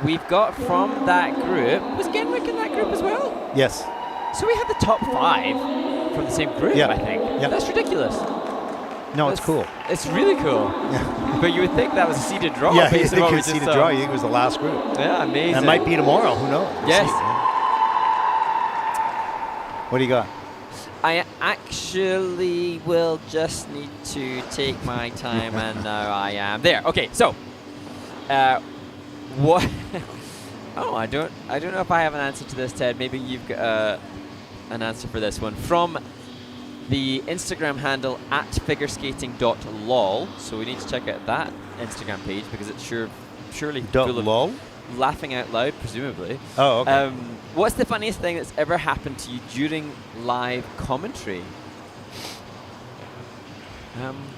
we've got from that group, was Genrikh in that group as well? Yes. So we had the top 5 from the same group, I think. Yeah. That's ridiculous. No, it's cool. It's really cool. Yeah. But you would think that was a seeded draw. Yeah, you think it was a seeded draw. You think it was the last group. Yeah, amazing. And it might be tomorrow. Who knows? Yes. What do you got? I actually will just need to take my time, and now I am there. Okay, so what? Oh, I don't know if I have an answer to this, Ted. Maybe you've got an answer for this one from the Instagram handle @figureskating.lol. So we need to check out that Instagram page, because it's surely full of lol? laughing out loud, presumably. Oh, okay. What's the funniest thing that's ever happened to you during live commentary?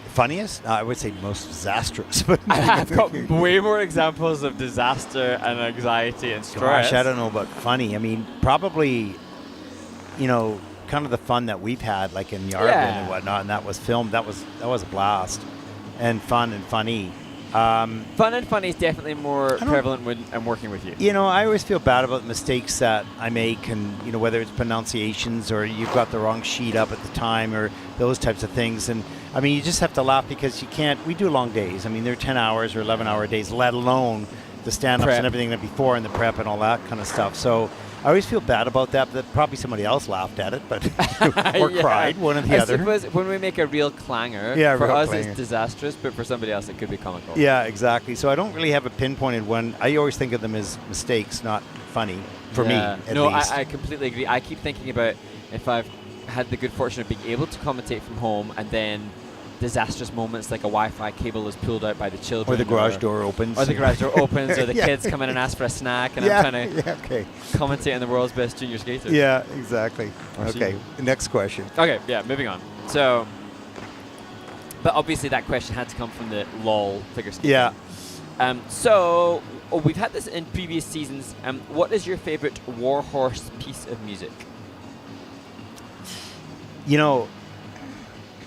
Funniest? I would say most disastrous. But I've got way more examples of disaster and anxiety and stress. Gosh, I don't know about funny. I mean, probably, kind of the fun that we've had, like in Yarvin and whatnot, and that was filmed. That was a blast, and fun and funny. Fun and funny is definitely more prevalent when I'm working with you. I always feel bad about the mistakes that I make, and whether it's pronunciations or you've got the wrong sheet up at the time or those types of things. And I mean, you just have to laugh, because you can't. We do long days. I mean, they're 10 hours or 11-hour days, let alone the stand-ups and everything that before and the prep and all that kind of stuff. So I always feel bad about that, but probably somebody else laughed at it, but or cried, one or the other. I suppose when we make a real clanger, for us it's disastrous, but for somebody else it could be comical. Yeah, exactly. So I don't really have a pinpointed one. I always think of them as mistakes, not funny, for me at least. I completely agree. I keep thinking about if I've had the good fortune of being able to commentate from home, and then disastrous moments like a Wi-Fi cable is pulled out by the children, or the garage door opens, or the kids come in and ask for a snack, and I'm trying to commentate on the world's best junior skater. Yeah, exactly. Okay, next question. Okay, yeah, moving on. So, but obviously that question had to come from the LOL figure skating. Yeah. So we've had this in previous seasons. What is your favorite Warhorse piece of music? You know,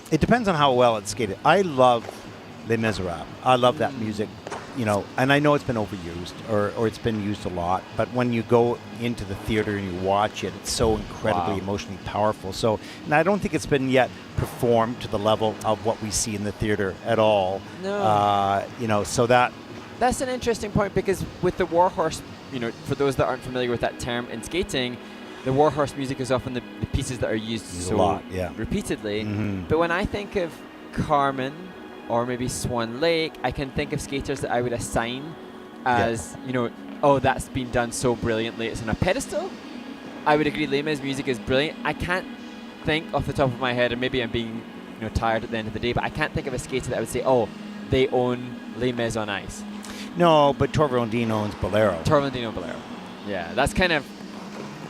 it depends on how well it's skated. I love Les Miserables. I love that music, you know, and I know it's been overused or it's been used a lot, but when you go into the theater and you watch it, it's so incredibly emotionally powerful. So, and I don't think it's been yet performed to the level of what we see in the theater at all. No. You know, so that's an interesting point, because with the Warhorse, you know, for those that aren't familiar with that term in skating, the Warhorse music is often the pieces that are used so a lot, repeatedly. But when I think of Carmen or maybe Swan Lake, I can think of skaters that I would assign as, you know, oh, that's been done so brilliantly, it's on a pedestal. I would agree, Les Mis' music is brilliant. I can't think off the top of my head, and maybe I'm being, you know, tired at the end of the day, but I can't think of a skater that I would say, oh, they own Les Mis on ice. No, but Torvaldino owns Bolero. Bolero. Yeah, that's kind of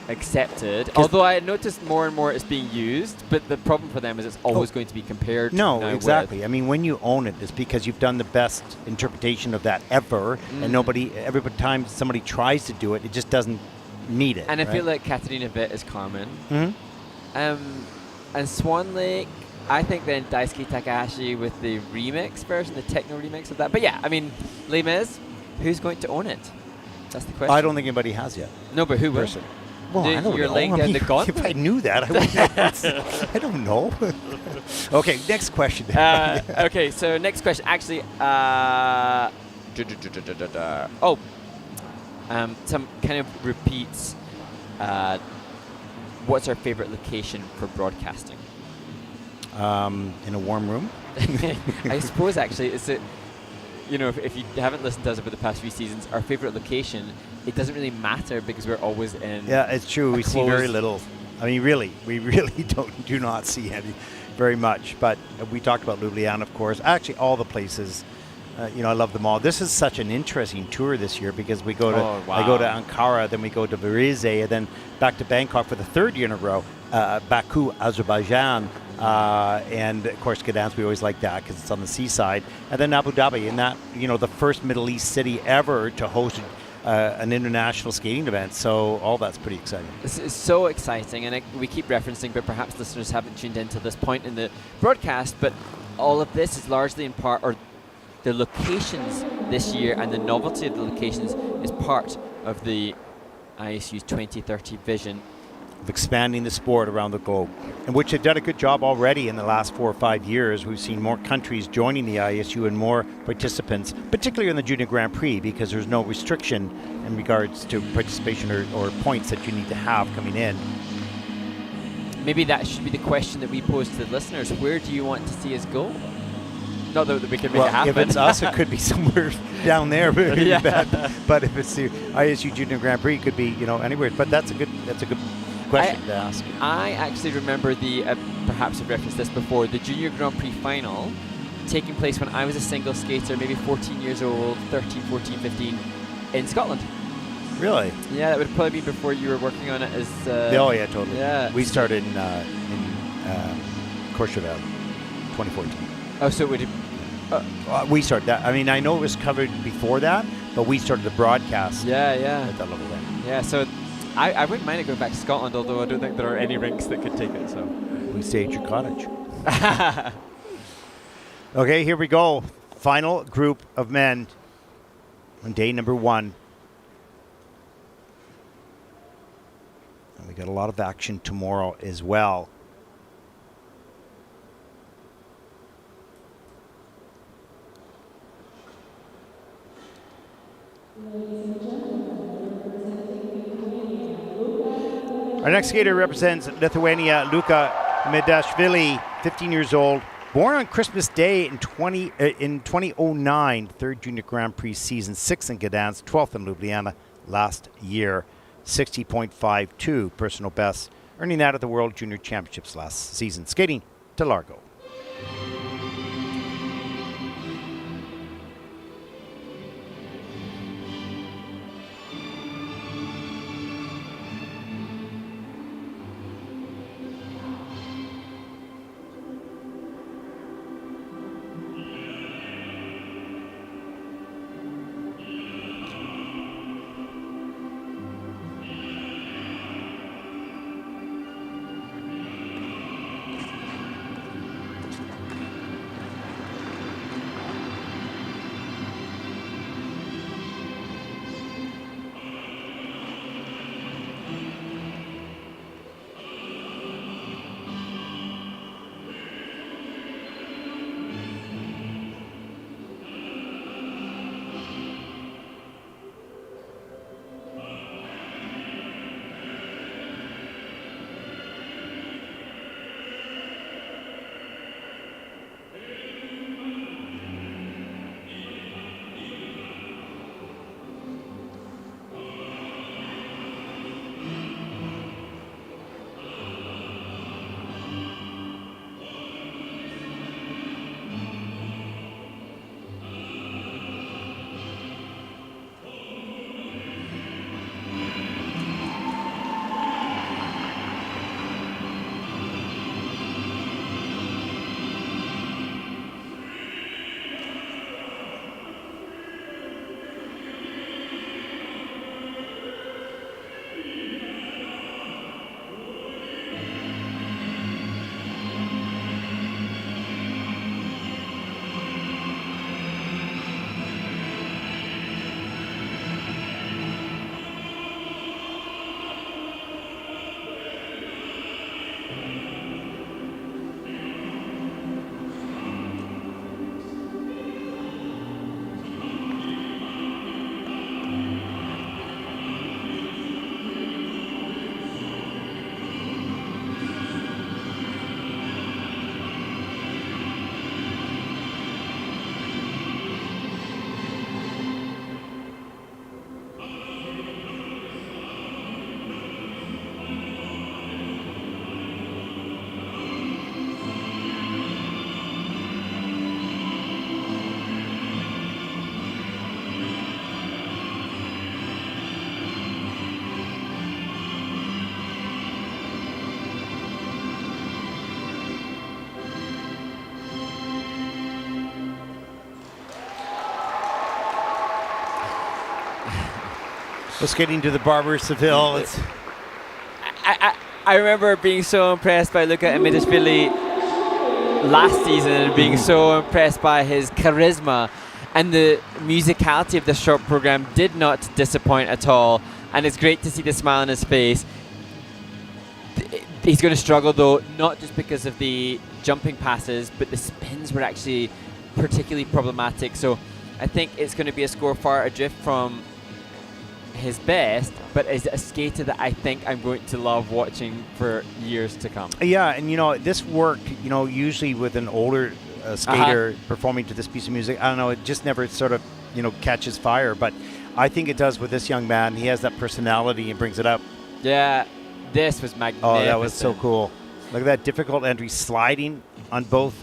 accepted. Although I noticed more and more it's being used, but the problem for them is it's always going to be compared. No, exactly. I mean, when you own it, it's because you've done the best interpretation of that ever, and every time somebody tries to do it, it just doesn't meet it. And I feel like Katarina Witt is Carmen. And Swan Lake, I think then Daisuke Takahashi with the remix version, the techno remix of that. But yeah, I mean, Les Mis, who's going to own it? That's the question. I don't think anybody has yet. No, but who will? Well, I don't You're know. laying down the gauntlet. If I knew that, I would. I don't know. Okay, next question. Okay, so next question. Actually, some kind of repeats. What's our favorite location for broadcasting? In a warm room. I suppose actually it's a. You know, if you haven't listened to us over the past few seasons, our favorite location, it doesn't really matter because we're always in. Yeah, it's true. We see very little. I mean, we really do not see any very much. But we talked about Ljubljana, of course. Actually, all the places. You know, I love them all. This is such an interesting tour this year because we go to I go to Ankara, then we go to Varese, and then back to Bangkok for the third year in a row. Baku, Azerbaijan. And of course, Gdansk, we always like that because it's on the seaside. And then Abu Dhabi, and that, you know, the first Middle East city ever to host an international skating event. So all that's pretty exciting. This is so exciting, and we keep referencing, but perhaps listeners haven't tuned in to this point in the broadcast. But all of this is largely in part, or the locations this year and the novelty of the locations is part of the ISU's 2030 vision of expanding the sport around the globe, and which have done a good job already in the last 4 or 5 years. We've seen more countries joining the ISU and more participants, particularly in the Junior Grand Prix, because there's no restriction in regards to participation or points that you need to have coming in. Maybe that should be the question that we pose to the listeners. Where do you want to see us go? Not that we can make it happen. If it's us, it could be somewhere down there. But if it's the ISU Junior Grand Prix, it could be, you know, anywhere. But that's a good question to ask. I actually remember perhaps I've referenced this before, the Junior Grand Prix final taking place when I was a single skater, maybe 14 years old, 13, 14, 15, in Scotland. Really? Yeah, that would probably be before you were working on it as... oh, yeah, totally. Yeah. We started in Courchevel, 2014. Oh, so it would we started that. I mean, I know it was covered before that, but we started the broadcast at that level then. Yeah, so I wouldn't mind it going back to Scotland, although I don't think there are any rinks that could take it. So we stay at your cottage. Okay, here we go. Final group of men on day number 1. And we got a lot of action tomorrow as well. Our next skater represents Lithuania, Luka Imedashvili, 15 years old, born on Christmas Day in 2009, third Junior Grand Prix season, 6th in Gdansk, 12th in Ljubljana last year, 60.52 personal best, earning that at the World Junior Championships last season. Skating to Largo. Let's get into the Barber Seville. I remember being so impressed by Luka Imedashvili last season and being so impressed by his charisma, and the musicality of the short program did not disappoint at all, and it's great to see the smile on his face. He's going to struggle though, not just because of the jumping passes, but the spins were actually particularly problematic, so I think it's going to be a score far adrift from his best, but is a skater that I think I'm going to love watching for years to come. Yeah, and this work, usually with an older skater performing to this piece of music, I don't know, it just never sort of, catches fire, but I think it does with this young man. He has that personality and brings it up. Yeah, this was magnificent. Oh, that was so cool. Look at that difficult entry, sliding on both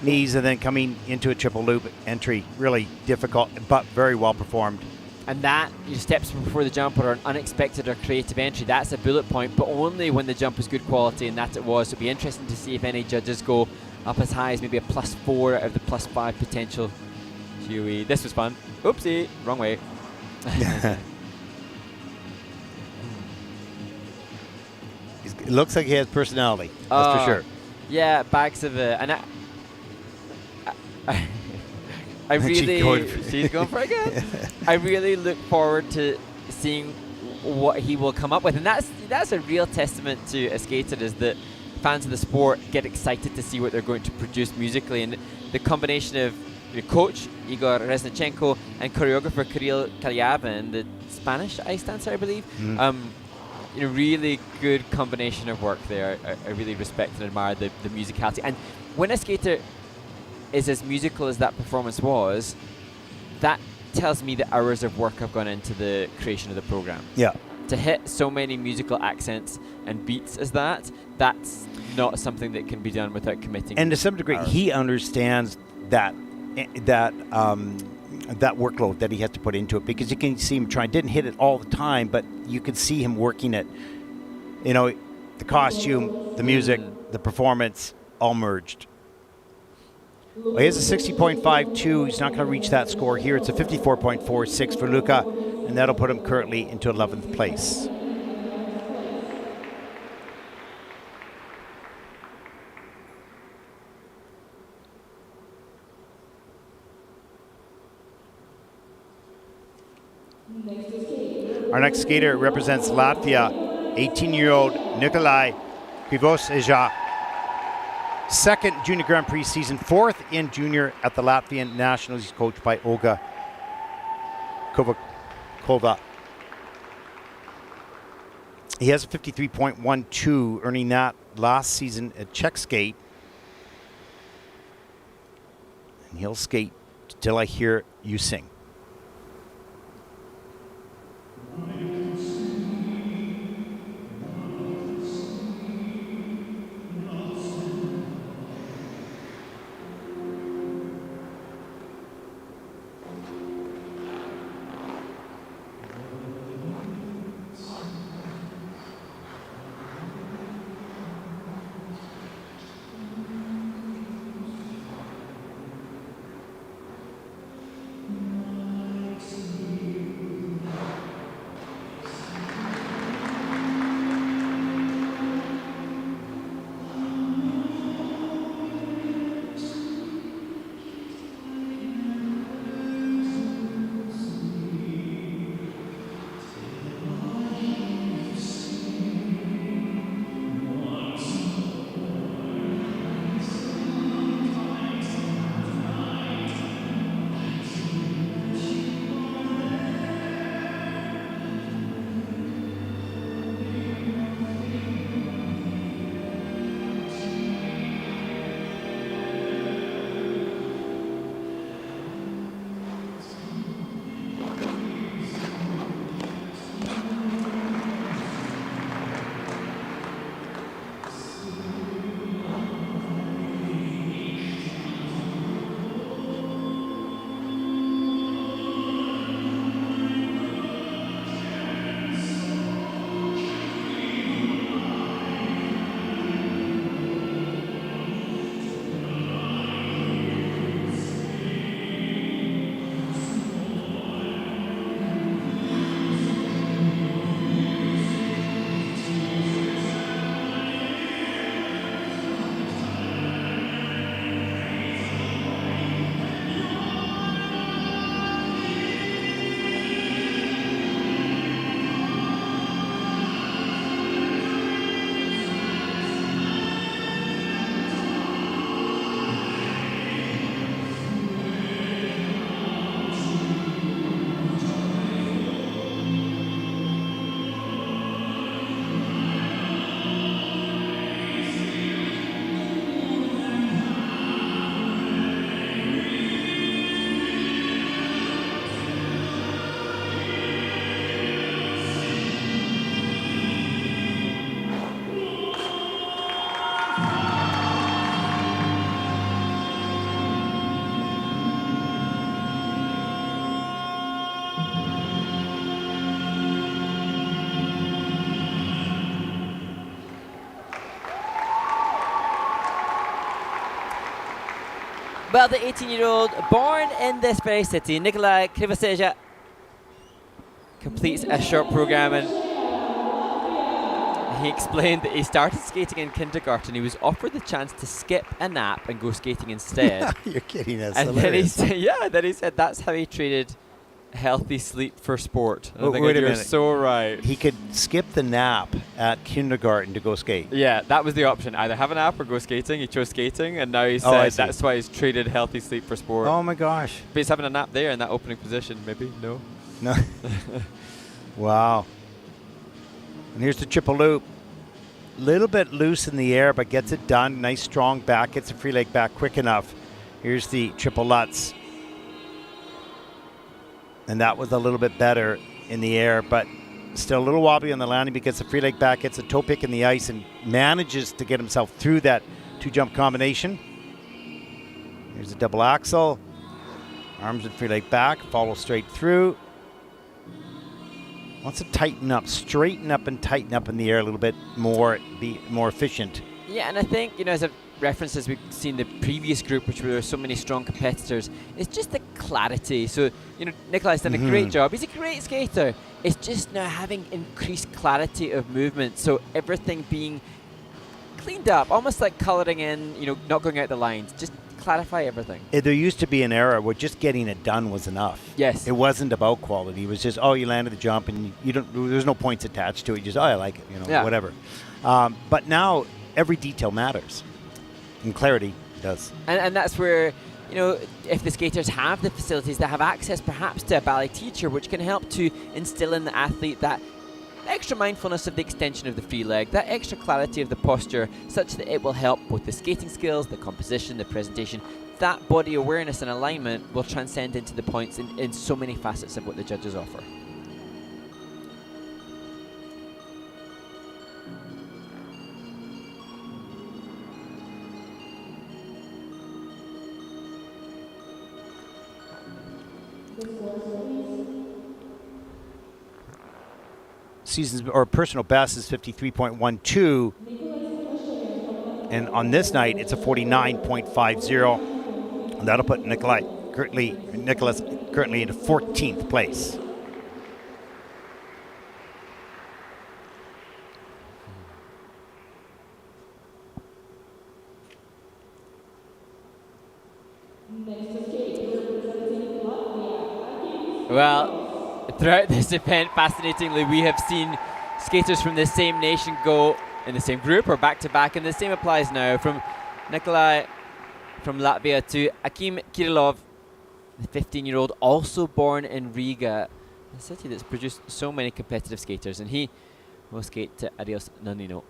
knees and then coming into a triple loop entry. Really difficult, but very well performed. And that, your steps before the jump or an unexpected or creative entry, that's a bullet point, but only when the jump is good quality, and that it was. So it'll be interesting to see if any judges go up as high as maybe a +4 out of the +5 potential. Huey. This was fun. Oopsie, wrong way. It looks like he has personality, that's for sure. Yeah, bags of it. And I really, she's going for it again. I really look forward to seeing what he will come up with, and that's a real testament to a skater, is that fans of the sport get excited to see what they're going to produce musically, and the combination of your coach Igor Reznachenko and choreographer Kirill Kalyavin, the Spanish ice dancer, I believe. Really good combination of work there. I really respect and admire the musicality, and when a skater is as musical as that performance was, that tells me that hours of work have gone into the creation of the program. Yeah. to hit so many musical accents and beats as that's not something that can be done without committing. And to some degree, he understands that workload that he has to put into it, because you can see him trying. Didn't hit it all the time, but you could see him working it. You know, the costume, the music, the performance, all merged. Well, he has a 60.52. He's not going to reach that score here. It's a 54.46 for Luka, and that'll put him currently into 11th place. Our next skater represents Latvia, 18-year-old Nikolajs Krivoseja. Second Junior Grand Prix season, fourth in junior at the Latvian Nationals. He's coached by Olga Kovakova. He has a 53.12, earning that last season at Czech Skate. And he'll skate till I hear you sing. Well, the 18-year-old born in this very city, Nikolajs Krivoseja, completes a short program, and he explained that he started skating in kindergarten. He was offered the chance to skip a nap and go skating instead. You're kidding, that's and hilarious. then he said that's how he traded healthy sleep for sport. Oh, wait a You're minute. so right. He could skip the nap at kindergarten to go skate. Yeah, that was the option. Either have a nap or go skating. He chose skating, and now he said that's why he's traded healthy sleep for sport. Oh my gosh. But he's having a nap there in that opening position, maybe? No? No. Wow. And here's the triple loop. Little bit loose in the air, but gets it done. Nice strong back. Gets a free leg back quick enough. Here's the triple Lutz. And that was a little bit better in the air, but Still a little wobbly on the landing, but gets a free leg back, gets a toe pick in the ice, and manages to get himself through that 2-jump combination. Here's a double axel. Arms and free leg back, follow straight through. Wants to tighten up, straighten up and tighten up in the air a little bit more, be more efficient. Yeah, and I think, as a reference, as we've seen the previous group, which were so many strong competitors, it's just the clarity. So, Nikolaj's done a great job. He's a great skater. It's just now having increased clarity of movement. So everything being cleaned up, almost like coloring in, not going out the lines. Just clarify everything. There used to be an era where just getting it done was enough. Yes. It wasn't about quality. It was just, you landed the jump and there's no points attached to it. You just, I like it, whatever. But now every detail matters. And clarity does. And that's where, if the skaters have the facilities, that have access perhaps to a ballet teacher, which can help to instill in the athlete that extra mindfulness of the extension of the free leg, that extra clarity of the posture, such that it will help both the skating skills, the composition, the presentation. That body awareness and alignment will transcend into the points in so many facets of what the judges offer. Season's or personal best is 53.12, and on this night it's a 49.50, and that'll put Nikolajs currently into 14th place. Well, throughout this event, fascinatingly, we have seen skaters from the same nation go in the same group or back-to-back, and the same applies now from Nikolaj from Latvia to Akim Kirov, the 15-year-old, also born in Riga, a city that's produced so many competitive skaters, and he will skate to Adios Nonino.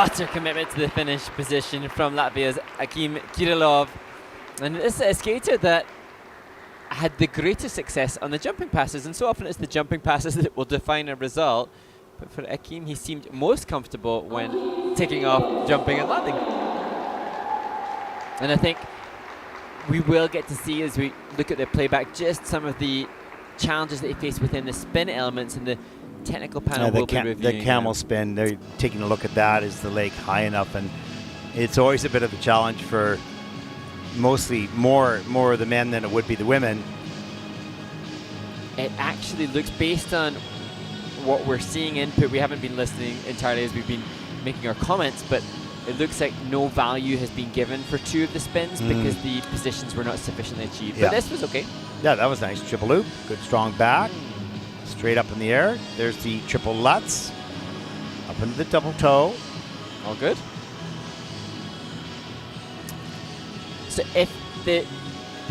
utter commitment to the finish position from Latvia's Akim Kirov. And this is a skater that had the greatest success on the jumping passes, and so often it's the jumping passes that will define a result. But for Akim, he seemed most comfortable when taking off, jumping and landing. And I think we will get to see, as we look at the playback, just some of the challenges that he faced within the spin elements, and the technical panel will be reviewing the camel spin. They're taking a look at that. Is the leg high enough? And it's always a bit of a challenge for mostly more of the men than it would be the women. It actually looks, based on what we're seeing input, we haven't been listening entirely as we've been making our comments, but it looks like no value has been given for 2 of the spins because the positions were not sufficiently achieved. But this was okay. Yeah, that was nice. Triple loop, good strong back, straight up in the air. There's the triple Lutz, up into the double toe. All good. So if the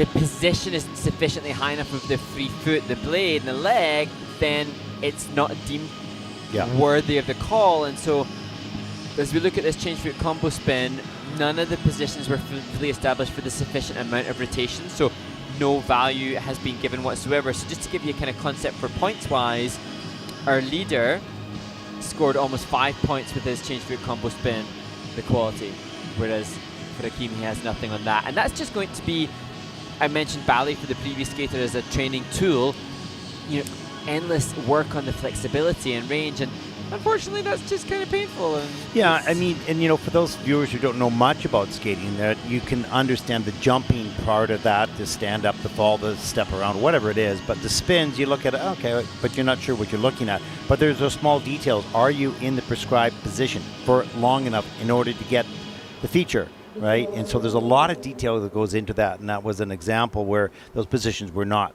position isn't sufficiently high enough of the free foot, the blade, and the leg, then it's not deemed worthy of the call. And so as we look at this change foot combo spin, none of the positions were fully established for the sufficient amount of rotation, so no value has been given whatsoever. So just to give you a kind of concept for points-wise, our leader scored almost 5 points with his change foot combo spin, the quality, whereas for Akim, he has nothing on that. And that's just going to be, I mentioned Bally for the previous skater as a training tool, endless work on the flexibility and range, and unfortunately that's just kind of painful. And I mean, and for those viewers who don't know much about skating, that you can understand the jumping part of that, the stand up, the fall, the step around, whatever it is, but the spins, you look at it, okay, but you're not sure what you're looking at. But there's those small details. Are you in the prescribed position for long enough in order to get the feature? Right, and so there's a lot of detail that goes into that, and that was an example where those positions were not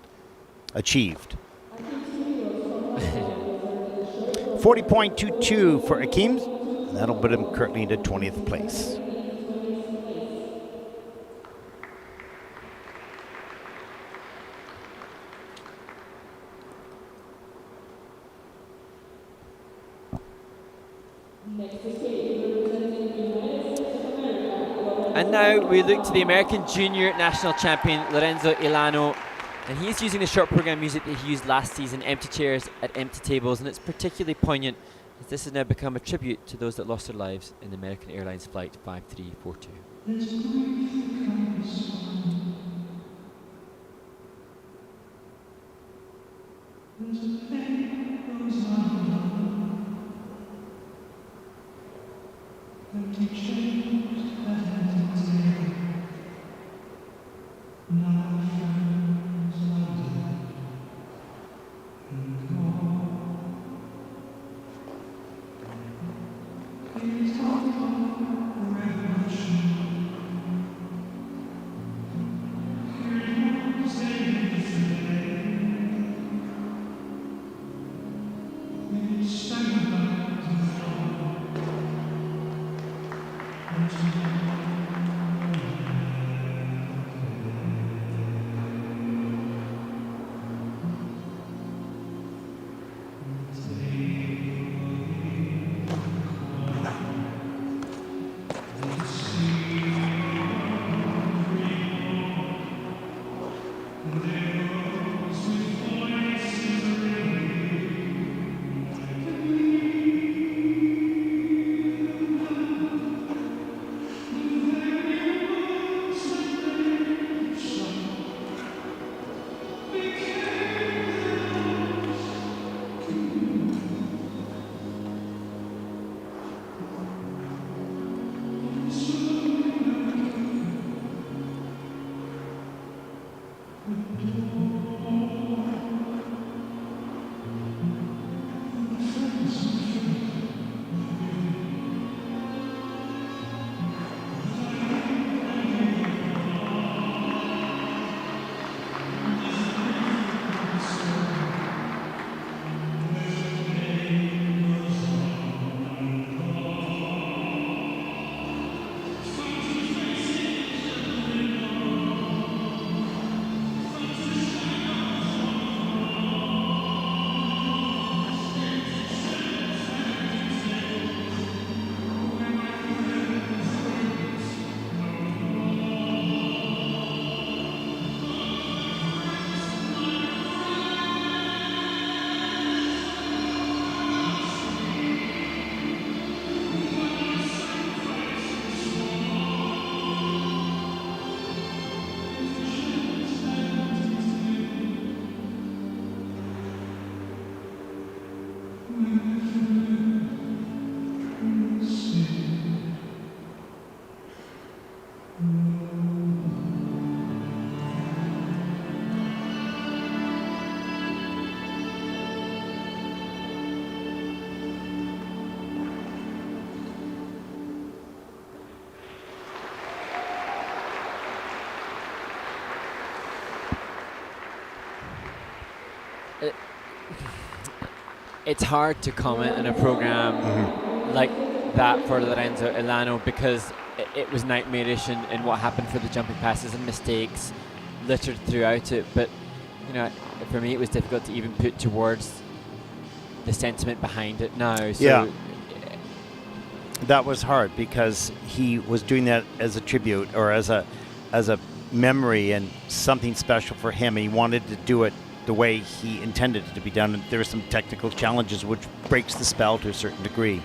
achieved. 40.22 for Akim, and that'll put him currently into 20th place. And now we look to the American junior national champion, Lorenzo Elano, and he's using the short program music that he used last season, Empty Chairs at Empty Tables, and it's particularly poignant as this has now become a tribute to those that lost their lives in the American Airlines Flight 5342. It's hard to comment on a program like that for Lorenzo Elano because it was nightmarish in what happened for the jumping passes and mistakes littered throughout it. But you know, for me, it was difficult to even put towards the sentiment behind it now. So yeah. That was hard because he was doing that as a tribute or as a memory and something special for him. He wanted to do it the way he intended it to be done. And there were some technical challenges which breaks the spell to a certain degree.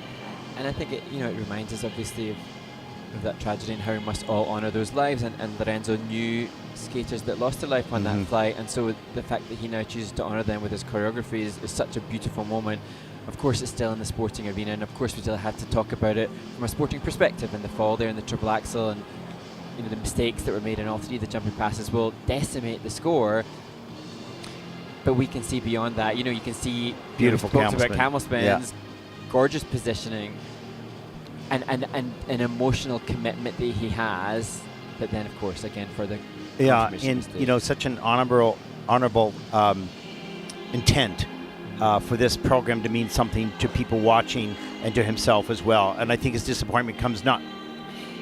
And I think it reminds us obviously of that tragedy and how we must all honour those lives. And Lorenzo knew skaters that lost their life on that flight, and so the fact that he now chooses to honour them with his choreography is such a beautiful moment. Of course, it's still in the sporting arena, and of course we still have to talk about it from a sporting perspective. And the fall there in the triple axel, and the mistakes that were made in all three of the jumping passes will decimate the score. But we can see beyond that. You can see beautiful camel spins, gorgeous positioning, and an emotional commitment that he has. But then, of course, again for the and such an honorable intent for this program to mean something to people watching and to himself as well. And I think his disappointment comes not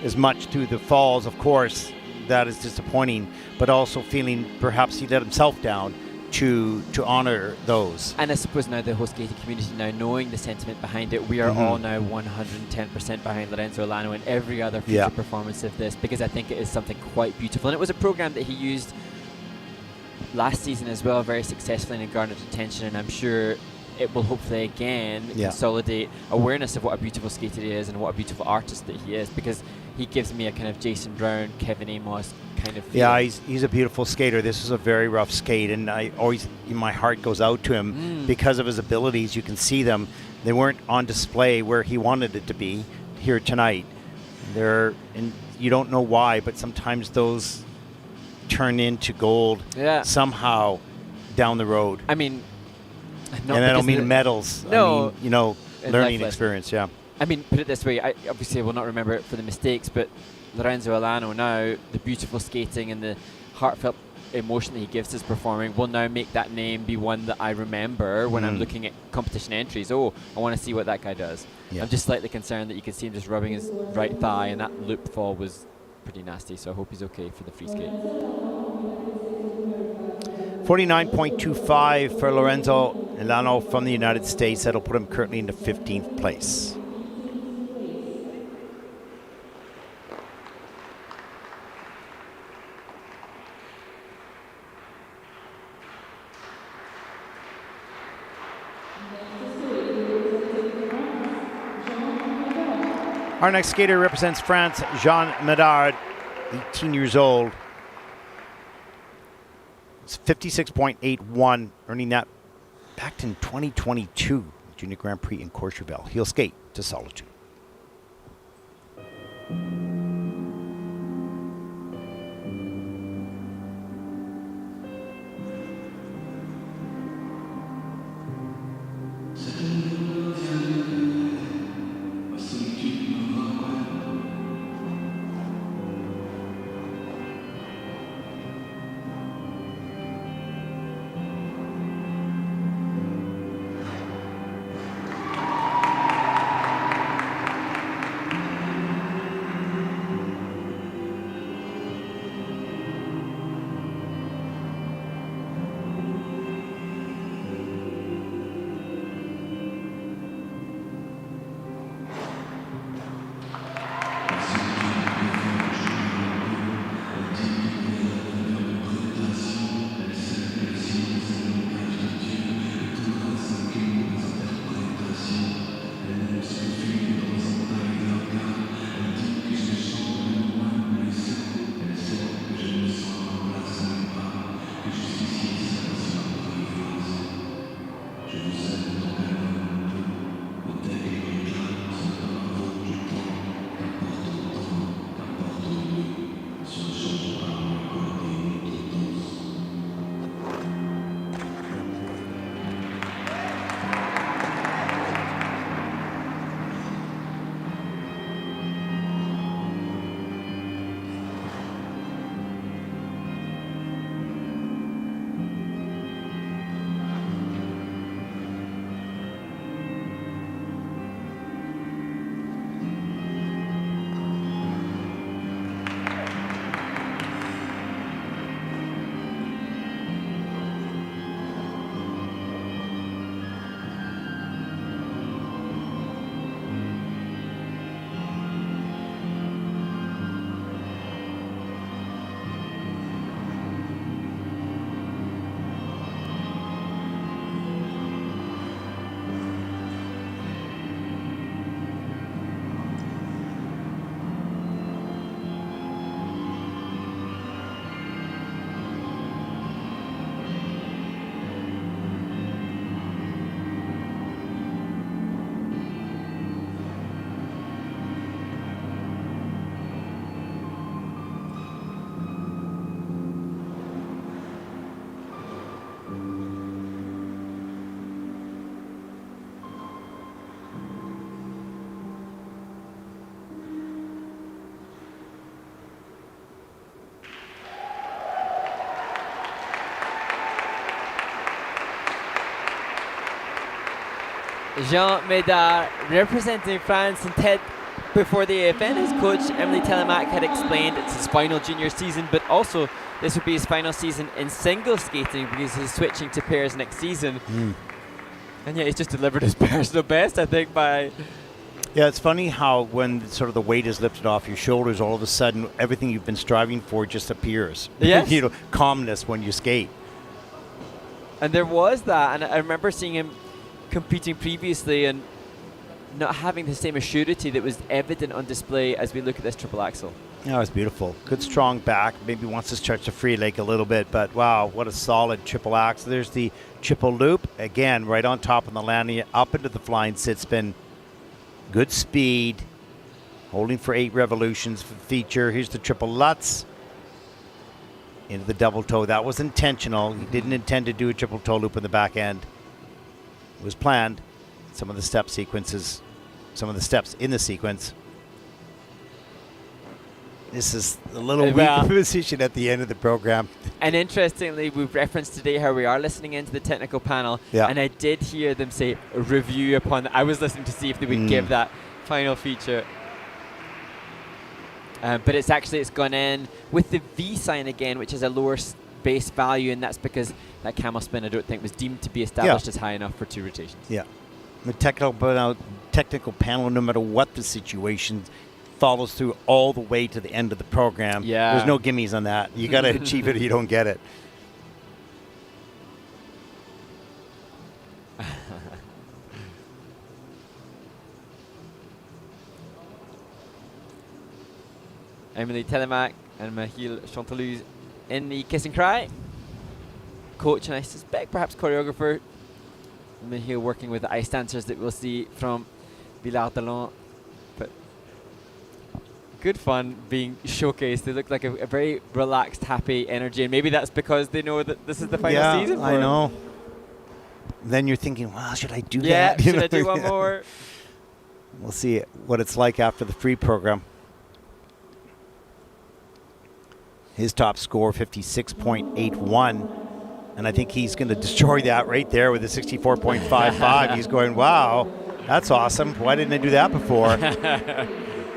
as much through the falls, of course, that is disappointing, but also feeling perhaps he let himself down to honor those. And I suppose now the whole skating community, now knowing the sentiment behind it, we are all now 110% behind Lorenzo Elano in every other future performance of this, because I think it is something quite beautiful. And it was a program that he used last season as well very successfully and garnered attention, and I'm sure it will hopefully again consolidate awareness of what a beautiful skater he is and what a beautiful artist that he is, because he gives me a kind of Jason Brown, Kevin Amos kind of feeling. Yeah, he's a beautiful skater. This is a very rough skate, and I always, my heart goes out to him because of his abilities. You can see them. They weren't on display where he wanted it to be here tonight. And you don't know why, but sometimes those turn into gold somehow down the road. I mean, and I don't mean medals. No, I mean, learning experience. Yeah. I mean, put it this way. I obviously will not remember it for the mistakes, but Lorenzo Elano now, the beautiful skating and the heartfelt emotion that he gives us performing will now make that name be one that I remember when I'm looking at competition entries. Oh, I want to see what that guy does. Yeah. I'm just slightly concerned that you can see him just rubbing his right thigh, and that loop fall was pretty nasty, so I hope he's okay for the free skate. 49.25 for Lorenzo Elano from the United States. That'll put him currently into 15th place. Our next skater represents France, Jean Medard, 18 years old. It's 56.81, earning that back in 2022 Junior Grand Prix in Courchevel. He'll skate to Solitude. Jean Medard representing France, and Ted, before the event, his coach Emily Telemac had explained it's his final junior season, but also this would be his final season in single skating because he's switching to pairs next season. And yeah, he's just delivered his personal best, I think, by... Yeah, it's funny how when sort of the weight is lifted off your shoulders, all of a sudden everything you've been striving for just appears. Yes. You know, calmness when you skate. And there was that, and I remember seeing him competing previously and not having the same assurity that was evident on display as we look at this triple axel. Yeah, it was beautiful. Good strong back. Maybe wants to stretch the free leg a little bit, but wow, what a solid triple axel. There's the triple loop. Again, right on top of the landing, up into the flying sit spin. Good speed. Holding for 8 revolutions for the feature. Here's the triple Lutz. Into the double toe. That was intentional. He didn't intend to do a triple toe loop in the back end. It was planned. Some of the step sequences, some of the steps in the sequence. This is a little weak position at the end of the program. And interestingly, we've referenced today how we are listening into the technical panel, and I did hear them say review upon. I was listening to see if they would give that final feature. But it's gone in with the V sign again, which is a lower base value, and that's because that camel spin I don't think was deemed to be established as high enough for 2 rotations. Yeah. The technical panel, no matter what the situation, follows through all the way to the end of the program. Yeah. There's no gimmies on that. You got to achieve it or you don't get it. Emily Telemac and Michiel Chantelouse in the kiss and cry. Coach and I suspect perhaps choreographer Michiel working with the ice dancers that we'll see from Villard-de-Lans. But good fun being showcased. They look like a very relaxed, happy energy, and maybe that's because they know that this is the final season for I know. them. Then you're thinking, well, should I do that? Yeah, should I do one more? We'll see what it's like after the free program. His top score, 56.81. And I think he's going to destroy that right there with a 64.55. He's going, wow, that's awesome. Why didn't I do that before?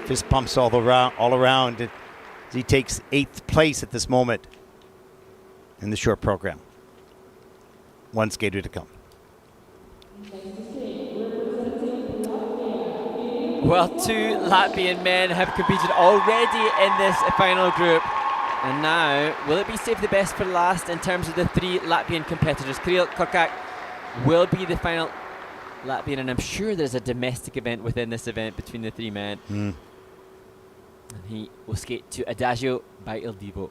Fist pumps all around. He takes 8th place at this moment in the short program. 1 skater to come. Well, 2 Latvian men have competed already in this final group. And now, will it be saved the best for last in terms of the 3 Latvian competitors? Kirills Korkacs will be the final Latvian, and I'm sure there's a domestic event within this event between the 3 men. And he will skate to Adagio by Il Divo.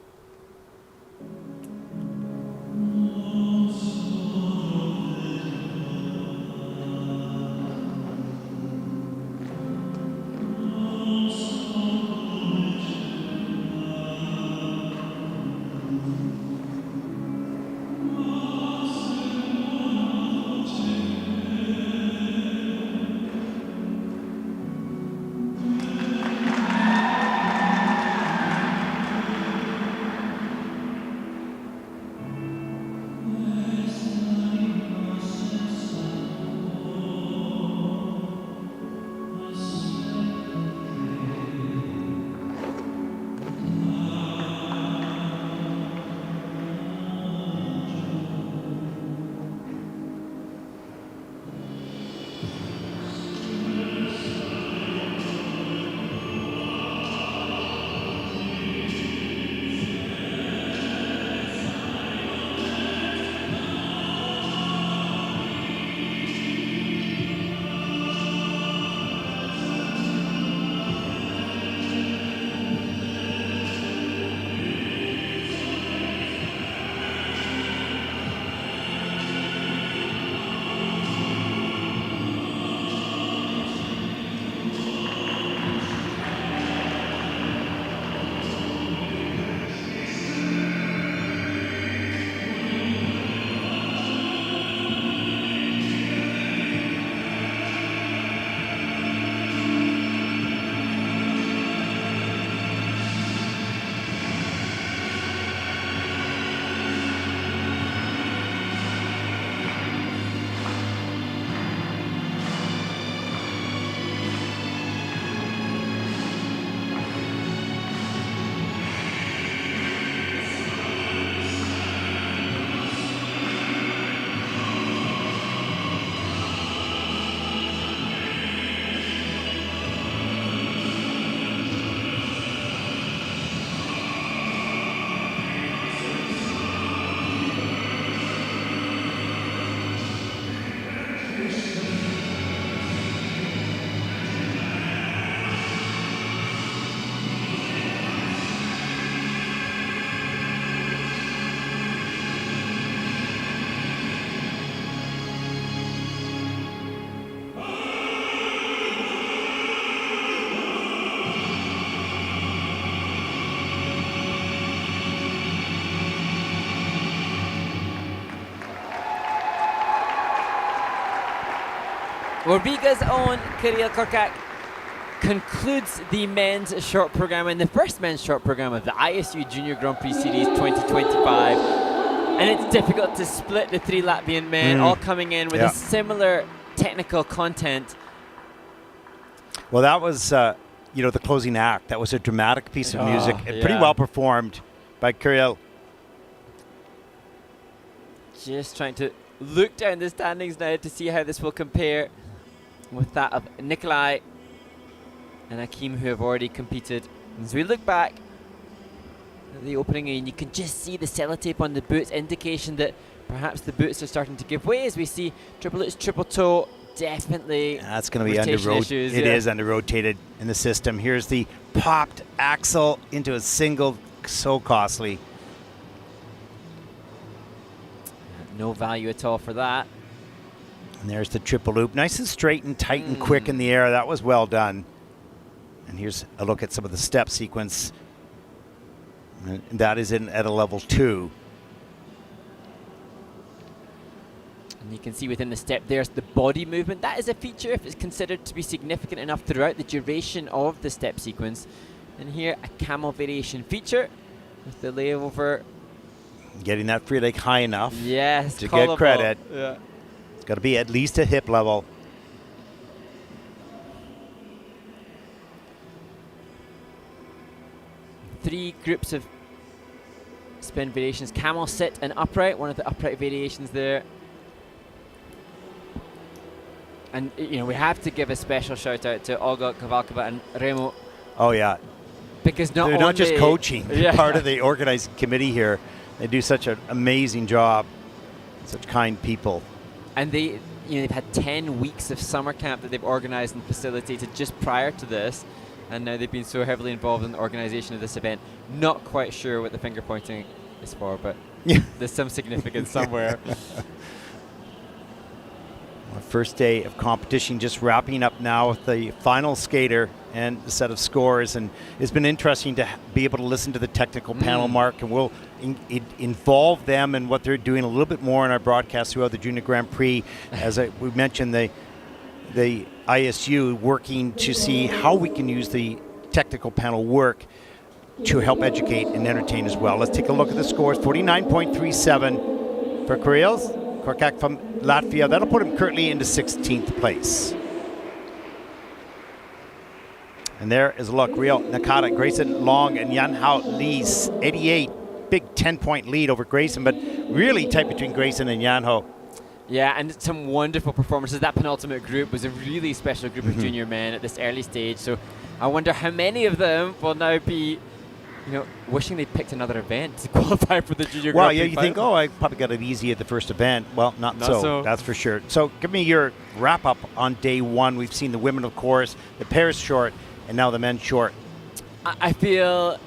Well, Riga's own Kirills Korkacs concludes the men's short program and the first men's short program of the ISU Junior Grand Prix Series 2025. And it's difficult to split the three Latvian men, all coming in with a similar technical content. Well, that was, the closing act. That was a dramatic piece of music. Pretty well performed by Kirill. Just trying to look down the standings now to see how this will compare with that of Nikolaj and Akim, who have already competed. As we look back at the opening, and you can just see the sellotape on the boots, indication that perhaps the boots are starting to give way as we see triple H, triple toe. Definitely. That's going to be under-rotated. It is under-rotated in the system. Here's the popped axle into a single. So costly. No value at all for that. And there's the triple loop. Nice and straight and tight and quick in the air. That was well done. And here's a look at some of the step sequence. And that is at a level 2. And you can see within the step there's the body movement. That is a feature if it's considered to be significant enough throughout the duration of the step sequence. And here a camel variation feature with the layover. Getting that free leg high enough to collarball. Get credit. Yeah. It's got to be at least a hip level. Three groups of spin variations. Camel sit and upright, one of the upright variations there. And we have to give a special shout out to Olga Kovalkova and Remo. Oh yeah. Because they're not just coaching, they're part of the organizing committee here. They do such an amazing job. Such kind people. And they've had 10 weeks of summer camp that they've organized and facilitated just prior to this. And now they've been so heavily involved in the organization of this event. Not quite sure what the finger pointing is for, but there's some significance somewhere. Our first day of competition just wrapping up now with the final skater and the set of scores. And it's been interesting to be able to listen to the technical panel, Mark, and we'll involve them in what they're doing a little bit more in our broadcast throughout the Junior Grand Prix. As we mentioned, the ISU working to see how we can use the technical panel work to help educate and entertain as well. Let's take a look at the scores. 49.37 for Kirills Korkacs from Latvia. That'll put him currently into 16th place. And there is a look. Rio Nakata, Grayson Long, and Yanhao Li, 88. Big 10-point lead over Grayson, but really tight between Grayson and Yanhao. Yeah, and some wonderful performances. That penultimate group was a really special group of junior men at this early stage. So I wonder how many of them will now be, wishing they picked another event to qualify for the Junior Grand Prix. Well, you think, I probably got it easy at the first event. Well, not so. That's for sure. So give me your wrap-up on day one. We've seen the women, of course, the pairs short, and now the men's short. I feel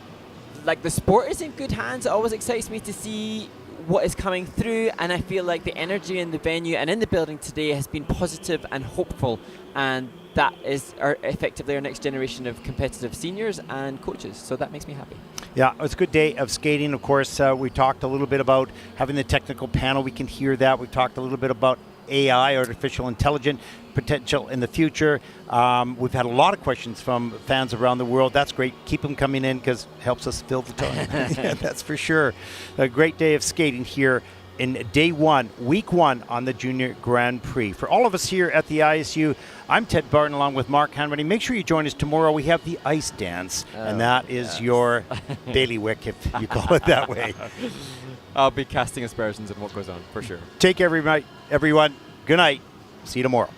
like the sport is in good hands. It always excites me to see what is coming through, and I feel like the energy in the venue and in the building today has been positive and hopeful, and that is effectively our next generation of competitive seniors and coaches, so that makes me happy. Yeah, it's a good day of skating. Of course, we talked a little bit about having the technical panel. We can hear that. We've talked a little bit about AI, artificial intelligence, potential in the future. We've had a lot of questions from fans around the world. That's great. Keep them coming in because it helps us fill the time. Yeah, that's for sure. A great day of skating here in day one, week one on the Junior Grand Prix. For all of us here at the ISU, I'm Ted Barton along with Mark Hanratty. Make sure you join us tomorrow. We have the ice dance, and that is your bailiwick, if you call it that way. I'll be casting aspersions on what goes on, for sure. Take care, everyone. Good night. See you tomorrow.